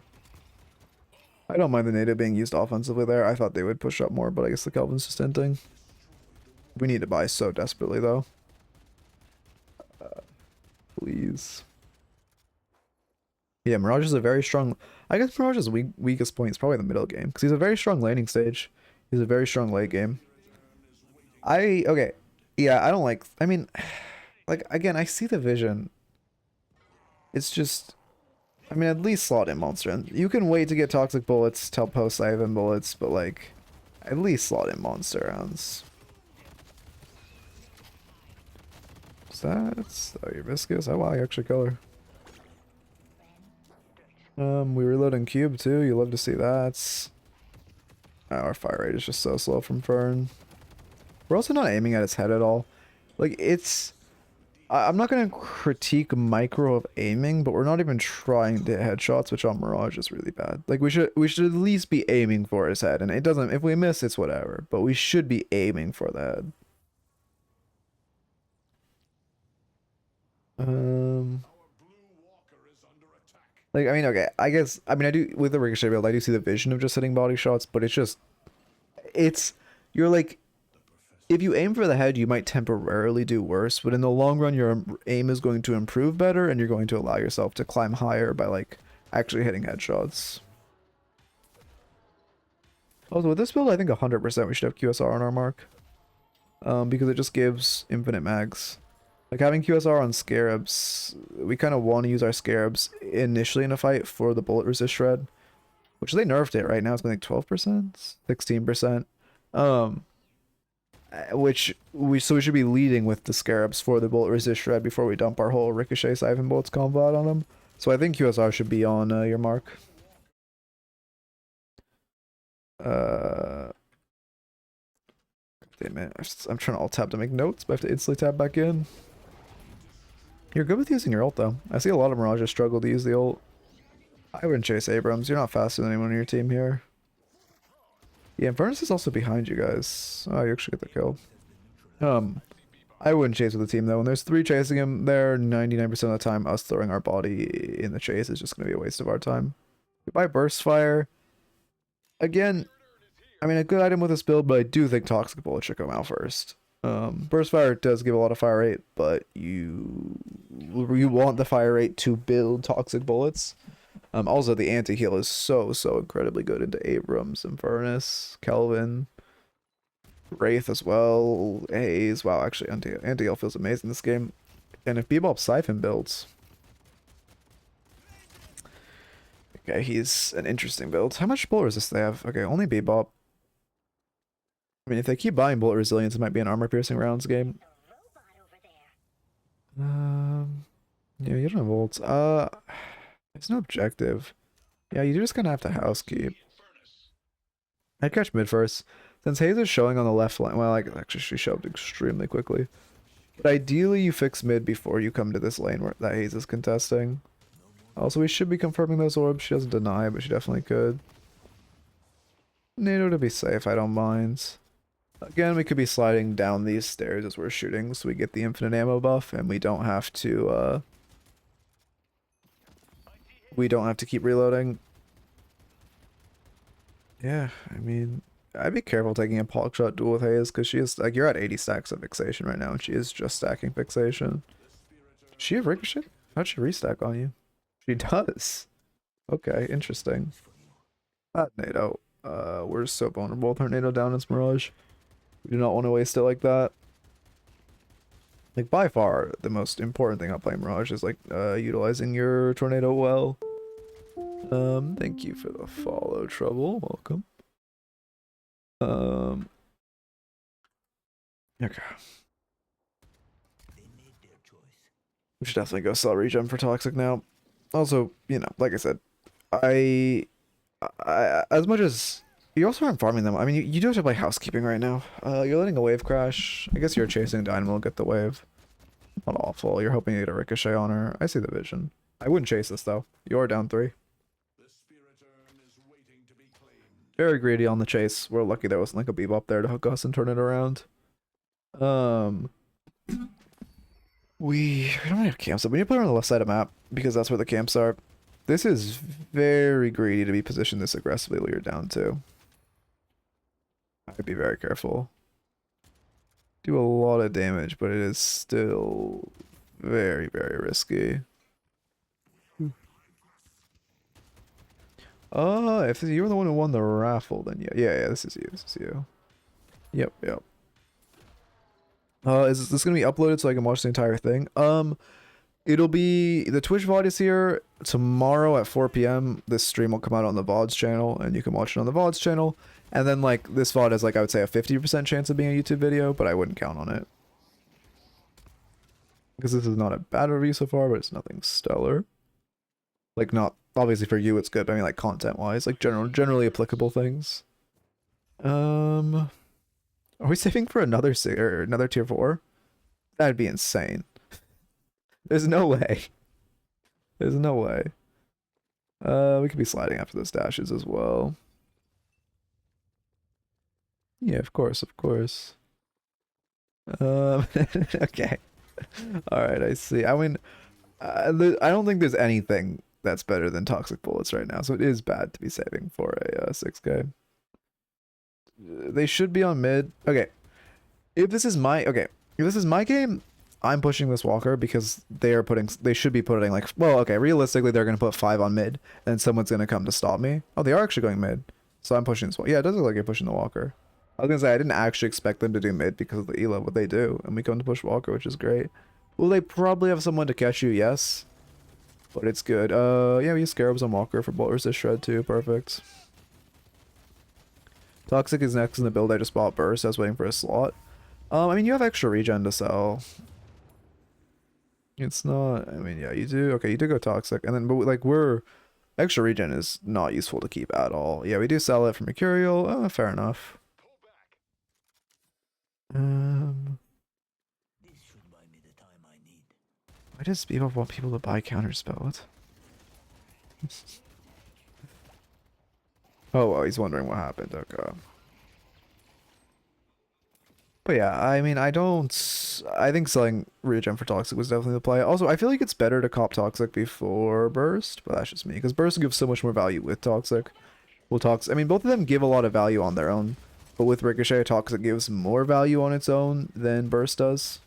A: I don't mind the native being used offensively there. I thought they would push up more, but I guess the Kelvin's just hinting. We need to buy so desperately, though. Please. Yeah, Mirage is a very strong... I guess Mirage's weakest point is probably the middle game, because he's a very strong laning stage. He's a very strong late game. Okay. Yeah, I don't like... I mean, like, again, I see the vision. It's just... I mean, at least slot in monster. And you can wait to get toxic bullets, tell post Ivan bullets, but, like, at least slot in monster rounds. Stats. Oh, you're viscous. Oh, wow, you actually kill her. We reloading cube too. You love to see that. Oh, our fire rate is just so slow from Fern. We're also not aiming at its head at all. Like, it's... I'm not going to critique micro of aiming, but we're not even trying to hit headshots, which on Mirage is really bad. Like, we should at least be aiming for his head, and it doesn't... If we miss, it's whatever. But we should be aiming for the head. Like, I mean, okay, I guess, I mean, I do, with the ricochet build, I do see the vision of just hitting body shots, but it's just, you're like, if you aim for the head, you might temporarily do worse, but in the long run, your aim is going to improve better, and you're going to allow yourself to climb higher by, like, actually hitting headshots. Also, with this build, I think 100% we should have QSR on our mark, because it just gives infinite mags. Like, having QSR on Scarabs, we kind of want to use our Scarabs initially in a fight for the bullet resist shred, which they nerfed it right now. It's been like 12%, 16%. So we should be leading with the Scarabs for the bullet resist shred before we dump our whole Ricochet Siphon Bullets combo out on them. So I think QSR should be on your mark. Damn it. I'm trying to alt tab to make notes, but I have to instantly tab back in. You're good with using your ult, though. I see a lot of Mirages struggle to use the ult. I wouldn't chase Abrams. You're not faster than anyone on your team here. Yeah, Infernus is also behind you guys. Oh, you actually get the kill. I wouldn't chase with the team, though. When there's 3 chasing him there, 99% of the time, us throwing our body in the chase is just going to be a waste of our time. Goodbye, Burst Fire. Again, I mean, a good item with this build, but I do think Toxic Bullet should come out first. Burst Fire does give a lot of fire rate, but you want the fire rate to build Toxic Bullets. Also, the anti-heal is so incredibly good into Abrams, Infernus, Kelvin, Wraith as well, Haze. Wow, actually, anti-heal feels amazing this game. And if Bebop Siphon builds... Okay, he's an interesting build. How much bullet resist they have? Okay, only Bebop. I mean, if they keep buying bullet resilience, it might be an armor piercing rounds game. Yeah, you don't have ults. There's no objective. Yeah, you just kind of have to housekeep. I'd catch mid first. Since Haze is showing on the left line, well, actually she shoved extremely quickly. But ideally you fix mid before you come to this lane where that Haze is contesting. Also, we should be confirming those orbs. She doesn't deny, but she definitely could. NATO to be safe, I don't mind. Again, we could be sliding down these stairs as we're shooting, so we get the infinite ammo buff, and we don't have to keep reloading. Yeah, I mean, I'd be careful taking a Pog Shot duel with Haze, because she is, like, you're at 80 stacks of fixation right now, and she is just stacking fixation. Does she have Ricochet? How'd she restack on you? She does. Okay, interesting. NATO. We're so vulnerable with her NATO down in Mirage. We do not want to waste it like that. Like, by far, the most important thing about playing Mirage is, like, utilizing your tornado well. Thank you for the follow, Trouble. Welcome. Okay. We should definitely go sell regen for Toxic now. Also, you know, like I said, I as much as you also aren't farming them. I mean, you do have to play housekeeping right now. You're letting a wave crash. I guess you're chasing Dynamo, get the wave. Not awful. You're hoping you get a ricochet on her. I see the vision. I wouldn't chase this though. You're down 3. Very greedy on the chase. We're lucky there wasn't like a bebop there to hook us and turn it around. We don't have camps up. We need to put her on the left side of the map because that's where the camps are. This is very greedy to be positioned this aggressively while you're down too. I'd be very careful. Do a lot of damage, but it is still very, very risky. If you were the one who won the raffle, then yeah, this is you, Yep. Is this gonna be uploaded so I can watch the entire thing? It'll be, the Twitch VOD is here tomorrow at 4 p.m. This stream will come out on the VODs channel, and you can watch it on the VODs channel. And then, like, this VOD has, like, I would say a 50% chance of being a YouTube video, but I wouldn't count on it. Because this is not a bad review so far, but it's nothing stellar. Like, not, obviously for you it's good, but I mean, like, content-wise, like, generally applicable things. Are we saving for another tier 4? That'd be insane. There's no way. There's no way. We could be sliding after those dashes as well. Yeah, of course. Okay. Alright, I see. I mean, I don't think there's anything that's better than toxic bullets right now, so it is bad to be saving for a 6k. They should be on mid. Okay. If this is my game, I'm pushing this walker because they should be putting like, well, okay, realistically they're going to put 5 on mid and someone's going to come to stop me. Oh, they are actually going mid. So I'm pushing this one. Yeah, it does look like you're pushing the walker. I was going to say, I didn't actually expect them to do mid because of the elo, what they do. And we come to push walker, which is great. Will they probably have someone to catch you? Yes. But it's good. Yeah, we use Scarabs on walker for bullet resist shred too. Perfect. Toxic is next in the build. I just bought burst. I was waiting for a slot. I mean, you have extra regen to sell. It's not, I mean, yeah, you do. Okay, you do go toxic. And then, but like, extra regen is not useful to keep at all. Yeah, we do sell it for Mercurial. Oh, fair enough. Why does Bebop want people to buy counterspell? What? Oh, well, he's wondering what happened. Okay. But yeah, I mean, I think selling regen for Toxic was definitely the play. Also, I feel like it's better to cop Toxic before Burst, but that's just me. Because Burst gives so much more value with Toxic. Well, I mean, both of them give a lot of value on their own. But with Ricochet, Toxic gives more value on its own than Burst does.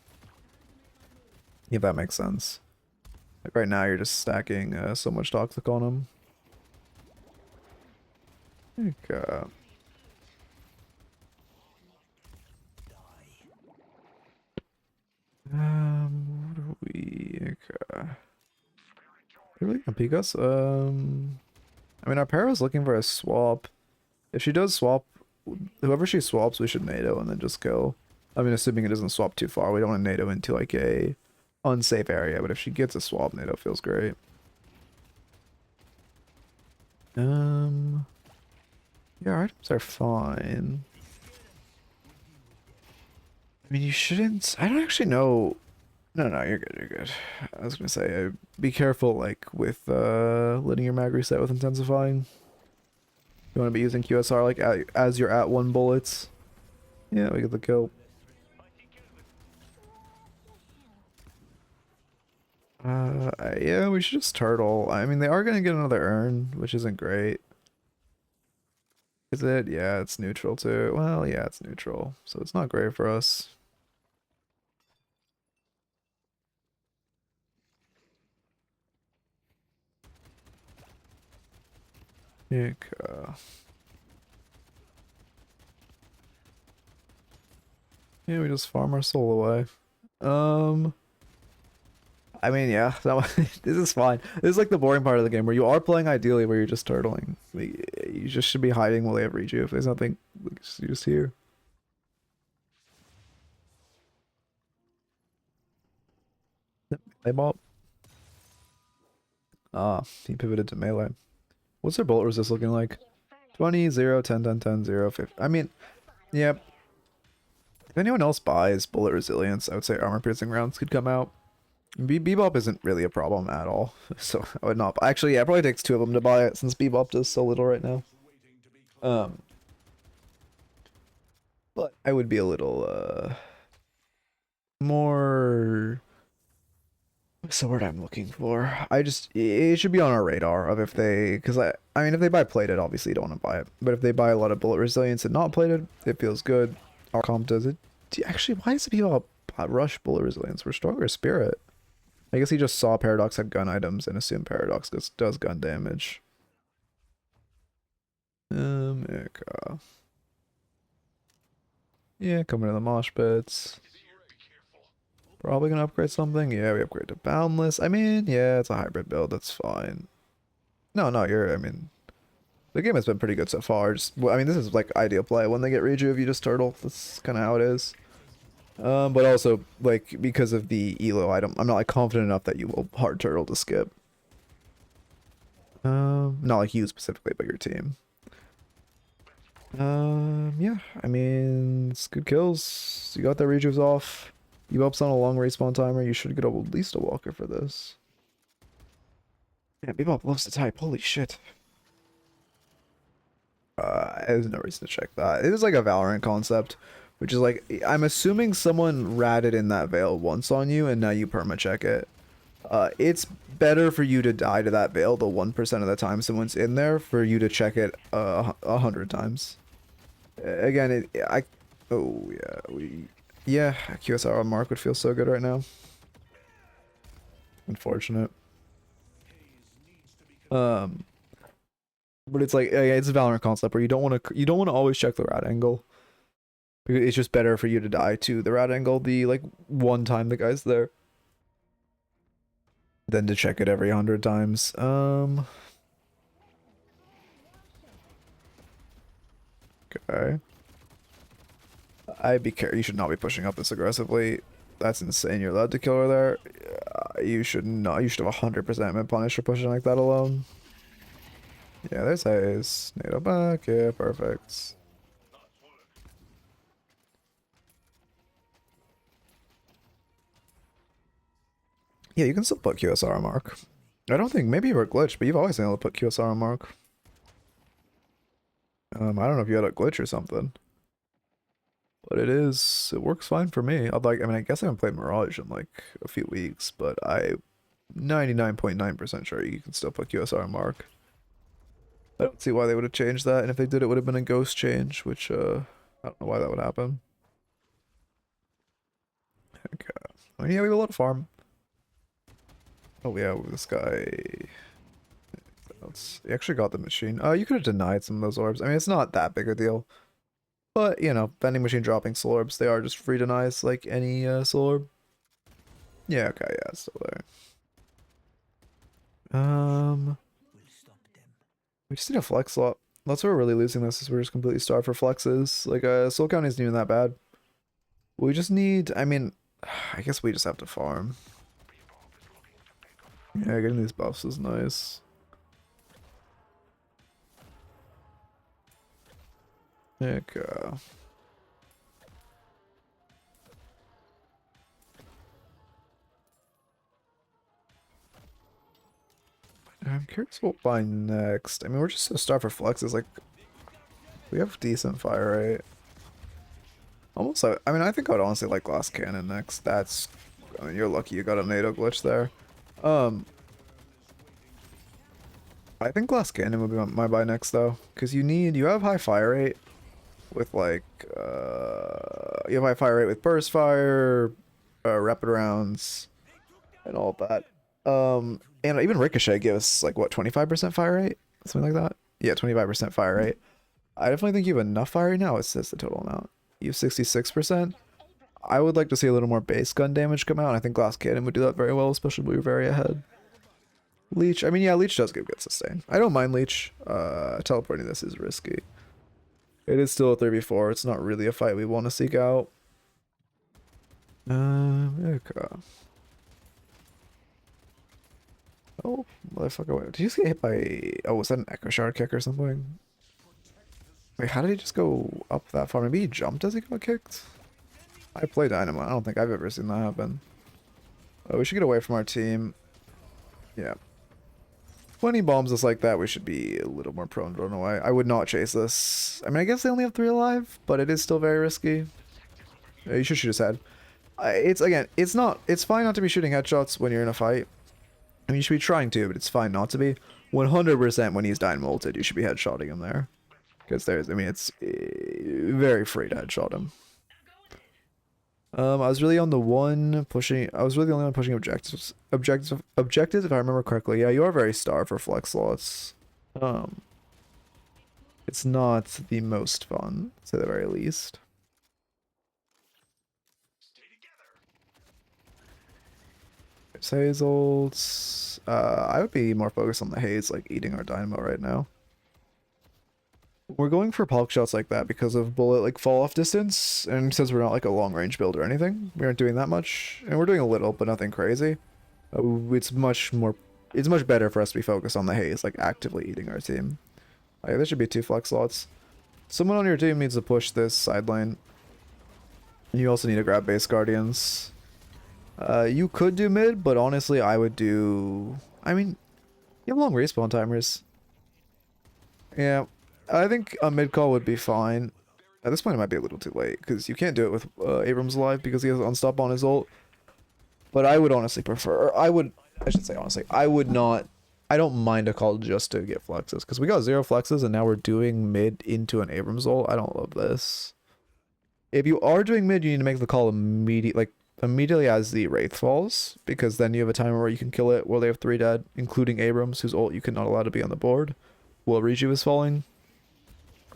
A: If that makes sense. Like right now, you're just stacking so much Toxic on them. Okay. What are we? Okay. They're really gonna peek us? I mean, our Para's looking for a swap. If she does swap, whoever she swaps, we should NATO and then just go. I mean, assuming it doesn't swap too far, we don't want to NATO into like a unsafe area, but if she gets a swap, NATO feels great. Yeah, our items are fine. I mean, you shouldn't. I don't actually know. No, you're good. I was gonna say, be careful, like with letting your mag reset with intensifying. You want to be using QSR like as you're at 1 bullets. Yeah, we get the kill. Yeah, we should just turtle. I mean, they are gonna get another urn, which isn't great. Is it? Yeah, it's neutral too. Well, yeah, it's neutral, so it's not great for us. Yeah, we just farm our soul away. I mean, yeah, this is fine. This is like the boring part of the game where you are playing ideally where you're just turtling. Like, you just should be hiding while they have reach you. If there's nothing, like, you're just here. They bought. Ah, he pivoted to melee. What's their bullet resist looking like? 20, 0, 10, 10, 10, 0, 50. I mean, yep. If anyone else buys bullet resilience, I would say armor piercing rounds could come out. Bebop isn't really a problem at all, so I would not. Actually, yeah, it probably takes 2 of them to buy it since Bebop does so little right now. But I would be a little more What's the word I'm looking for? It should be on our radar of if they, because I mean, if they buy plated, obviously you don't want to buy it. But if they buy a lot of bullet resilience and not plated, it feels good. Our comp does it. Actually, why is it people rush bullet resilience? We're stronger spirit. I guess he just saw Paradox had gun items and assumed Paradox does gun damage. Yeah, coming to the mosh pits. Probably gonna upgrade something. Yeah, we upgrade to Boundless. I mean, yeah, it's a hybrid build. That's fine. No, I mean, the game has been pretty good so far. Well, I mean, this is like ideal play. When they get Reju, you just turtle. That's kind of how it is. But also, like, because of the elo item, I'm not like confident enough that you will hard turtle to skip. Not like you specifically, but your team. Yeah, I mean, it's good kills. You got the Reju's off. You ups on a long respawn timer. You should get at least a walker for this. Yeah, Bebop loves to type. Holy shit. There's no reason to check that. It is like a Valorant concept, which is like, I'm assuming someone ratted in that veil once on you and now you perma-check it. It's better for you to die to that veil the 1% of the time someone's in there for you to check it 100 times. Again, yeah, QSR on Mark would feel so good right now. Unfortunate. But it's like, yeah, it's a Valorant concept where you don't want to always check the rat angle. It's just better for you to die to the rat angle the like one time the guy's there than to check it every 100 times. Okay. I'd be careful. You should not be pushing up this aggressively. That's insane. You're allowed to kill her there. You should not. You should have 100% mid punish for pushing like that alone. Yeah, there's Haze. NATO back. Yeah, perfect. Yeah, you can still put QSR on Mark. I don't think, maybe you were glitched, but you've always been able to put QSR on Mark. I don't know if you had a glitch or something. But it works fine for me. I mean, I guess I haven't played Mirage in like a few weeks, but I'm 99.9% sure you can still put QSR on Mark. I don't see why they would have changed that, and if they did, it would have been a ghost change, which, I don't know why that would happen. Okay. I mean, yeah, we have a lot of farm. Oh yeah, this guy... He actually got the machine. You could have denied some of those orbs. I mean, it's not that big a deal. But, you know, vending machine dropping soul orbs, they are just free denies like any soul orb. Yeah, okay, yeah, it's still there. We just need a flex slot. That's where we're really losing this, is we're just completely starved for flexes. Like, soul count isn't even that bad. We just need, I mean, I guess we just have to farm. Yeah, getting these buffs is nice. Okay. I'm curious what we'll buy next. I mean, we're just so starved for flexes. Like, we have decent fire rate. Almost, I mean, I think I would honestly like Glass Cannon next. That's, I mean, you're lucky you got a NATO glitch there. I think Glass Cannon would be my buy next though, because you have high fire rate with like, you have high fire rate with burst fire, rapid rounds, and all that. And even Ricochet gives like what, 25% fire rate, something like that. Yeah, 25% fire rate. I definitely think you have enough fire rate now. It's the total amount. You have 66%. I would like to see a little more base gun damage come out. And I think Glass Cannon would do that very well, especially when we're very ahead. Leech, I mean, yeah, Leech does give good sustain. I don't mind Leech. Teleporting this is risky. It is still a 3v4. It's not really a fight we want to seek out. Okay. Oh, motherfucker, wait, did you just get hit by... Oh, was that an Echo Shard kick or something? Wait, how did he just go up that far? Maybe he jumped as he got kicked? I play Dynamite. I don't think I've ever seen that happen. Oh, we should get away from our team. Yeah. 20 bombs us like that, we should be a little more prone to run away. I would not chase this. I mean, I guess they only have 3 alive, but it is still very risky. Yeah, you should shoot his head. It's again, it's fine not to be shooting headshots when you're in a fight. I mean, you should be trying to, but it's fine not to be. 100% when he's dying molted, you should be headshotting him there. Because I mean, it's very free to headshot him. I was really on the one pushing, I was really the only one pushing objectives, if I remember correctly. Yeah, you are very starved for flex slots. It's not the most fun, to say the very least. Hazels. I would be more focused on the haze, like eating our dynamo right now. We're going for bulk shots like that because of bullet like fall off distance, and since we're not like a long range build or anything, we aren't doing that much, and we're doing a little, but nothing crazy. It's much better for us to be focused on the haze, like actively eating our team. There should be 2 flex slots. Someone on your team needs to push this side lane. You also need to grab base guardians. You could do mid, but honestly, I would do... I mean, you have long respawn timers. Yeah, I think a mid call would be fine. At this point, it might be a little too late, because you can't do it with Abrams alive, because he has unstop on his ult. But I would honestly prefer... I should say honestly, I don't mind a call just to get flexes, because we got 0 flexes, and now we're doing mid into an Abrams ult. I don't love this. If you are doing mid, you need to make the call immediately as the Wraith falls, because then you have a timer where you can kill it while they have 3 dead, including Abrams, whose ult you cannot allow to be on the board while Riju is falling.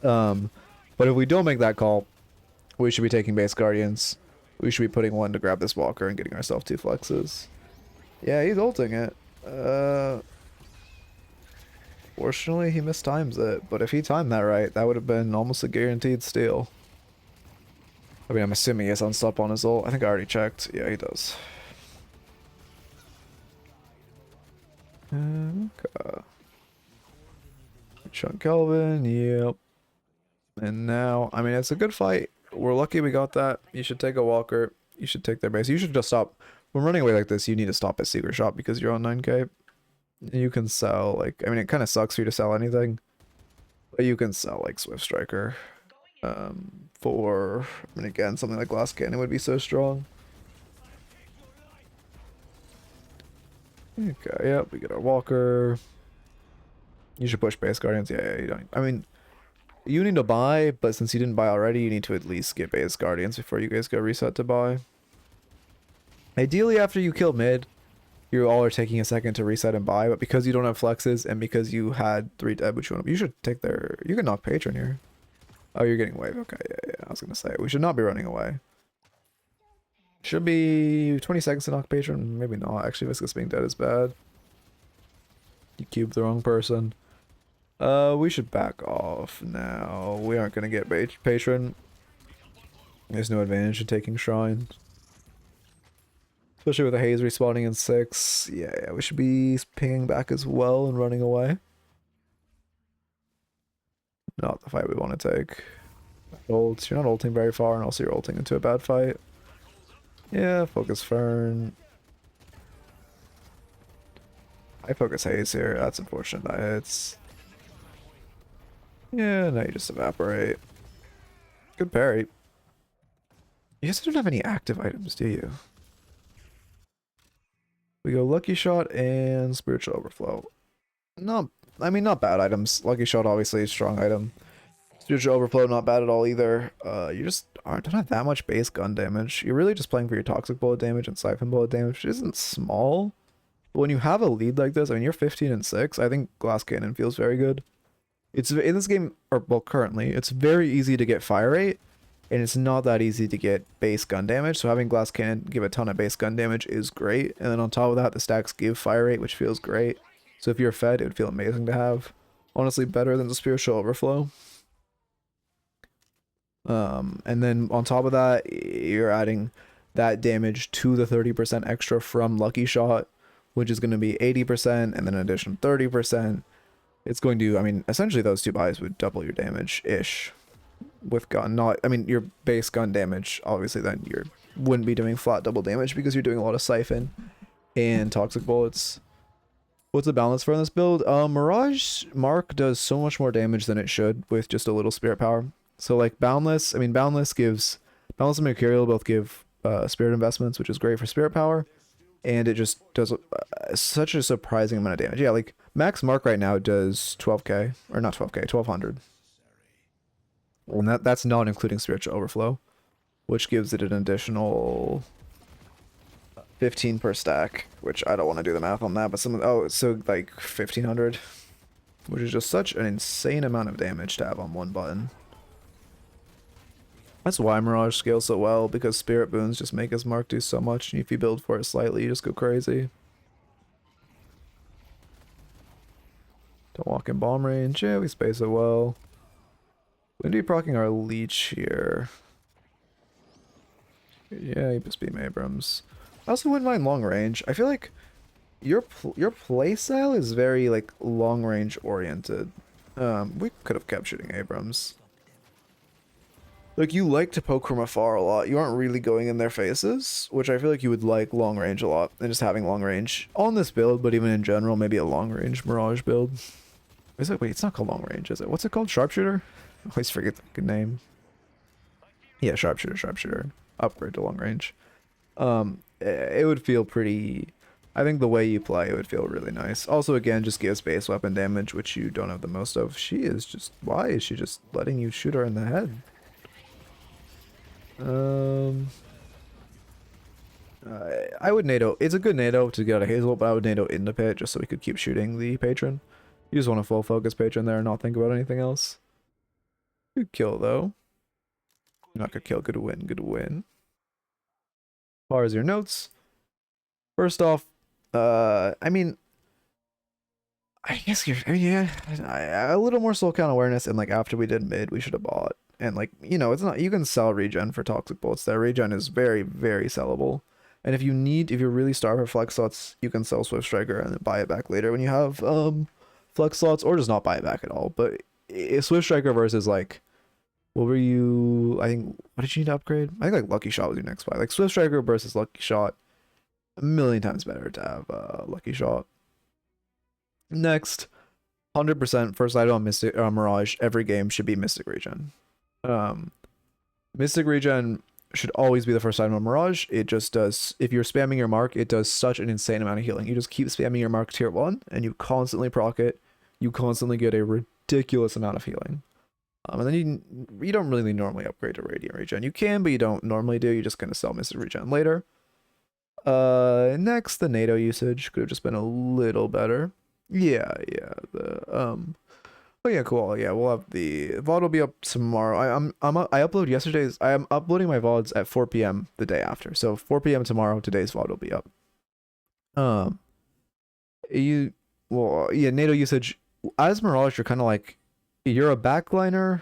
A: But if we don't make that call, we should be taking base guardians. We should be putting 1 to grab this walker and getting ourselves 2 flexes. Yeah, he's ulting it. Fortunately, he mistimes it, but if he timed that right, that would have been almost a guaranteed steal. I mean, I'm assuming he has unstop on his ult. I think I already checked. Yeah, he does. Okay. Sean Kelvin, yep. And now, I mean, it's a good fight. We're lucky we got that. You should take a walker. You should take their base. You should just stop. When running away like this, you need to stop at secret shop because you're on 9k. You can sell, like, I mean, it kind of sucks for you to sell anything. But you can sell, like, Swift Striker. For, I mean, again, something like Glass Cannon would be so strong. Okay, yep, we get our walker. You should push base guardians. Yeah, you don't. I mean, you need to buy, but since you didn't buy already, you need to at least get base guardians before you guys go reset to buy. Ideally, after you kill mid, you all are taking a second to reset and buy, but because you don't have flexes and because you had 3 dead, which you should take their. You can knock Patron here. Oh, you're getting wave. Okay, yeah. I was gonna say we should not be running away. Should be 20 seconds to knock Patron. Maybe not. Actually, Viscous being dead is bad. You cubed the wrong person. We should back off now. We aren't gonna get Patron. There's no advantage in taking Shrine. Especially with the haze respawning in 6. Yeah, we should be pinging back as well and running away. Not the fight we want to take. Ults. You're not ulting very far, and also you're ulting into a bad fight. Yeah, focus Fern. I focus Haze here. That's unfortunate that hits. Yeah, now you just evaporate. Good parry. You guys don't have any active items, do you? We go Lucky Shot and Spiritual Overflow. I mean, not bad items. Lucky Shot, obviously, a strong item. Spiritual Overflow, not bad at all either. You just don't have that much base gun damage. You're really just playing for your Toxic Bullet damage and Siphon Bullet damage, which isn't small. But when you have a lead like this, I mean, you're 15 and 6. I think Glass Cannon feels very good. It's in this game, or well, currently, it's very easy to get fire rate, and it's not that easy to get base gun damage. So having Glass Cannon give a ton of base gun damage is great. And then on top of that, the stacks give fire rate, which feels great. So if you're fed, it would feel amazing to have. Honestly, better than the Spiritual Overflow. And then on top of that, you're adding that damage to the 30% extra from Lucky Shot, which is going to be 80%, and then an additional 30%. It's going to, I mean, essentially those 2 buys would double your damage-ish with gun. Not, I mean, your base gun damage, obviously then you wouldn't be doing flat double damage because you're doing a lot of Siphon and Toxic Bullets. What's the balance for in this build? Mirage Mark does so much more damage than it should with just a little Spirit Power. So like Boundless, I mean, Boundless and Mercurial both give spirit investments, which is great for spirit power, and it just does such a surprising amount of damage. Yeah, like max mark right now does 12k, or not 12k, 1200. And that's not including spiritual overflow, which gives it an additional 15 per stack, which I don't want to do the math on that, but so like 1500, which is just such an insane amount of damage to have on one button. That's why Mirage scales so well, because spirit boons just make his mark do so much, and if you build for it slightly, you just go crazy. Don't walk in bomb range. Yeah, we space it well. We're gonna be proccing our leech here. Yeah, you just beam Abrams. I also wouldn't mind long range. I feel like your play style is very like long range oriented. We could have kept shooting Abrams. Like, you like to poke from afar a lot. You aren't really going in their faces, which I feel like you would like long range a lot, and just having long range on this build, but even in general, maybe a long range Mirage build. Is it? Wait, it's not called long range, is it? What's it called? Sharpshooter? I always forget the good name. Yeah, sharpshooter. Upgrade to long range. It would feel pretty. I think the way you play it would feel really nice. Also, again, just gives base weapon damage, which you don't have the most of. She is just. Why is she just letting you shoot her in the head? I would NATO. It's a good NATO to get out of Hazel, but I would NATO in the pit just so we could keep shooting the patron. You just want to full focus patron there and not think about anything else. Good kill though. Not good kill. Good win. Good win. As far as your notes, first off, I mean, I guess a little more soul count awareness, and like after we did mid, we should have bought. And like, you know, it's not, you can sell regen for toxic bullets. That regen is very, very sellable. And if you're really starved for flex slots, you can sell Swift Striker and then buy it back later when you have flex slots, or just not buy it back at all. But Swift Striker versus like, what were you, I think, what did you need to upgrade? I think like Lucky Shot was your next buy. Like Swift Striker versus Lucky Shot, a million times better to have Lucky Shot. Next, 100% first item on Mystic Mirage every game should be Mystic Regen. Mystic Regen should always be the first item on Mirage. It just does, if you're spamming your mark, it does such an insane amount of healing. You just keep spamming your mark tier 1 and you constantly proc it. You constantly get a ridiculous amount of healing. And then you don't really normally upgrade to Radiant Regen. You can, but you don't normally do. You're just going to sell Mystic Regen later. Next, the NATO usage could have just been a little better. Yeah, oh yeah, cool. Yeah, we'll have the VOD will be up tomorrow. I upload yesterday's. I am uploading my VODs at 4 p.m. the day after. So 4 p.m. tomorrow, today's VOD will be up. NATO usage as Mirage, you're kind of like, you're a backliner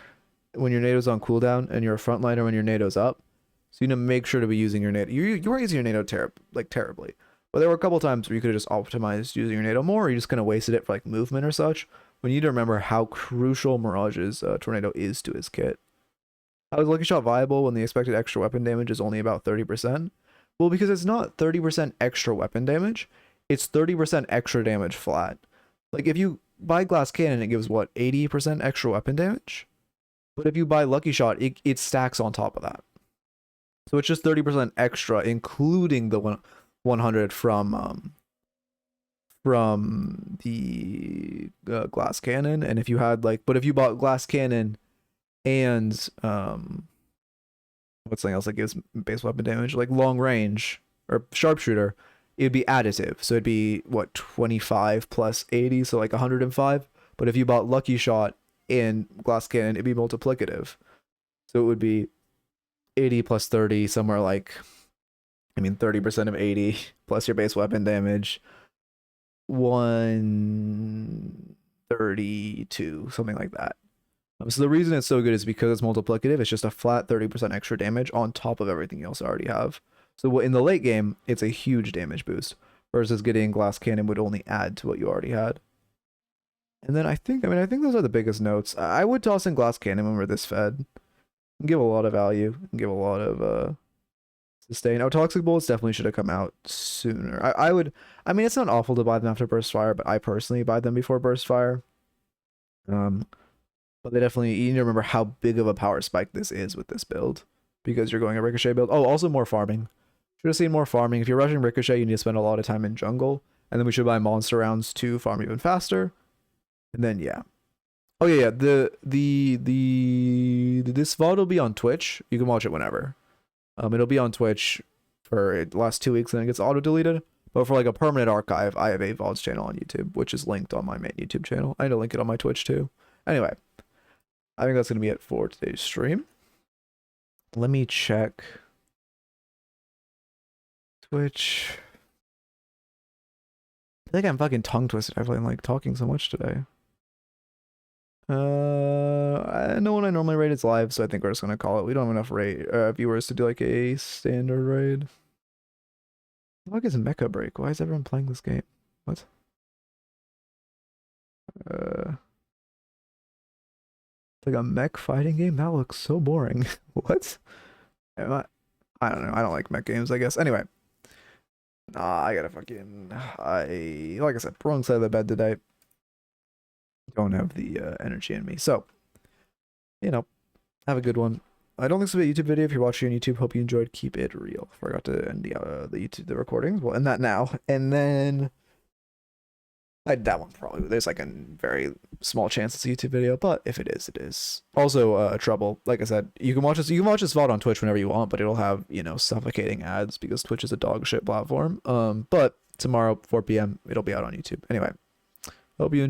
A: when your NATO's on cooldown, and you're a frontliner when your NATO's up. So you need to make sure to be using your NATO. You weren't using your NATO terribly. But there were a couple times where you could have just optimized using your NATO more, or you just kind of wasted it for like movement or such. We need to remember how crucial Mirage's Tornado is to his kit. How is Lucky Shot viable when the expected extra weapon damage is only about 30%? Well, because it's not 30% extra weapon damage, it's 30% extra damage flat. Like if you buy Glass Cannon, it gives what, 80% extra weapon damage? But if you buy Lucky Shot, it stacks on top of that. So it's just 30% extra, including the 100 from the Glass Cannon. And if you had like, but if you bought Glass Cannon and what's something else that gives base weapon damage, like long range or sharpshooter, it'd be additive. So it'd be what, 25 plus 80, so like 105. But if you bought Lucky Shot and Glass Cannon, it'd be multiplicative. So it would be 80 plus 30, somewhere like, I mean, 30% of 80 plus your base weapon damage, 132, something like that. So the reason it's so good is because it's multiplicative. It's just a flat 30% extra damage on top of everything you also already have. So in the late game, it's a huge damage boost, versus getting Glass Cannon would only add to what you already had. And then I think those are the biggest notes. I would toss in Glass Cannon when we're this fed. Give a lot of value, give a lot of sustain. Oh, Toxic Bullets definitely should have come out sooner. I mean, it's not awful to buy them after Burst Fire, but I personally buy them before Burst Fire. But they definitely, you need to remember how big of a power spike this is with this build. because you're going a Ricochet build. Oh, also more farming. Should have seen more farming. If you're rushing Ricochet, you need to spend a lot of time in jungle. And then we should buy monster rounds to farm even faster. And then, yeah. Oh, yeah, this VOD will be on Twitch. You can watch it whenever. It'll be on Twitch for the last 2 weeks and then it gets auto-deleted. But for like a permanent archive, I have a VODs channel on YouTube, which is linked on my main YouTube channel. I need to link it on my Twitch too. Anyway, I think that's going to be it for today's stream. Let me check Twitch. I think I'm fucking tongue twisted. I feel like I'm like talking so much today. I know when I normally raid it's live, so I think we're just gonna call it. We don't have enough viewers to do like a standard raid. What is Mecha Break? Why is everyone playing this game? What? It's like a mech fighting game? That looks so boring. What? I don't know. I don't like mech games, I guess. Anyway. I gotta fucking... like I said, wrong side of the bed today. Don't have the energy in me. So, you know, have a good one. I don't think this will be a YouTube video. If you're watching on YouTube, hope you enjoyed. Keep it real. Forgot to end the recordings. We'll end that now. And then... that one probably, there's like a very small chance it's a YouTube video, but if it is, it is. Also, Trouble, like I said, you can watch this VOD on Twitch whenever you want, but it'll have, you know, suffocating ads because Twitch is a dog shit platform. But tomorrow, 4 p.m., it'll be out on YouTube. Anyway, hope you enjoy.